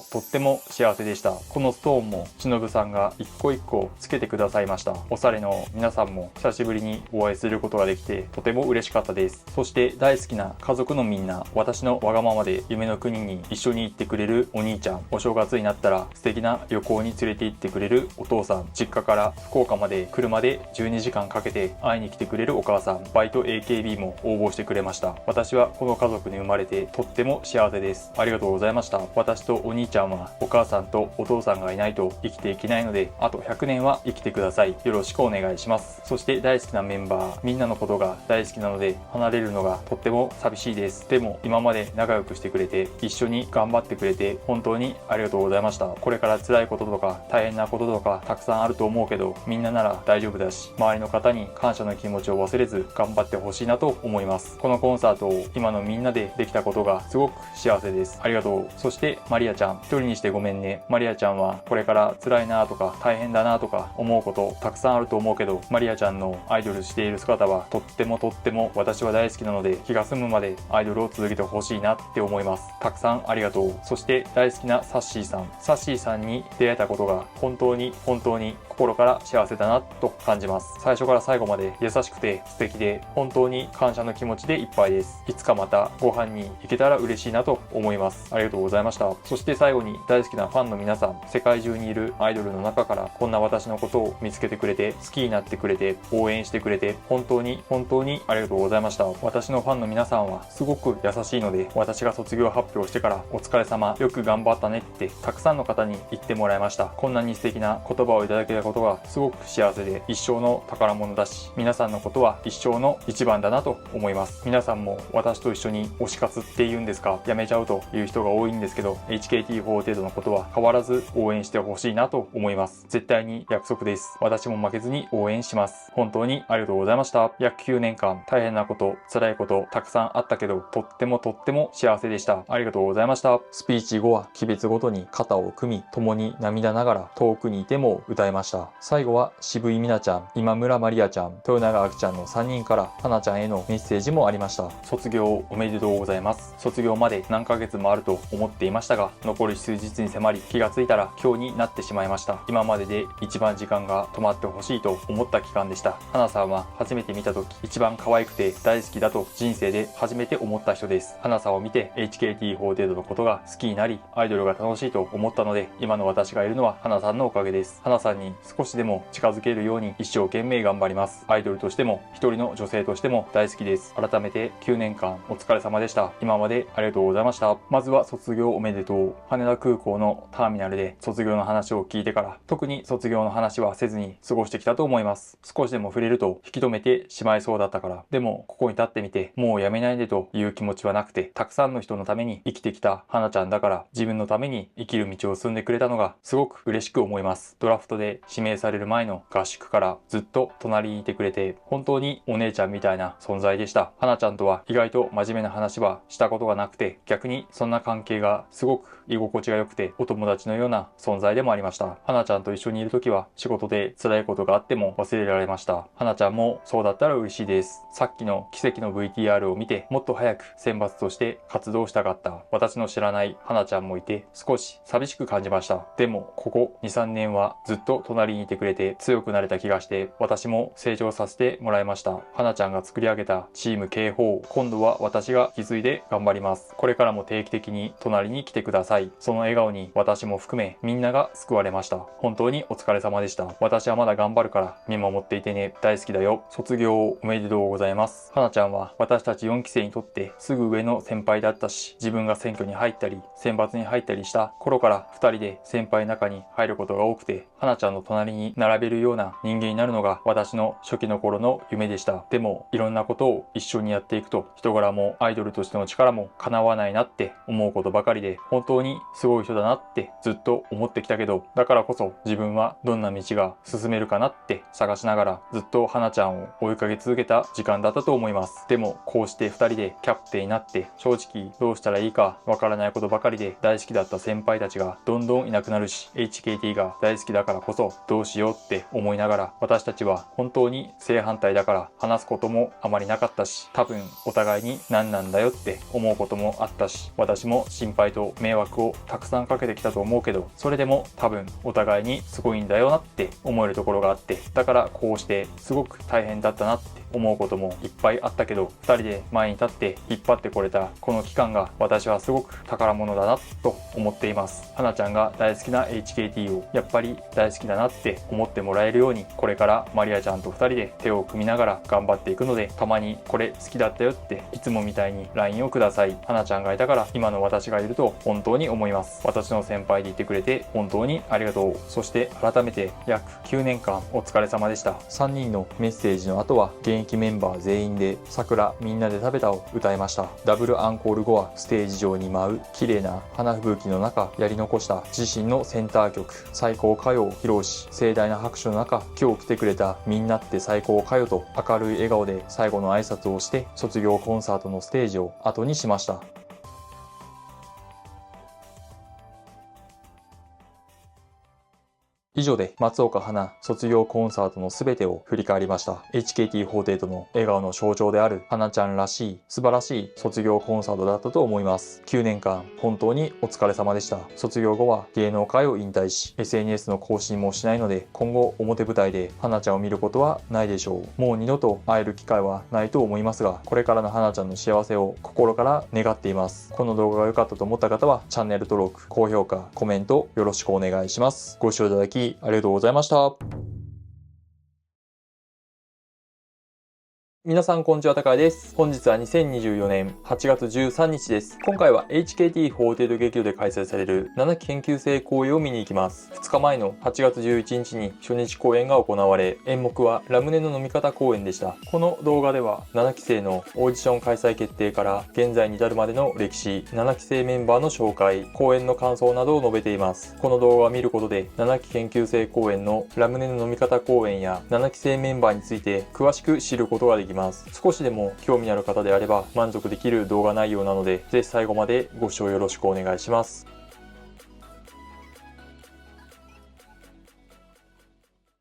幸せでした。このストーンも忍さんが一個一個つけてくださいました。おしゃれの皆さんも久しぶりにお会いすることができてとても嬉しかったです。そして大好きな家族のみんな、私のわがままで夢の国に一緒に行ってくれるお兄ちゃん、お正月になったら素敵な旅行に連れて行ってくれるお父さん、実家から福岡まで車で12時間かけて会いに来てくれるお母さん、バイト AKB も応募してくれました。私はこの家族に生まれてとっても幸せです。ありがとうございました。私とお兄ちゃんはお母さんとお父さんがいないと生きていけないので、あと100年は生きてください。よろしくお願いします。そして大好きなメンバーみんなのことが大好きなので離れるのがとっても寂しいです。でも今まで仲良くしてくれて一緒に頑張ってくれて本当にありがとうございました。これから辛いこととか大変なこととかたくさんあると思うけど、みんななら大丈夫だし、周りの方に感謝の気持ちを忘れず頑張ってほしいなと思います。このコンサートを今のみんなでできたことがすごく幸せです。ありがとう。そしてマリアちゃん、一人にしてごめんね。マリアちゃんはこれから辛いなとか大変だなとか思うことたくさんあると思うけど、マリアちゃんのアイドルしている姿はとっても私は大好きなので、気が済むまでアイドルを続けてほしいなって思います。たくさんありがとう。そして大好きなサッシーさんに出会えたことが本当に心から幸せだなと感じます。最初から最後まで優しくて素敵で本当に感謝の気持ちでいっぱいです。いつかまたご飯に行けたら嬉しいなと思います。ありがとうございました。そして最後に大好きなファンの皆さん、世界中にいるアイドルの中からこんな私のことを見つけてくれて、好きになってくれて、応援してくれて本当にありがとうございました。私のファンの皆さんはすごく優しいので、私が卒業発表してからお疲れ様、よく頑張ったねってたくさんの方に言ってもらいました。こんなに素敵な言葉をいただけたことがすごく幸せで、一生の宝物だし、皆さんのことは一生の一番だなと思います。皆さんも私と一緒に推し活っていうんですか、やめちゃうという人が多いんですけど、HKT48 のことは変わらず応援してほしいなと思います。絶対に約束です。私も負けずに応援します。本当にありがとうございました。約9年間大変なこと、辛いことたくさんあったけど、とっても幸せでした。ありがとうございました。スピーチ後は期別ごとに肩を組み、共に涙ながら遠くにいても歌いました。最後は渋井美奈ちゃん、今村マリアちゃん、豊永あきちゃんの3人から花ちゃんへのメッセージもありました。卒業おめでとうございます。卒業まで何ヶ月もあると思っていましたが、残り数日に迫り、気がついたら今日になってしまいました。今までで一番時間が止まってほしいと思った期間でした。花さんは初めて見た時、一番可愛くて大好きだと人生で初めて思った人です。花さんを見て HKT48 のことが好きになり、アイドルが楽しいと思ったので、今の私がいるのは花さんのおかげです。花さんに少しでも近づけるように一生懸命頑張ります。アイドルとしても一人の女性としても大好きです。改めて9年間お疲れ様でした。今までありがとうございました。まずは卒業おめでとう。羽田空港のターミナルで卒業の話を聞いてから、特に卒業の話はせずに過ごしてきたと思います。少しでも触れると引き止めてしまいそうだったから。でもここに立ってみて、もうやめないでという気持ちはなくて、たくさんの人のために生きてきた花ちゃんだから、自分のために生きる道を進んでくれたのがすごく嬉しく思います。ドラフトで指名される前の合宿からずっと隣にいてくれて、本当にお姉ちゃんみたいな存在でした。花ちゃんとは意外と真面目な話はしたことがなくて、逆にそんな関係がすごく居心地が良くて、お友達のような存在でもありました。花ちゃんと一緒にいる時は仕事で辛いことがあっても忘れられました。花ちゃんもそうだったら嬉しいです。さっきの奇跡の VTR を見て、もっと早く選抜として活動したかった私の知らない花ちゃんもいて、少し寂しく感じました。でもここ 2,3 年はずっと隣隣にいてくれて強くなれた気がして、私も成長させてもらいました。花ちゃんが作り上げたチーム K4、今度は私が引き継いで頑張ります。これからも定期的に隣に来てください。その笑顔に私も含めみんなが救われました。本当にお疲れ様でした。私はまだ頑張るから見守っていてね。大好きだよ。卒業おめでとうございます。花ちゃんは私たち4期生にとってすぐ上の先輩だったし、自分が選挙に入ったり選抜に入ったりした頃から2人で先輩の中に入ることが多くて、花ちゃんの隣に並べるような人間になるのが私の初期の頃の夢でした。でもいろんなことを一緒にやっていくと、人柄もアイドルとしての力も叶わないなって思うことばかりで、本当にすごい人だなってずっと思ってきたけど、だからこそ自分はどんな道が進めるかなって探しながらずっと花ちゃんを追いかけ続けた時間だったと思います。でもこうして2人でキャプテンになって、正直どうしたらいいかわからないことばかりで大好きだった先輩たちがどんどんいなくなるし、 HKT が大好きだからこそどうしようって思いながら、私たちは本当に正反対だから話すこともあまりなかったし、多分お互いに何なんだよって思うこともあったし、私も心配と迷惑をたくさんかけてきたと思うけど、それでも多分お互いにすごいんだよなって思えるところがあって、だからこうしてすごく大変だったなって思うこともいっぱいあったけど、2人で前に立って引っ張ってこれたこの期間が私はすごく宝物だなと思っています。花ちゃんが大好きな HKT をやっぱり大好きだなって思ってもらえるように、これからマリアちゃんと2人で手を組みながら頑張っていくので、たまにこれ好きだったよっていつもみたいに LINE をください。花ちゃんがいたから今の私がいると本当に思います。私の先輩でいてくれて本当にありがとう。そして改めて約9年間お疲れ様でした。3人のメッセージの後は現役メンバー全員で桜みんなで食べたを歌いました。ダブルアンコール後はステージ上に舞う綺麗な花吹雪の中やり残した自身のセンター曲最高歌謡を披露し、盛大な拍手の中今日来てくれたみんなって最高歌謡と明るい笑顔で最後の挨拶をして卒業コンサートのステージを後にしました。以上で松岡花卒業コンサートの全てを振り返りました。 HKT48 の笑顔の象徴である花ちゃんらしい素晴らしい卒業コンサートだったと思います。9年間本当にお疲れ様でした。卒業後は芸能界を引退し SNS の更新もしないので、今後表舞台で花ちゃんを見ることはないでしょう。もう二度と会える機会はないと思いますが、これからの花ちゃんの幸せを心から願っています。この動画が良かったと思った方はチャンネル登録、高評価、コメントよろしくお願いします。ご視聴いただきありがとうございました。皆さんこんにちは、高井です。本日は2024年8月13日です。今回は HKT48 劇場で開催される7期研究生公演を見に行きます。2日前の8月11日に初日公演が行われ、演目はラムネの飲み方公演でした。この動画では7期生のオーディション開催決定から現在に至るまでの歴史、7期生メンバーの紹介、公演の感想などを述べています。この動画を見ることで7期研究生公演のラムネの飲み方公演や7期生メンバーについて詳しく知ることができます。少しでも興味のある方であれば満足できる動画内容なので、ぜひ最後までご視聴よろしくお願いします。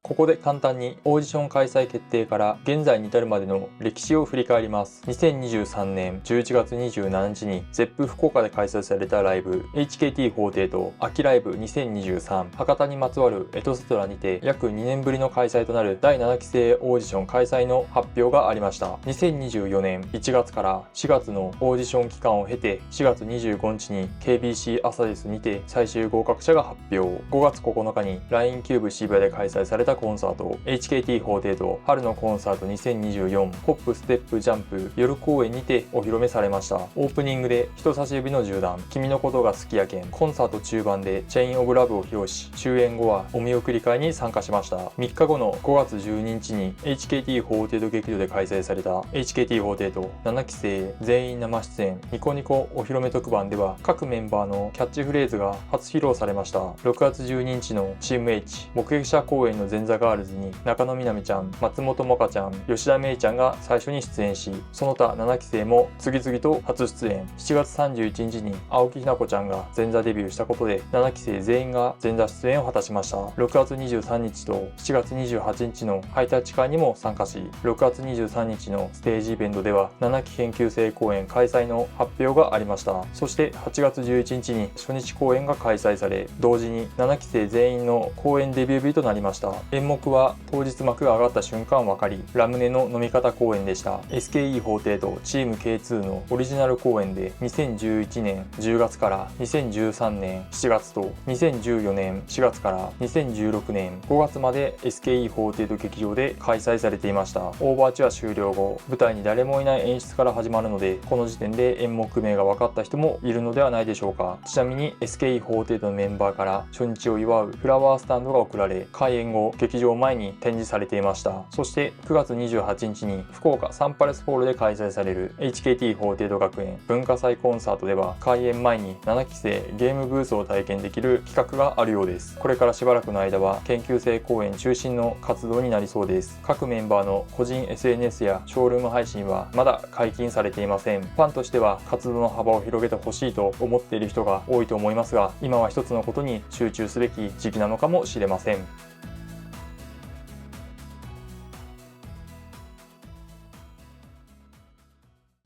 ここで簡単にオーディション開催決定から現在に至るまでの歴史を振り返ります。2023年11月27日に ZEP 福岡で開催されたライブ HKT48 秋ライブ2023博多にまつわるエトセトラにて約2年ぶりの開催となる第7期生オーディション開催の発表がありました。2024年1月から4月のオーディション期間を経て、4月25日に KBC アサデスにて最終合格者が発表。5月9日に LINE キューブ渋谷で開催されたコンサート HKT48 春のコンサート2024ホップステップジャンプ夜公演にてお披露目されました。オープニングで人差し指の銃弾、君のことが好きやけん、コンサート中盤でチェインオブラブを披露し、終演後はお見送り会に参加しました。3日後の5月12日に HKT48 劇場で開催された HKT47 期生全員生出演ニコニコお披露目特番では、各メンバーのキャッチフレーズが初披露されました。6月12日のチーム H 目撃者公演の前ザガールズに中野みなみちゃん、松本萌歌ちゃん、吉田芽衣ちゃんが最初に出演し、その他7期生も次々と初出演。7月31日に青木ひな子ちゃんが前座デビューしたことで7期生全員が前座出演を果たしました。6月23日と7月28日のハイタッチ会にも参加し、6月23日のステージイベントでは7期研究生公演開催の発表がありました。そして8月11日に初日公演が開催され、同時に7期生全員の公演デビュー日となりました。演目は当日幕が上がった瞬間分かり、ラムネの飲み方公演でした。 SKE 法廷とチーム K2 のオリジナル公演で2011年10月から2013年7月と2014年4月から2016年5月まで SKE 法廷と劇場で開催されていました。オーバーチュア終了後、舞台に誰もいない演出から始まるので、この時点で演目名が分かった人もいるのではないでしょうか。ちなみに SKE 法廷のメンバーから初日を祝うフラワースタンドが贈られ、開演後劇場前に展示されていました。そして9月28日に福岡サンパレスホールで開催される HKT 法廷度学園文化祭コンサートでは、開演前に7期生ゲームブースを体験できる企画があるようです。これからしばらくの間は研究生公演中心の活動になりそうです。各メンバーの個人 SNS やショールーム配信はまだ解禁されていません。ファンとしては活動の幅を広げてほしいと思っている人が多いと思いますが、今は一つのことに集中すべき時期なのかもしれません。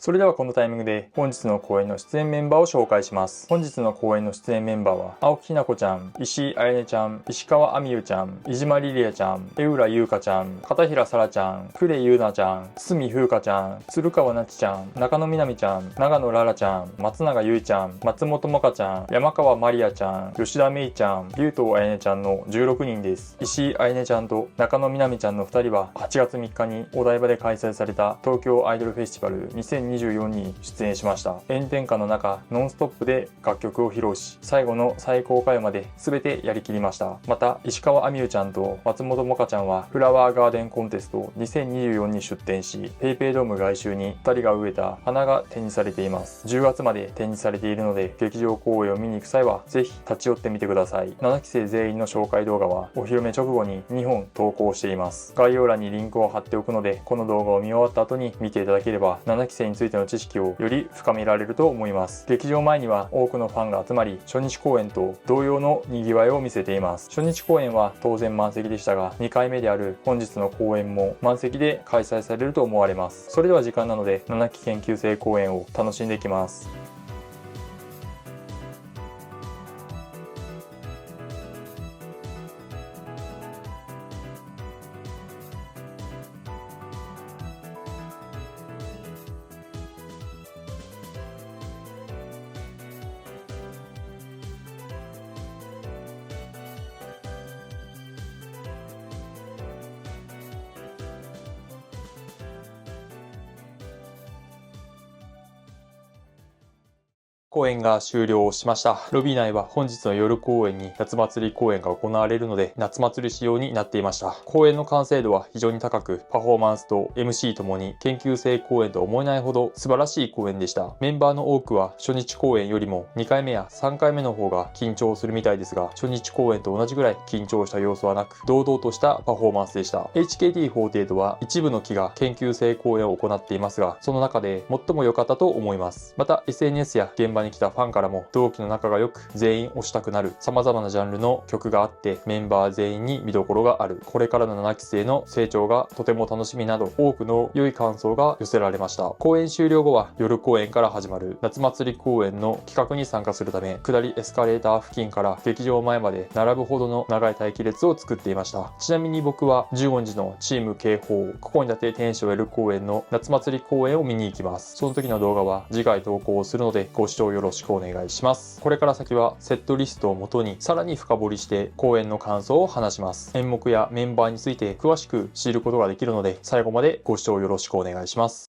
それではこのタイミングで本日の公演の出演メンバーを紹介します。本日の公演の出演メンバーは青木ひな子ちゃん、石井彩音ちゃん、石川あみゆちゃん、飯島リリアちゃん、江浦優香ちゃん、片平沙羅ちゃん、呉優奈ちゃん、堤風花ちゃん、鶴川なちちゃん、中野みなみちゃん、長野ララちゃん、松永優衣ちゃん、松本萌歌ちゃん、山川まりあちゃん、吉田芽衣ちゃん、竜頭彩音ちゃんの16人です。石井彩音ちゃんと中野みなみちゃんの2人は8月3日にお台場で開催された東京アイドルフェスティバル2024に出演しました。炎天下の中ノンストップで楽曲を披露し、最後の最高回まで全てやりきりました。また石川あみゆちゃんと松本萌歌ちゃんはフラワーガーデンコンテスト2024に出展し、ペイペイドーム外周に2人が植えた花が展示されています。10月まで展示されているので、劇場公演を見に行く際はぜひ立ち寄ってみてください。7期生全員の紹介動画はお披露目直後に2本投稿しています。概要欄にリンクを貼っておくので、この動画を見終わった後に見ていただければ7期生についての知識をより深められると思います。劇場前には多くのファンが集まり、初日公演と同様の賑わいを見せています。初日公演は当然満席でしたが、2回目である本日の公演も満席で開催されると思われます。それでは時間なので7期研究生公演を楽しんでいきます。公演が終了しました。ロビー内は本日の夜公演に夏祭り公演が行われるので、夏祭り仕様になっていました。公演の完成度は非常に高く、パフォーマンスと MC ともに研究生公演と思えないほど素晴らしい公演でした。メンバーの多くは初日公演よりも2回目や3回目の方が緊張するみたいですが、初日公演と同じぐらい緊張した様子はなく、堂々としたパフォーマンスでした。HKT48 は一部の期が研究生公演を行っていますが、その中で最も良かったと思います。また SNS や現場に来たファンからも同期の仲が良く全員推したくなる様々なジャンルの曲があって、メンバー全員に見どころがある、これからの7期生の成長がとても楽しみなど、多くの良い感想が寄せられました。公演終了後は夜公演から始まる夏祭り公演の企画に参加するため、下りエスカレーター付近から劇場前まで並ぶほどの長い待機列を作っていました。ちなみに僕は15時のチーム警報ここに立て天使を得る公演の夏祭り公演を見に行きます。その時の動画は次回投稿するのでご視聴よろしくお願いします。これから先はセットリストを元にさらに深掘りして公演の感想を話します。演目やメンバーについて詳しく知ることができるので、最後までご視聴よろしくお願いします。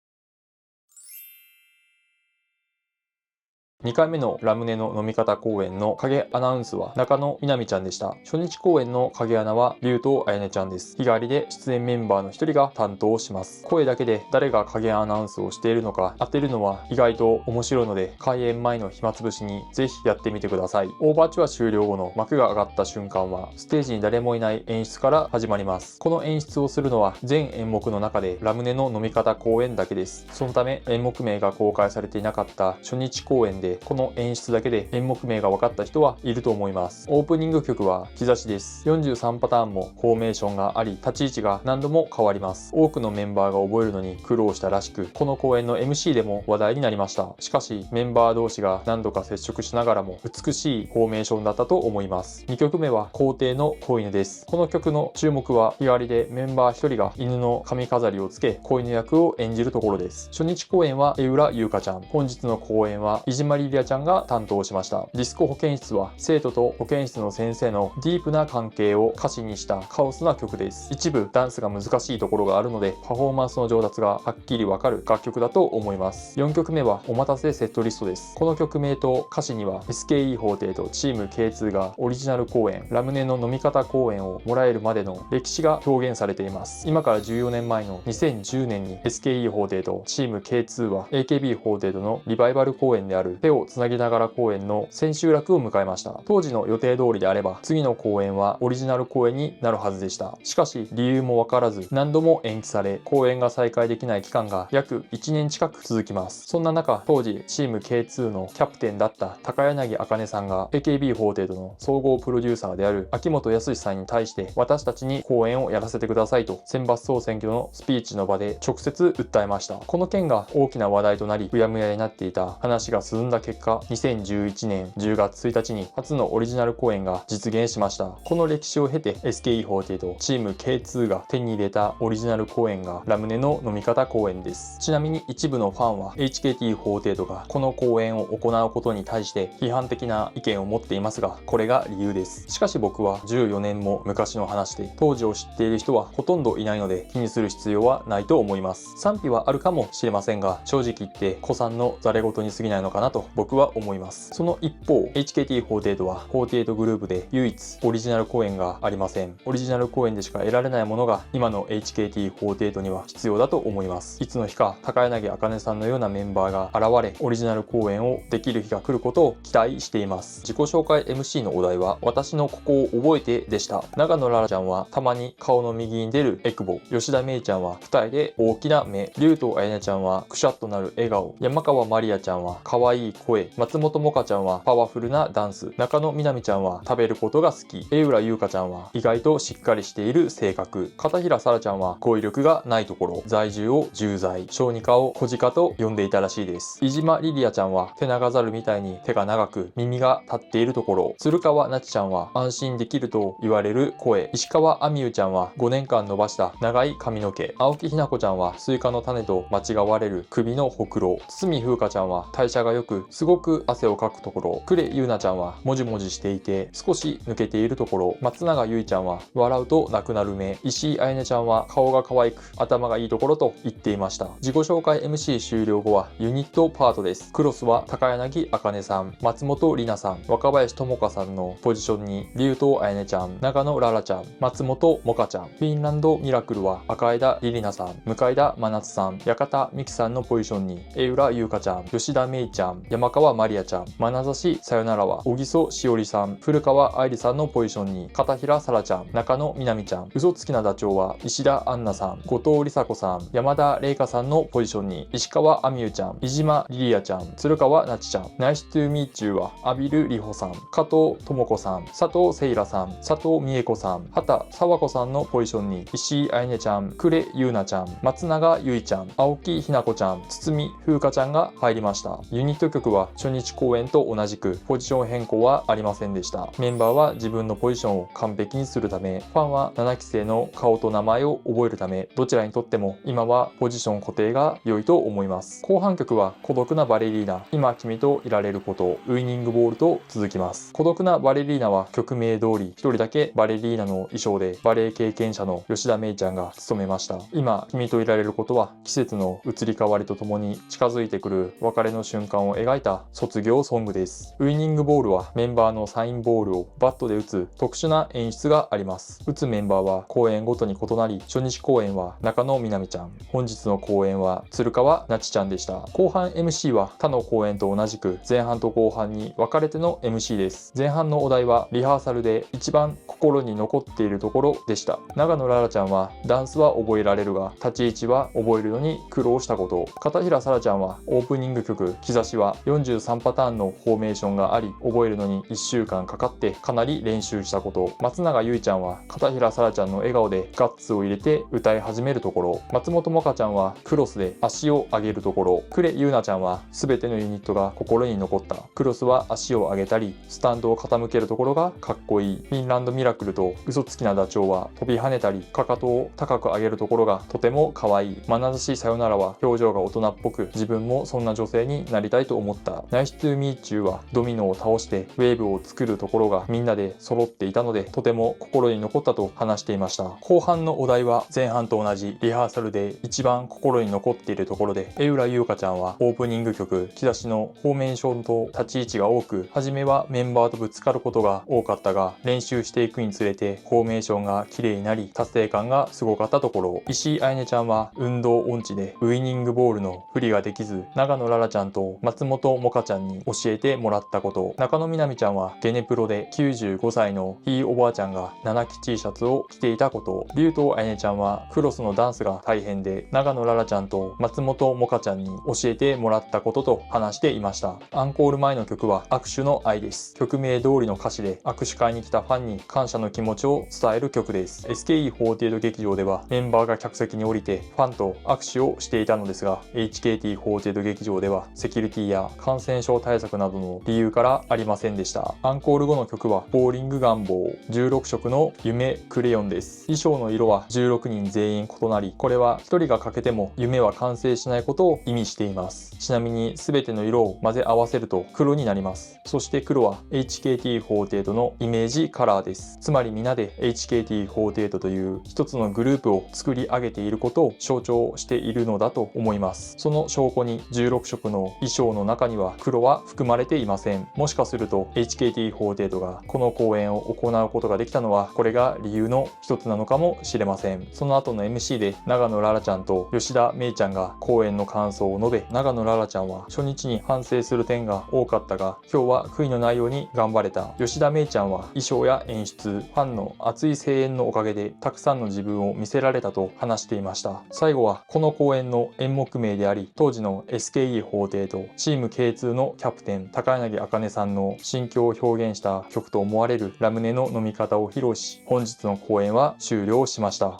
2回目のラムネの飲み方公演の影アナウンスは中野みなみちゃんでした。初日公演の影アナは竜頭あやねちゃんです。日替わりで出演メンバーの一人が担当します。声だけで誰が影アナウンスをしているのか当てるのは意外と面白いので、開演前の暇つぶしにぜひやってみてください。オーバーチュア終了後の幕が上がった瞬間はステージに誰もいない演出から始まります。この演出をするのは全演目の中でラムネの飲み方公演だけです。そのため演目名が公開されていなかった初日公演でこの演出だけで演目名が分かった人はいると思います。オープニング曲は兆しです。43パターンもフォーメーションがあり、立ち位置が何度も変わります。多くのメンバーが覚えるのに苦労したらしく、この公演の MC でも話題になりました。しかしメンバー同士が何度か接触しながらも美しいフォーメーションだったと思います。2曲目は皇帝の子犬です。この曲の注目は日替わりでメンバー1人が犬の髪飾りをつけ子犬役を演じるところです。初日公演は江浦優香ちゃん、本日の公演は飯島リリアちゃんが担当しました。ディスコ保健室は生徒と保健室の先生のディープな関係を歌詞にしたカオスな曲です。一部ダンスが難しいところがあるのでパフォーマンスの上達がはっきりわかる楽曲だと思います。4曲目はお待たせセットリストです。この曲名と歌詞には SKE 法廷とチーム K2 がオリジナル公演ラムネの飲み方公演をもらえるまでの歴史が表現されています。今から14年前の2010年に SKE 法廷とチーム K2 は AKB 法廷とのリバイバル公演である手をつなぎながら公演の千秋楽を迎えました。当時の予定通りであれば次の公演はオリジナル公演になるはずでした。しかし理由もわからず何度も延期され公演が再開できない期間が約1年近く続きます。そんな中当時チーム K2 のキャプテンだった高柳茜さんが AKB 法廷との総合プロデューサーである秋元康さんに対して私たちに公演をやらせてくださいと選抜総選挙のスピーチの場で直接訴えました。この件が大きな話題となりうやむやになっていた話が進んだ結果、2011年10月1日に初のオリジナル公演が実現しました。この歴史を経て SKE48 とチーム K2 が手に入れたオリジナル公演がラムネの飲み方公演です。ちなみに一部のファンは HKT48 がこの公演を行うことに対して批判的な意見を持っていますが、これが理由です。しかし僕は14年も昔の話で当時を知っている人はほとんどいないので気にする必要はないと思います。賛否はあるかもしれませんが、正直言って古参のざれ言に過ぎないのかなと僕は思います。その一方 HKT48 は48グループで唯一オリジナル公演がありません。オリジナル公演でしか得られないものが今の HKT48 には必要だと思います。いつの日か高柳茜さんのようなメンバーが現れオリジナル公演をできる日が来ることを期待しています。自己紹介 MC のお題は私のここを覚えてでした。長野ララちゃんはたまに顔の右に出るエクボ、吉田芽衣ちゃんは二重で大きな目、竜とあやねちゃんはくしゃっとなる笑顔、山川まりやちゃんは可愛い声、松本もかちゃんはパワフルなダンス、中野みなみちゃんは食べることが好き、江浦優香ちゃんは意外としっかりしている性格、片平沙羅ちゃんは語彙力がないところ、在住を重罪、小児科を小鹿と呼んでいたらしいです。飯島リリアちゃんは手長猿みたいに手が長く耳が立っているところ、鶴川なちちゃんは安心できると言われる声、石川あみゆちゃんは5年間伸ばした長い髪の毛、青木ひな子ちゃんはスイカの種と間違われる首のほくろ、堤風花ちゃんは代謝が良くすごく汗をかくところ、呉ゆうなちゃんはもじもじしていて少し抜けているところ、松永ゆいちゃんは笑うとなくなる目、石井あやねちゃんは顔が可愛く頭がいいところと言っていました。自己紹介 MC 終了後はユニットパートです。クロスは高柳茜さん、松本里奈さん、若林智香さんのポジションに竜頭あやねちゃん、長野ララちゃん、松本もかちゃん、フィンランドミラクルは赤枝りりなさん、向田真夏さん、館美希さんのポジションに江浦優香ちゃん、吉田芽衣ちゃん、山川まりやちゃん、眼差しさよならは小木曽しおりさん、古川愛理さんのポジションに片平沙羅ちゃん、中野みなみちゃん、嘘つきなダチョウは石田杏奈さん、後藤梨紗子さん、山田玲香さんのポジションに石川あみゆちゃん、飯島リリアちゃん、鶴川なちちゃん、ナイストゥーミーチューは阿比留里穂さん、加藤智子さん、佐藤せいらさん、佐藤美恵子さん、畑佐和子さんのポジションに石井あやねちゃん、呉ゆうなちゃん、松永ゆいちゃん、青木ひな子ちゃん、堤風花ちゃんが入りました。ユニット曲は初日公演と同じくポジション変更はありませんでした。メンバーは自分のポジションを完璧にするため、ファンは7期生の顔と名前を覚えるため、どちらにとっても今はポジション固定が良いと思います。後半曲は孤独なバレリーナ、今君といられること、ウイニングボールと続きます。孤独なバレリーナは曲名通り一人だけバレリーナの衣装でバレエ経験者の吉田芽衣ちゃんが務めました。今君といられることは季節の移り変わりとともに近づいてくる別れの瞬間を描描いた卒業ソングです。ウイニングボールはメンバーのサインボールをバットで打つ特殊な演出があります。打つメンバーは公演ごとに異なり、初日公演は中野みなみちゃん、本日の公演は鶴川なちちゃんでした。後半 MC は他の公演と同じく前半と後半に分かれての MC です。前半のお題はリハーサルで一番心に残っているところでした。長野ララちゃんはダンスは覚えられるが立ち位置は覚えるのに苦労したこと。片平沙羅ちゃんはオープニング曲兆しは43パターンのフォーメーションがあり、覚えるのに1週間かかってかなり練習したこと。松永優衣ちゃんは片平沙羅ちゃんの笑顔でガッツを入れて歌い始めるところ。松本萌歌ちゃんはクロスで足を上げるところ。呉優奈ちゃんは全てのユニットが心に残った。クロスは足を上げたりスタンドを傾けるところがかっこいい。フィンランドミラクルと嘘つきなダチョウは飛び跳ねたりかかとを高く上げるところがとても可愛い。眼差しさよならは表情が大人っぽく、自分もそんな女性になりたいと思った。ナイストゥーミーチューはドミノを倒してウェーブを作るところがみんなで揃っていたのでとても心に残ったと話していました。後半のお題は前半と同じリハーサルで一番心に残っているところで、江浦優香ちゃんはオープニング曲兆しのフォーメーションと立ち位置が多く、初めはメンバーとぶつかることが多かったが練習していくにつれてフォーメーションが綺麗になり達成感がすごかったところ。石井愛音ちゃんは運動音痴でウイニングボールの振りができず、長野ララちゃんと松本萌歌ちゃんに教えてもらったこと。中野みなみちゃんはゲネプロで95歳のひいおばあちゃんが7期 T シャツを着ていたこと。竜と愛音ちゃんはクロスのダンスが大変で長野ララちゃんと松本萌歌ちゃんに教えてもらったことと話していました。アンコール前の曲は握手の愛です。曲名通りの歌詞で握手会に来たファンに感謝の気持ちを伝える曲です。 SKE48 劇場ではメンバーが客席に降りてファンと握手をしていたのですが、 HKT48 劇場ではセキュリティや感染症対策などの理由からありませんでした。アンコール後の曲はボーリング願望16色の夢クレヨンです。衣装の色は16人全員異なり、これは1人が欠けても夢は完成しないことを意味しています。ちなみに全ての色を混ぜ合わせると黒になります。そして黒は HKT48 のイメージカラーです。つまり皆で HKT48 という一つのグループを作り上げていることを象徴しているのだと思います。その証拠に16色の衣装の中には黒は含まれていません。もしかすると HKT48 がこの公演を行うことができたのはこれが理由の一つなのかもしれません。その後の MC で長野ララちゃんと吉田芽衣ちゃんが公演の感想を述べ、長野ララちゃんは初日に反省する点が多かったが今日は悔いのないように頑張れた。吉田芽衣ちゃんは衣装や演出、ファンの熱い声援のおかげでたくさんの自分を見せられたと話していました。最後はこの公演の演目名であり当時の SKE48 チーム K2 のキャプテン高柳茜さんの心境を表現した曲と思われるラムネの飲み方を披露し、本日の公演は終了しました。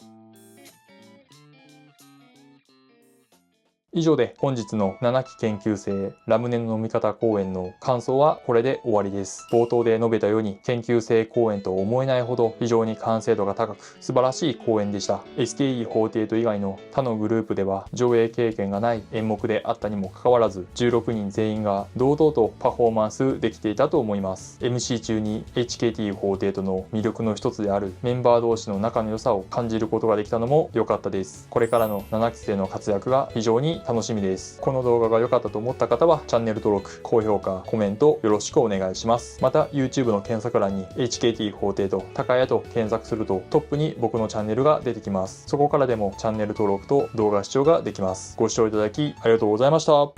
以上で本日の7期研究生ラムネの飲み方講演の感想はこれで終わりです。冒頭で述べたように研究生講演と思えないほど非常に完成度が高く素晴らしい講演でした。 SKE48 以外の他のグループでは上映経験がない演目であったにもかかわらず16人全員が堂々とパフォーマンスできていたと思います。 MC 中に HKT48 の魅力の一つであるメンバー同士の仲の良さを感じることができたのも良かったです。これからの7期生の活躍が非常に楽しみです。この動画が良かったと思った方はチャンネル登録、高評価、コメントよろしくお願いします。また YouTube の検索欄に HKT48 高谷と検索するとトップに僕のチャンネルが出てきます。そこからでもチャンネル登録と動画視聴ができます。ご視聴いただきありがとうございました。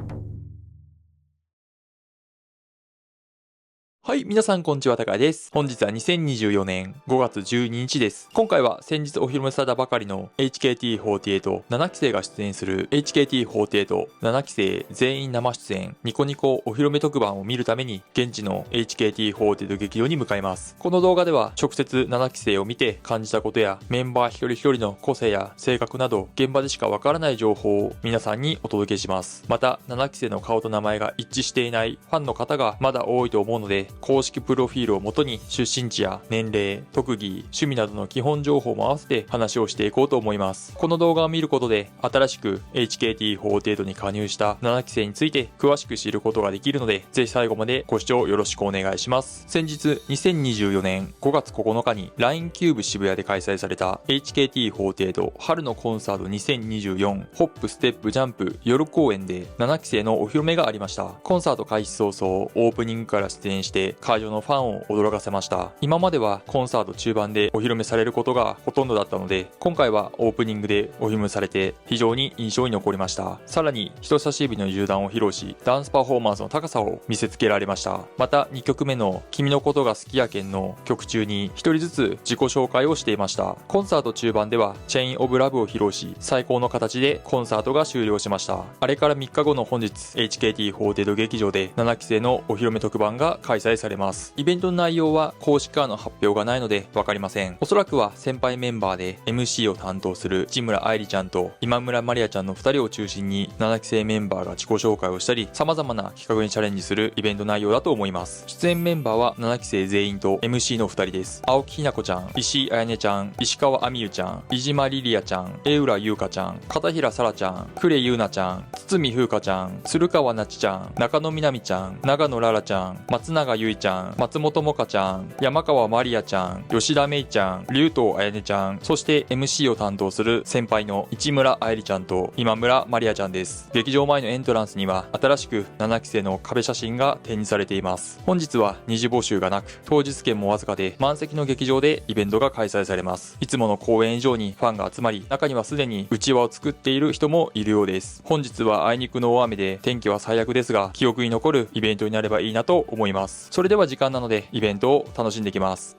はい、皆さんこんにちは、高谷です。本日は2024年5月12日です。今回は先日お披露目されたばかりの HKT48 期生が出演する HKT48 期生全員生出演ニコニコお披露目特番を見るために現地の HKT48 劇場に向かいます。この動画では直接7期生を見て感じたことやメンバー一人一人の個性や性格など現場でしかわからない情報を皆さんにお届けします。また7期生の顔と名前が一致していないファンの方がまだ多いと思うので公式プロフィールをもとに出身地や年齢、特技、趣味などの基本情報も合わせて話をしていこうと思います。この動画を見ることで新しく HKT48 に加入した7期生について詳しく知ることができるので、ぜひ最後までご視聴よろしくお願いします。先日2024年5月9日に LINE キューブ渋谷で開催された HKT48 春のコンサート2024ホップステップジャンプ夜公演で7期生のお披露目がありました。コンサート開始早々オープニングから出演して会場のファンを驚かせました。今まではコンサート中盤でお披露目されることがほとんどだったので、今回はオープニングでお披露目されて非常に印象に残りました。さらに人差し指の銃弾を披露し、ダンスパフォーマンスの高さを見せつけられました。また2曲目の君のことが好きやけんの曲中に1人ずつ自己紹介をしていました。コンサート中盤ではチェインオブラブを披露し、最高の形でコンサートが終了しました。あれから3日後の本日、HKT48 劇場で7期生のお披露目特番が開催されます。イベントの内容は公式からの発表がないので分かりません。おそらくは先輩メンバーで MC を担当する市村愛理ちゃんと今村まりあちゃんの2人を中心に7期生メンバーが自己紹介をしたり、様々な企画にチャレンジするイベント内容だと思います。出演メンバーは7期生全員と MC の2人です。青木ひな子ちゃん、石井彩音ちゃん、石川あみゆちゃん、飯島リリアちゃん、江浦優香ちゃん、片平沙羅ちゃん、呉優奈ちゃん、堤風花ちゃん、鶴川なちちゃん、中野みなみちゃん、長野ららちゃん、松永ゆいちゃん、松本もかちゃん、山川まりあちゃん、吉田めいちゃん、竜頭あやねちゃん、そして MC を担当する先輩の市村愛理ちゃんと今村まりあちゃんです。劇場前のエントランスには新しく7期生の壁写真が展示されています。本日は二次募集がなく、当日券もわずかで満席の劇場でイベントが開催されます。いつもの公演以上にファンが集まり、中にはすでにうちわを作っている人もいるようです。本日はあいにくの大雨で天気は最悪ですが、記憶に残るイベントになればいいなと思います。それでは時間なのでイベントを楽しんできます。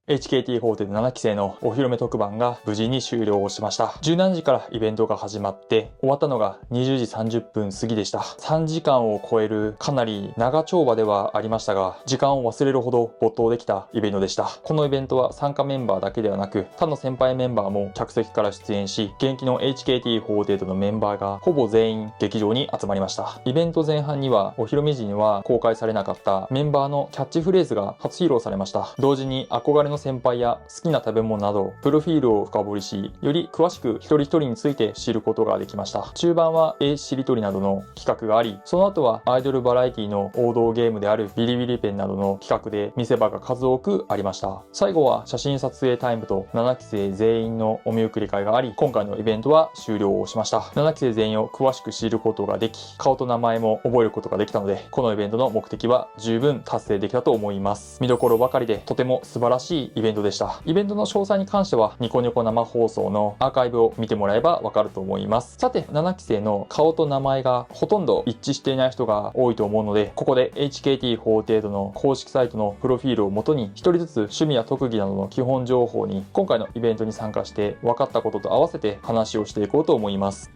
HKT48 7期生のお披露目特番が無事に終了しました。17時からイベントが始まって終わったのが20時30分過ぎでした。3時間を超えるかなり長丁場ではありましたが、時間を忘れるほど没頭できたイベントでした。このイベントは参加メンバーだけではなく、他の先輩メンバーも客席から出演し、現役の HKT48 のメンバーがほぼ全員劇場に集まりました。イベント前半にはお披露目時には公開されなかったメンバーのキャッチフレーズが初披露されました。同時に憧れの先輩や好きな食べ物などプロフィールを深掘りし、より詳しく一人一人について知ることができました。中盤はしりとりなどの企画があり、その後はアイドルバラエティの王道ゲームであるビリビリペンなどの企画で見せ場が数多くありました。最後は写真撮影タイムと7期生全員のお見送り会があり、今回のイベントは終了をしました。7期生全員を詳しく知ることができ、顔と名前も覚えることができたので、このイベントの目的は十分達成できたと思います。見どころばかりでとても素晴らしいイベントでした。イベントの詳細に関してはニコニコ生放送のアーカイブを見てもらえばわかると思います。さて、7期生の顔と名前がほとんど一致していない人が多いと思うので、ここで HKT48 の公式サイトのプロフィールをもとに一人ずつ趣味や特技などの基本情報に今回のイベントに参加して分かったことと合わせて話をしていこうと思います。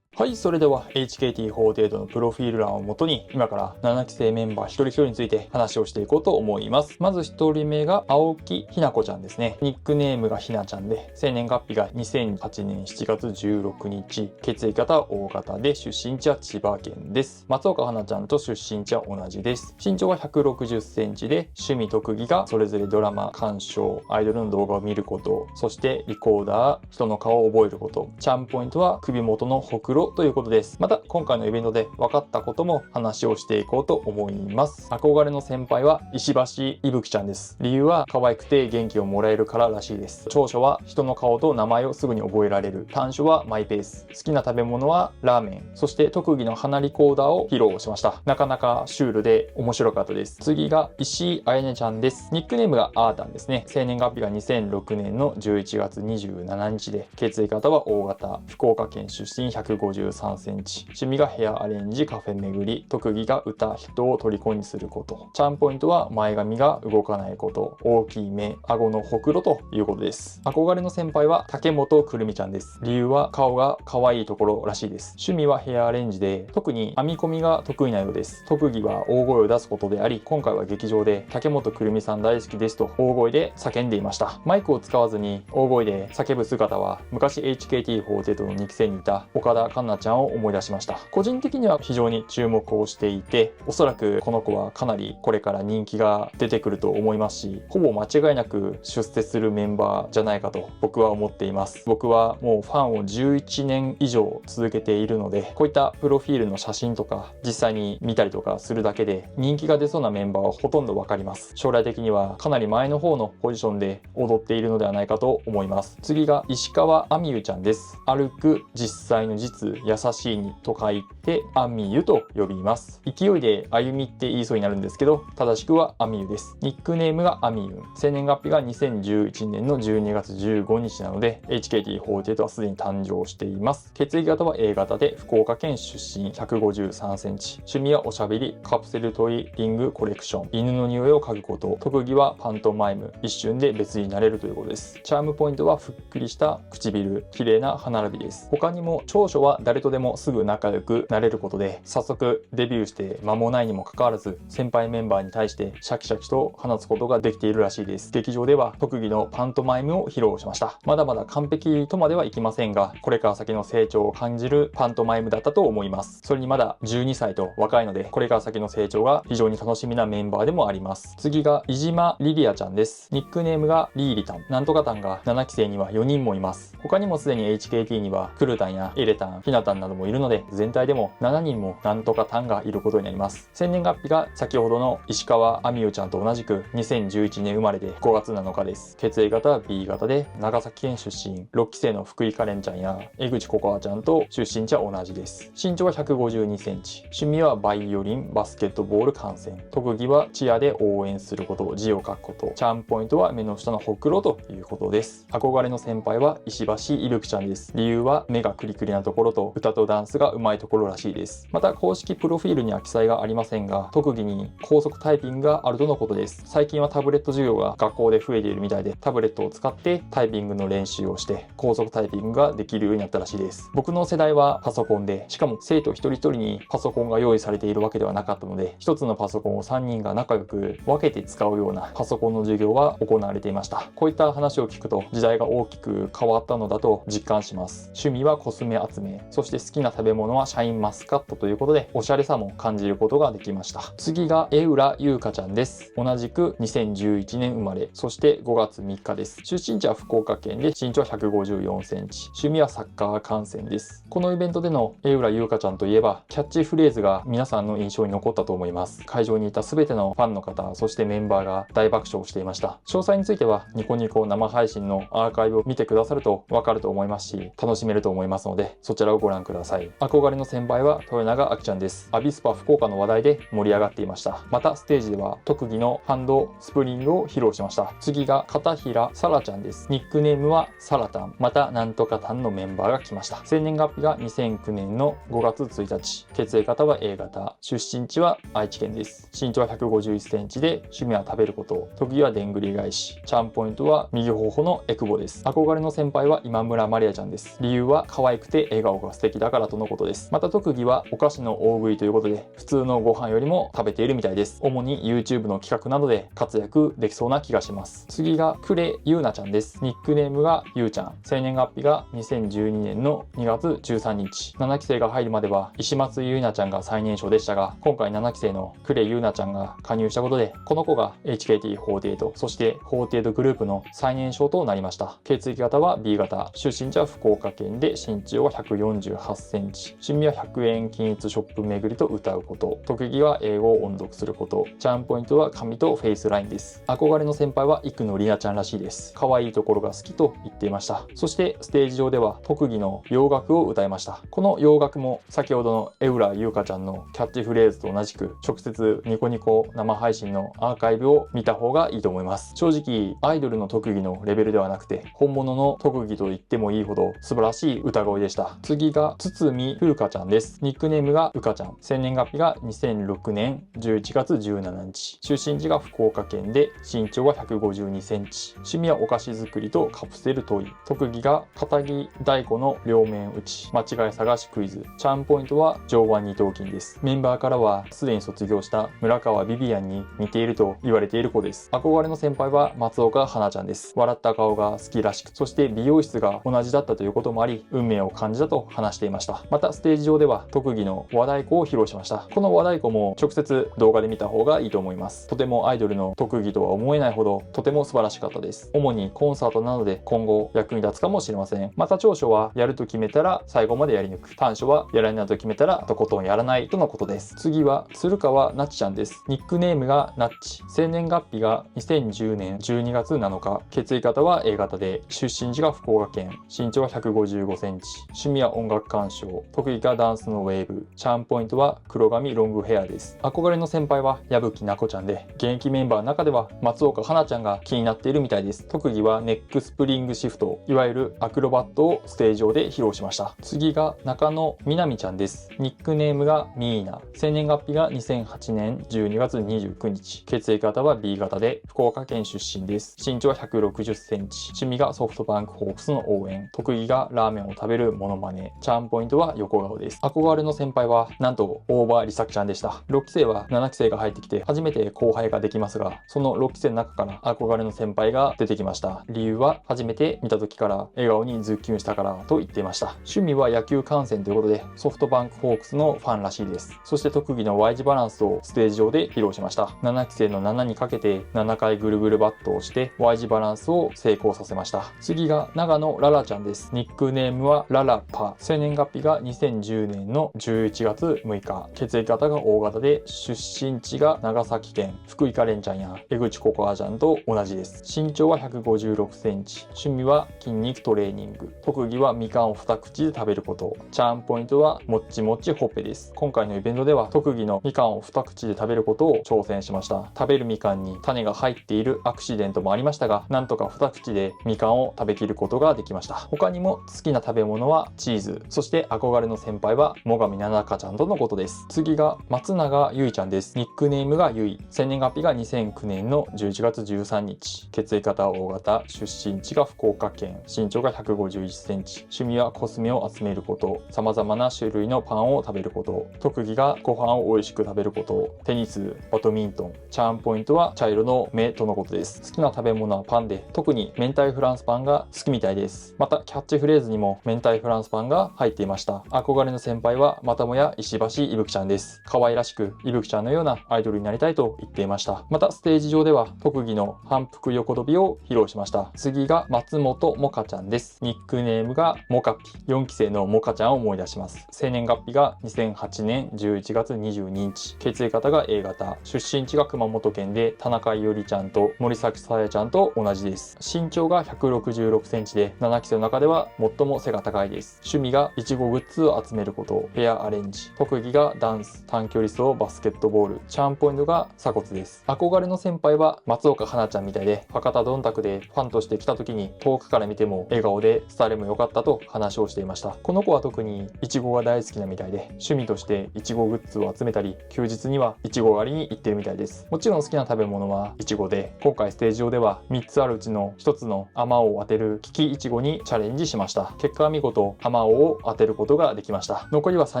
はい、それでは HKT48 のプロフィール欄をもとに今から7期生メンバー一人一人について話をしていこうと思います。まず1人目が青木ひな子ちゃんですね。ニックネームがひなちゃんで、生年月日が2008年7月16日、血液型は O 型で出身地は千葉県です。松岡花ちゃんと出身地は同じです。身長は160センチで、趣味特技がそれぞれドラマ鑑賞、アイドルの動画を見ること、そしてリコーダー、人の顔を覚えること、チャームポイントは首元のほくろということです。また今回のイベントで分かったことも話をしていこうと思います。憧れの先輩は石橋いぶきちゃんです。理由は可愛くて元気をもらえるかららしいです。長所は人の顔と名前をすぐに覚えられる。短所はマイペース。好きな食べ物はラーメン。そして特技の鼻リコーダーを披露しました。なかなかシュールで面白かったです。次が石井あやねちゃんです。ニックネームがあーたんですね。生年月日が2006年の11月27日で、血液型は O 型、福岡県出身、150 153センチ。趣味がヘアアレンジ、カフェ巡り。特技が歌、人を虜にすること。チャームポイントは前髪が動かないこと、大きい目、顎のほくろということです。憧れの先輩は竹本くるみちゃんです。理由は顔が可愛いところらしいです。趣味はヘアアレンジで、特に編み込みが得意なようです。特技は大声を出すことであり、今回は劇場で竹本くるみさん大好きですと大声で叫んでいました。マイクを使わずに大声で叫ぶ姿は昔 HKT48 の2期生にいた岡田環奈ちゃんを思い出しました。個人的には非常に注目をしていて、おそらくこの子はかなりこれから人気が出てくると思いますし、ほぼ間違いなく出世するメンバーじゃないかと僕は思っています。僕はもうファンを11年以上続けているので、こういったプロフィールの写真とか実際に見たりとかするだけで人気が出そうなメンバーはほとんどわかります。将来的にはかなり前の方のポジションで踊っているのではないかと思います。次が石川あみゆちゃんです。歩く、実際の実、優しいにと書いてあみゆと呼びます。勢いで歩みって言いそうになるんですけど、正しくはあみゆです。ニックネームがあみゆん。生年月日が2011年の12月15日なので HKT48 はすでに誕生しています。血液型は A 型で福岡県出身、153センチ。趣味はおしゃべり、カプセルトイリングコレクション、犬の匂いを嗅ぐこと。特技はパントマイム、一瞬で別になれるということです。チャームポイントはふっくりした唇、綺麗な歯並びです。他にも長所は誰とでもすぐ仲良くなれることで、早速デビューして間もないにもかかわらず先輩メンバーに対してシャキシャキと話すことができているらしいです。劇場では特技のパントマイムを披露しました。まだまだ完璧とまではいきませんが、これから先の成長を感じるパントマイムだったと思います。それにまだ12歳と若いので、これから先の成長が非常に楽しみなメンバーでもあります。次が飯島リリアちゃんです。ニックネームがリーリタン。なんとかタンが7期生には4人もいます。他にもすでに HKT にはクルタンやエレタン、ヒナタンなどもいるので、全体でも7人もなんとかタンがいることになります。生年月日が先ほどの石川あみゆちゃんと同じく2011年生まれで5月7日です。血液型は B 型で長崎県出身、6期生の福井カレンちゃんや江口ココアちゃんと出身地は同じです。身長は152センチ。趣味はバイオリン、バスケットボール観戦。特技はチアで応援すること、字を書くこと。チャームポイントは目の下のほくろということです。憧れの先輩は石橋いるきちゃんです。理由は目がクリクリなところと歌とダンスが上手いところらしいです。また公式プロフィールには記載がありませんが、特技に高速タイピングがあるとのことです。最近はタブレット授業が学校で増えているみたいで、タブレットを使ってタイピングの練習をして高速タイピングができるようになったらしいです。僕の世代はパソコンで、しかも生徒一人一人にパソコンが用意されているわけではなかったので、一つのパソコンを3人が仲良く分けて使うようなパソコンの授業は行われていました。こういった話を聞くと時代が大きく変わったのだと実感します。趣味はコスメ集め、そして好きな食べ物はシャインマスカットということで、おしゃれさも感じることができました。次が江浦優香ちゃんです。同じく2011年生まれ、そして5月3日です。出身地は福岡県で身長は154センチ。趣味はサッカー観戦です。このイベントでの江浦優香ちゃんといえば、キャッチフレーズが皆さんの印象に残ったと思います。会場にいた全てのファンの方、そしてメンバーが大爆笑していました。詳細についてはニコニコ生配信のアーカイブを見てくださるとわかると思いますし、楽しめると思いますので、そちらをご覧ください。憧れの先輩は豊永あきちゃんです。アビスパ福岡の話題で盛り上がっていました。またステージでは特技のハンドスプリングを披露しました。次が片平さらちゃんです。ニックネームはサラタン。またなんとかタンのメンバーが来ました。生年月日が2009年の5月1日。血液型は A 型。出身地は愛知県です。身長は151センチで、趣味は食べること。特技はでんぐり返し。チャームポイントは右頬のエクボです。憧れの先輩は今村マリアちゃんです。理由は可愛くて笑顔が素敵だからとのことです。また特技はお菓子の大食いということで、普通のご飯よりも食べているみたいです。主に YouTube の企画などで活躍できそうな気がします。次が呉ゆうなちゃんです。ニックネームがゆうちゃん。生年月日が2012年の2月13日。7期生が入るまでは石松ゆうなちゃんが最年少でしたが、今回7期生の呉ゆうなちゃんが加入したことで、この子が HKT48、そして48グループの最年少となりました。血液型は B 型。出身地は福岡県で、身長は148センチ。趣味は100円均一ショップ巡りと歌うこと。特技は英語を音読すること。チャームポイントは髪とフェイスラインです。憧れの先輩は生野里奈ちゃんらしいです。可愛いところが好きと言っていました。そしてステージ上では特技の洋楽を歌いました。この洋楽も先ほどの江浦優香ちゃんのキャッチフレーズと同じく、直接ニコニコ生配信のアーカイブを見た方がいいと思います。正直アイドルの特技のレベルではなくて、本物の特技と言ってもいいほど素晴らしい歌声でした。次次が堤風花ちゃんです。ニックネームがうかちゃん。生年月日が2006年11月17日。出身地が福岡県で、身長は152センチ。趣味はお菓子作りとカプセルトイ。特技が片木太鼓の両面打ち。間違い探しクイズ。チャームポイントは上腕二頭筋です。メンバーからはすでに卒業した村川ビビアンに似ていると言われている子です。憧れの先輩は松岡花ちゃんです。笑った顔が好きらしく、そして美容室が同じだったということもあり、運命を感じたと話していました。またステージ上では特技の和太鼓を披露しました。この和太鼓も直接動画で見た方がいいと思います。とてもアイドルの特技とは思えないほどとても素晴らしかったです。主にコンサートなどで今後役に立つかもしれません。また長所はやると決めたら最後までやり抜く。短所はやらないと決めたらとことんやらないとのことです。次は鶴川なっちちゃんです。ニックネームがなっち。生年月日が2010年12月7日。血液型は A 型で、出身地が福岡県。身長は155センチ。趣味は音楽鑑賞。特技がダンスのウェーブ。チャームポイントは黒髪ロングヘアです。憧れの先輩は矢吹奈子ちゃんで、現役メンバーの中では松岡花ちゃんが気になっているみたいです。特技はネックスプリングシフト、いわゆるアクロバットをステージ上で披露しました。次が中野みなみちゃんです。ニックネームがミーナ。生年月日が2008年12月29日。血液型は B 型で、福岡県出身です。身長は160センチ。趣味がソフトバンクホークスの応援。特技がラーメンを食べるモノマネ。チャームポイントは横顔です。憧れの先輩はなんと大場梨咲ちゃんでした。6期生は7期生が入ってきて初めて後輩ができますが、その6期生の中から憧れの先輩が出てきました。理由は初めて見た時から笑顔にズッキュンしたからと言っていました。趣味は野球観戦ということで、ソフトバンクホークスのファンらしいです。そして特技の Y 字バランスをステージ上で披露しました。7期生の7にかけて7回ぐるぐるバットをして Y 字バランスを成功させました。次が長野ララちゃんです。ニックネームはララパ。生年月日が2010年の11月6日。血液型が O 型で、出身地が長崎県。福井カレンちゃんや江口ココアちゃんと同じです。身長は156センチ。趣味は筋肉トレーニング。特技はみかんを2口で食べること。チャームポイントはもっちもっちほっぺです。今回のイベントでは特技のみかんを2口で食べることを挑戦しました。食べるみかんに種が入っているアクシデントもありましたが、なんとか2口でみかんを食べきることができました。他にも好きな食べ物はチーズ。そして憧れの先輩は最上ななかちゃんとのことです。次が松永ゆいちゃんです。ニックネームがゆい。生年月日が2009年の11月13日。血液型は O 型。出身地が福岡県。身長が151センチ。趣味はコスメを集めること。様々な種類のパンを食べること。特技がご飯を美味しく食べること。テニス、バドミントン。チャームポイントは茶色の目とのことです。好きな食べ物はパンで、特に明太フランスパンが好きみたいです。またキャッチフレーズにも明太フランスパンが入っていました。憧れの先輩はまたもや石橋いぶきちゃんです。可愛らしくいぶきちゃんのようなアイドルになりたいと言っていました。またステージ上では特技の反復横跳びを披露しました。次が松本もかちゃんです。ニックネームがもかぴ。4期生のもかちゃんを思い出します。生年月日が2008年11月22日。血液型が A 型。出身地が熊本県で、田中いおりちゃんと森崎さやちゃんと同じです。身長が166センチで、7期生の中では最も背が高いです。趣味がいちごグッズを集めること、ヘアアレンジ。特技がダンス、短距離走、バスケットボール。チャームポイントが鎖骨です。憧れの先輩は松岡花ちゃんみたいで、博多どんたくでファンとして来た時に遠くから見ても笑顔で伝えれも良かったと話をしていました。この子は特にいちごが大好きなみたいで、趣味としていちごグッズを集めたり、休日にはいちご狩りに行ってるみたいです。もちろん好きな食べ物はいちごで、今回ステージ上では3つあるうちの1つのあまおうを当てる利きいちごにチャレンジしました。結果は見事あまおうを当てることができました。残りは3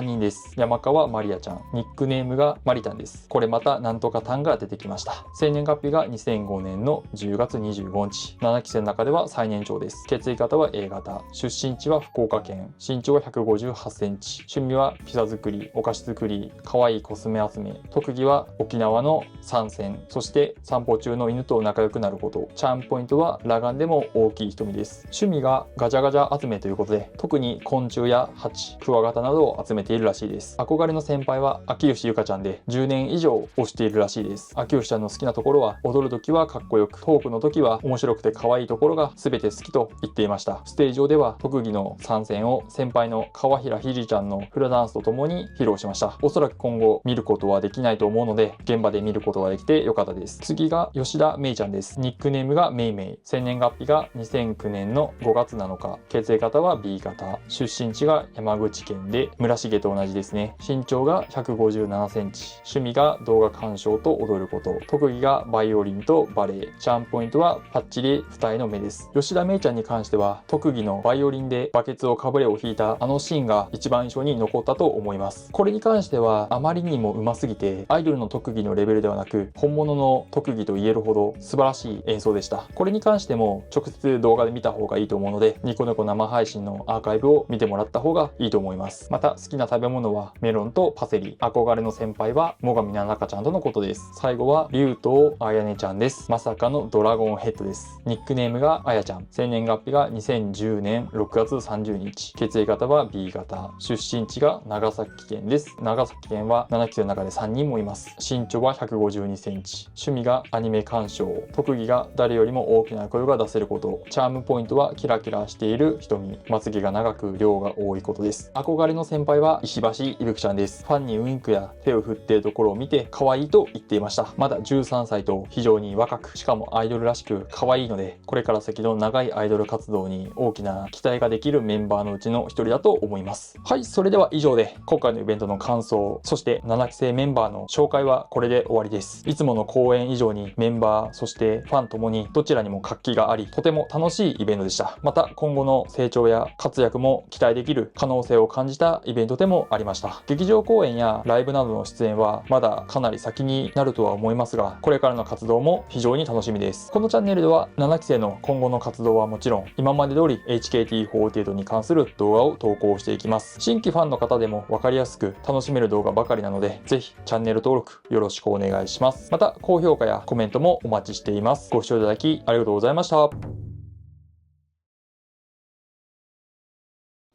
人です。山川まりあちゃん。ニックネームがまりたんです。これまたなんとかたんが出てきました。生年月日が2005年の10月25日。7期生の中では最年長です。血液型は A 型。出身地は福岡県。身長は158センチ。趣味はピザ作り、お菓子作り、可愛いコスメ集め。特技は沖縄の参戦。そして散歩中の犬と仲良くなること。チャームポイントは裸眼でも大きい瞳です。趣味がガチャガチャ集めということで、特に昆虫やハチ、クワガタなどを集めているらしいです。憧れの先輩は秋吉ゆかちゃんで、10年以上推しているらしいです。秋吉ちゃんの好きなところは、踊る時はかっこよく、トークの時は面白くて可愛いところが全て好きと言っていました。ステージ上では特技の参戦を先輩の川平ひじちゃんのフラダンスとともに披露しました。おそらく今後見ることはできないと思うので、現場で見ることができてよかったです。次が吉田めいちゃんです。ニックネームがめいめい。生年月日が2009年の5月7日。血液型は B 型。出身地が山口県で、村重と同じですね。身長が157センチ。趣味が動画鑑賞と踊ること。特技がバイオリンとバレエ。チャームポイントはパッチリ二重の目です。吉田芽衣ちゃんに関しては、特技のバイオリンでバケツをかぶれを弾いたあのシーンが一番印象に残ったと思います。これに関してはあまりにも上手すぎて、アイドルの特技のレベルではなく、本物の特技と言えるほど素晴らしい演奏でした。これに関しても直接動画で見た方がいいと思うので、ニコニコ生配信のアーカイブを見てもらった方がいいと思います。また好きな食べ物はメロンとパセリ。憧れの先輩は最上奈々香ちゃんとのことです。最後は竜とあやねちゃんです。まさかのドラゴンヘッドです。ニックネームがあやちゃん。生年月日が2010年6月30日。血液型は B 型。出身地が長崎県です。長崎県は7期生の中で3人もいます。身長は152センチ。趣味がアニメ鑑賞。特技が誰よりも大きな声が出せること。チャームポイントはキラキラしている瞳。まつげが長く量が多いことです。憧れの先輩は石橋いぶきちゃんです。ファンにウインクや手を振っているところを見て可愛いと言っていました。まだ13歳と非常に若く、しかもアイドルらしく可愛いので、これから先の長いアイドル活動に大きな期待ができるメンバーのうちの一人だと思います。はい、それでは以上で今回のイベントの感想、そして7期生メンバーの紹介はこれで終わりです。いつもの公演以上にメンバー、そしてファンともにどちらにも活気があり、とても楽しいイベントでした。また今後の成長や活躍も期待できる可能性を感じたイベントでもありました。劇場公演やライブなどの出演はまだかなり先になるとは思いますが、これからの活動も非常に楽しみです。このチャンネルでは7期生の今後の活動はもちろん、今まで通り HKT48 に関する動画を投稿していきます。新規ファンの方でも分かりやすく楽しめる動画ばかりなので、ぜひチャンネル登録よろしくお願いします。また高評価やコメントもお待ちしています。ご視聴いただきありがとうございました。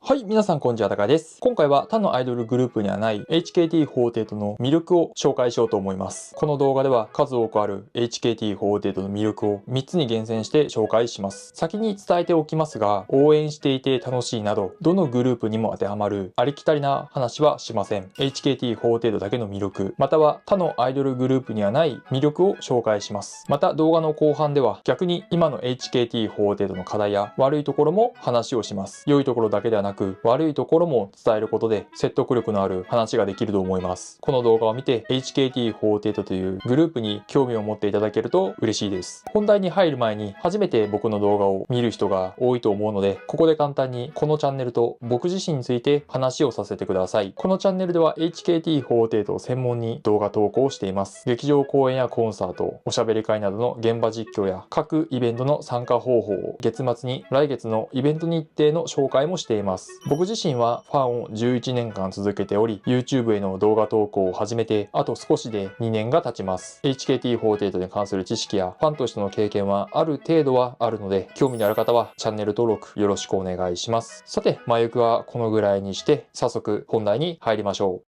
はい、皆さんこんにちは、たかです。今回は他のアイドルグループにはない HKT48 の魅力を紹介しようと思います。この動画では数多くある HKT48 の魅力を3つに厳選して紹介します。先に伝えておきますが、応援していて楽しいなど、どのグループにも当てはまるありきたりな話はしません。HKT48 だけの魅力、または他のアイドルグループにはない魅力を紹介します。また動画の後半では逆に今の HKT48 の課題や悪いところも話をします。良いところだけではなく悪いところも伝えることで説得力のある話ができると思います。この動画を見て HKT48 というグループに興味を持っていただけると嬉しいです。本題に入る前に初めて僕の動画を見る人が多いと思うので、ここで簡単にこのチャンネルと僕自身について話をさせてください。このチャンネルでは HKT48 を専門に動画投稿しています。劇場公演やコンサート、おしゃべり会などの現場実況や各イベントの参加方法を、月末に来月のイベント日程の紹介もしています。僕自身はファンを11年間続けており、 YouTube への動画投稿を始めてあと少しで2年が経ちます。 HKT48 に関する知識やファンとしての経験はある程度はあるので、興味のある方はチャンネル登録よろしくお願いします。さて、前置きはこのぐらいにして早速本題に入りましょう。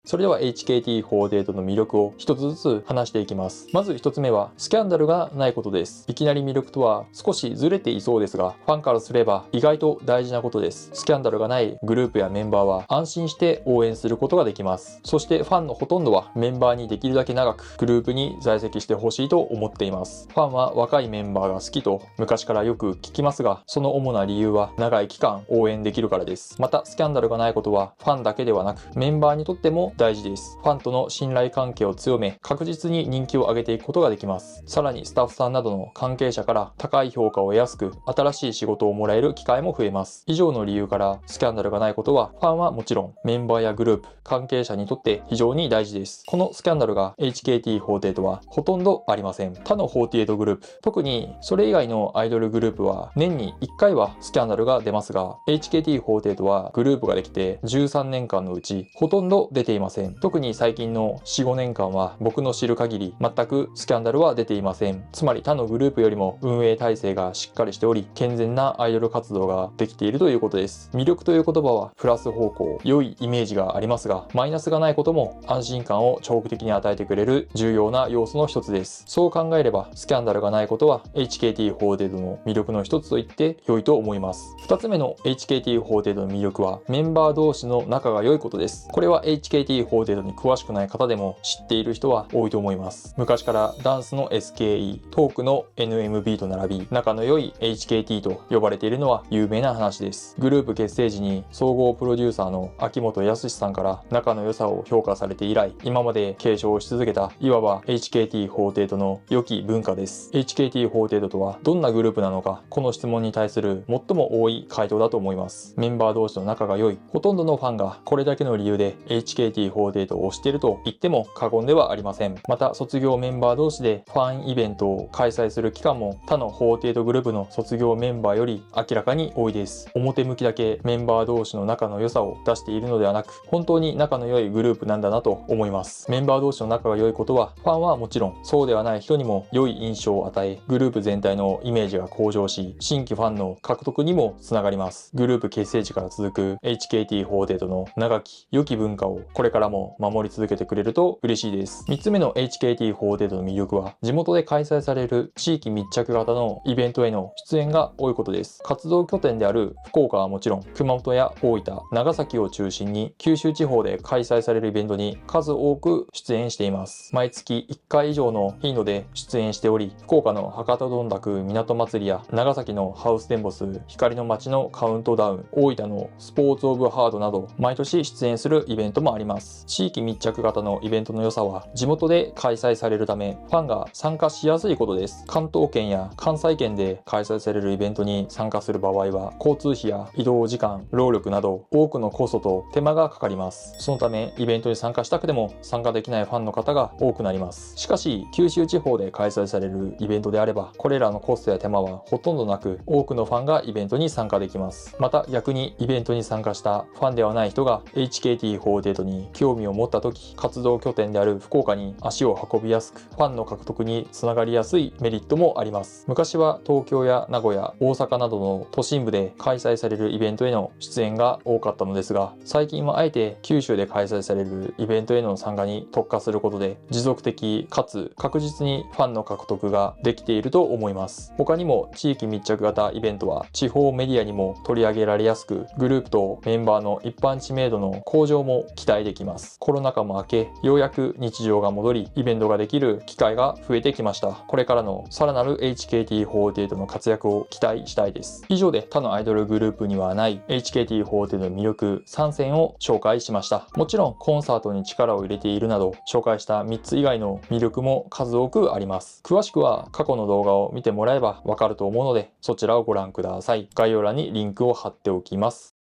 それでは HKT48 の魅力を一つずつ話していきます。まず一つ目はスキャンダルがないことです。いきなり魅力とは少しずれていそうですが、ファンからすれば意外と大事なことです。スキャンダルがないグループやメンバーは安心して応援することができます。そしてファンのほとんどはメンバーにできるだけ長くグループに在籍してほしいと思っています。ファンは若いメンバーが好きと昔からよく聞きますが、その主な理由は長い期間応援できるからです。またスキャンダルがないことはファンだけではなくメンバーにとっても大事です。ファンとの信頼関係を強め、確実に人気を上げていくことができます。さらにスタッフさんなどの関係者から高い評価を得やすく、新しい仕事をもらえる機会も増えます。以上の理由からスキャンダルがないことはファンはもちろんメンバーやグループ、関係者にとって非常に大事です。このスキャンダルが HKT48 はほとんどありません。他の48グループ、特にそれ以外のアイドルグループは年に1回はスキャンダルが出ますが、 HKT48 はグループができて13年間のうちほとんど出ていません。特に最近の 4,5 年間は僕の知る限り全くスキャンダルは出ていません。つまり他のグループよりも運営体制がしっかりしており、健全なアイドル活動ができているということです。魅力という言葉はプラス方向、良いイメージがありますが、マイナスがないことも安心感を長期的に与えてくれる重要な要素の一つです。そう考えればスキャンダルがないことは HKT48 の魅力の一つと言って良いと思います。2つ目の HKT48 の魅力はメンバー同士の仲が良いことです。これは HKT48 HKT48 に詳しくない方でも知っている人は多いと思います。昔からダンスの SKE、トークの NMB と並び、仲の良い HKT と呼ばれているのは有名な話です。グループ結成時に総合プロデューサーの秋元康さんから仲の良さを評価されて以来、今まで継承し続けたいわば HKT48 の良き文化です。HKT48 とはどんなグループなのか、この質問に対する最も多い回答だと思います。メンバー同士の仲が良い、ほとんどのファンがこれだけの理由で HKT48 を推していると言っても過言ではありません。また卒業メンバー同士でファンイベントを開催する期間も他の48グループの卒業メンバーより明らかに多いです。表向きだけメンバー同士の仲の良さを出しているのではなく、本当に仲の良いグループなんだなと思います。メンバー同士の仲が良いことはファンはもちろんそうではない人にも良い印象を与え、グループ全体のイメージが向上し、新規ファンの獲得にもつながります。グループ結成時から続く HKT48 の長き良き文化をこれからも守り続けてくれると嬉しいです。3つ目の HKT48 の魅力は、地元で開催される地域密着型のイベントへの出演が多いことです。活動拠点である福岡はもちろん、熊本や大分、長崎を中心に九州地方で開催されるイベントに数多く出演しています。毎月1回以上の頻度で出演しており、福岡の博多どんたく港祭りや長崎のハウステンボス光の街のカウントダウン、大分のスポーツオブハードなど毎年出演するイベントもあります。地域密着型のイベントの良さは、地元で開催されるためファンが参加しやすいことです。関東圏や関西圏で開催されるイベントに参加する場合は、交通費や移動時間、労力など多くのコストと手間がかかります。そのためイベントに参加したくても参加できないファンの方が多くなります。しかし九州地方で開催されるイベントであれば、これらのコストや手間はほとんどなく、多くのファンがイベントに参加できます。また逆にイベントに参加したファンではない人が HKT48 に興味を持った時、活動拠点である福岡に足を運びやすく、ファンの獲得につながりやすいメリットもあります。昔は東京や名古屋、大阪などの都心部で開催されるイベントへの出演が多かったのですが、最近はあえて九州で開催されるイベントへの参加に特化することで、持続的かつ確実にファンの獲得ができていると思います。他にも地域密着型イベントは地方メディアにも取り上げられやすく、グループとメンバーの一般知名度の向上も期待できます。コロナ禍も明け、ようやく日常が戻り、イベントができる機会が増えてきました。これからのさらなる HKT48 の活躍を期待したいです。以上で他のアイドルグループにはない HKT48 の魅力3選を紹介しました。もちろんコンサートに力を入れているなど、紹介した3つ以外の魅力も数多くあります。詳しくは過去の動画を見てもらえばわかると思うので、そちらをご覧ください。概要欄にリンクを貼っておきます。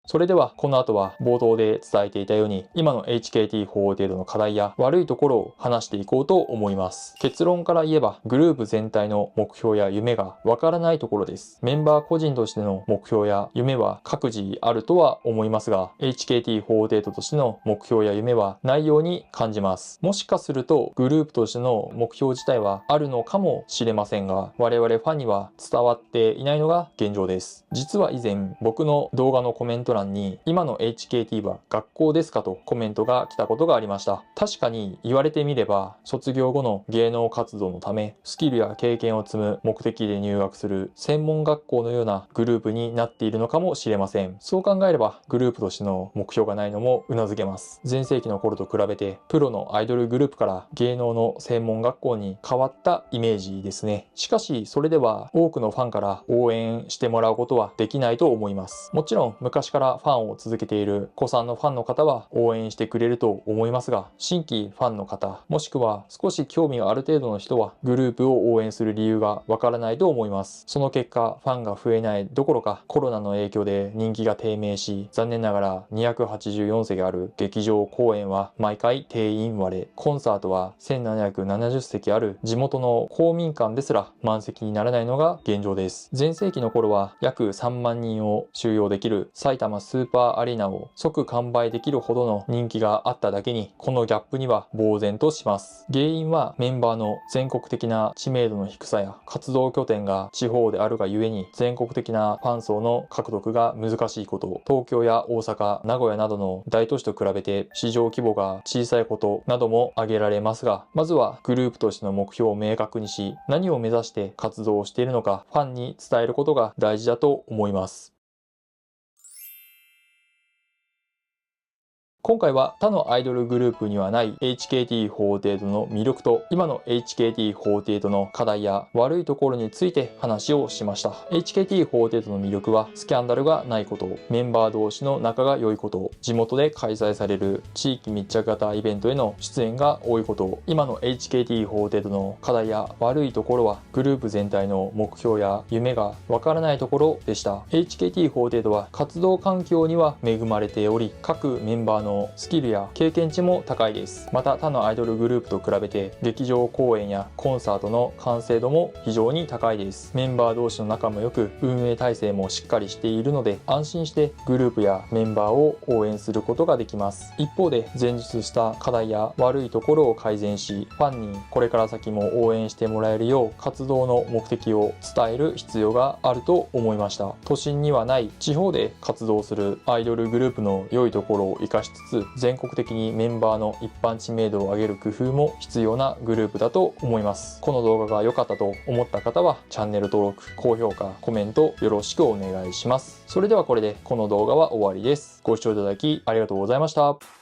それではこの後は冒頭で伝えていたように、今の HKT48 の課題や悪いところを話していこうと思います。結論から言えば、グループ全体の目標や夢がわからないところです。メンバー個人としての目標や夢は各自あるとは思いますが、HKT48 としての目標や夢はないように感じます。もしかするとグループとしての目標自体はあるのかもしれませんが、我々ファンには伝わっていないのが現状です。実は以前、僕の動画のコメント欄に今の HKT は学校ですかとコメントが来たことがありました。確かに言われてみれば、卒業後の芸能活動のためスキルや経験を積む目的で入学する専門学校のようなグループになっているのかもしれません。そう考えればグループとしての目標がないのもうなずけます。前世紀の頃と比べてプロのアイドルグループから芸能の専門学校に変わったイメージですね。しかしそれでは多くのファンから応援してもらうことはできないと思います。もちろん昔からファンを続けている古参のファンの方は応援してくれると思いますが、新規ファンの方、もしくは少し興味がある程度の人はグループを応援する理由がわからないと思います。その結果ファンが増えないどころか、コロナの影響で人気が低迷し、残念ながら284席ある劇場公演は毎回定員割れ、コンサートは1770席ある地元の公民館ですら満席にならないのが現状です。前世紀の頃は約3万人を収容できる埼玉スーパーアリーナを即完売できるほどの人気があっただけに、このギャップには呆然とします。原因はメンバーの全国的な知名度の低さや活動拠点が地方であるがゆえに全国的なファン層の獲得が難しいこと、東京や大阪、名古屋などの大都市と比べて市場規模が小さいことなども挙げられますが、まずはグループとしての目標を明確にし、何を目指して活動をしているのかファンに伝えることが大事だと思います。今回は他のアイドルグループにはない HKT48 の魅力と今の HKT48 の課題や悪いところについて話をしました。 HKT48 の魅力はスキャンダルがないこと、メンバー同士の仲が良いこと、地元で開催される地域密着型イベントへの出演が多いこと。今の HKT48 の課題や悪いところはグループ全体の目標や夢がわからないところでした。 HKT48 は活動環境には恵まれており、各メンバーのスキルや経験値も高いです。また他のアイドルグループと比べて劇場公演やコンサートの完成度も非常に高いです。メンバー同士の仲も良く、運営体制もしっかりしているので安心してグループやメンバーを応援することができます。一方で前述した課題や悪いところを改善し、ファンにこれから先も応援してもらえるよう活動の目的を伝える必要があると思いました。都心にはない地方で活動するアイドルグループの良いところを生かしつつ、全国的にメンバーの一般知名度を上げる工夫も必要なグループだと思います。この動画が良かったと思った方はチャンネル登録、高評価、コメントよろしくお願いします。それではこれでこの動画は終わりです。ご視聴いただきありがとうございました。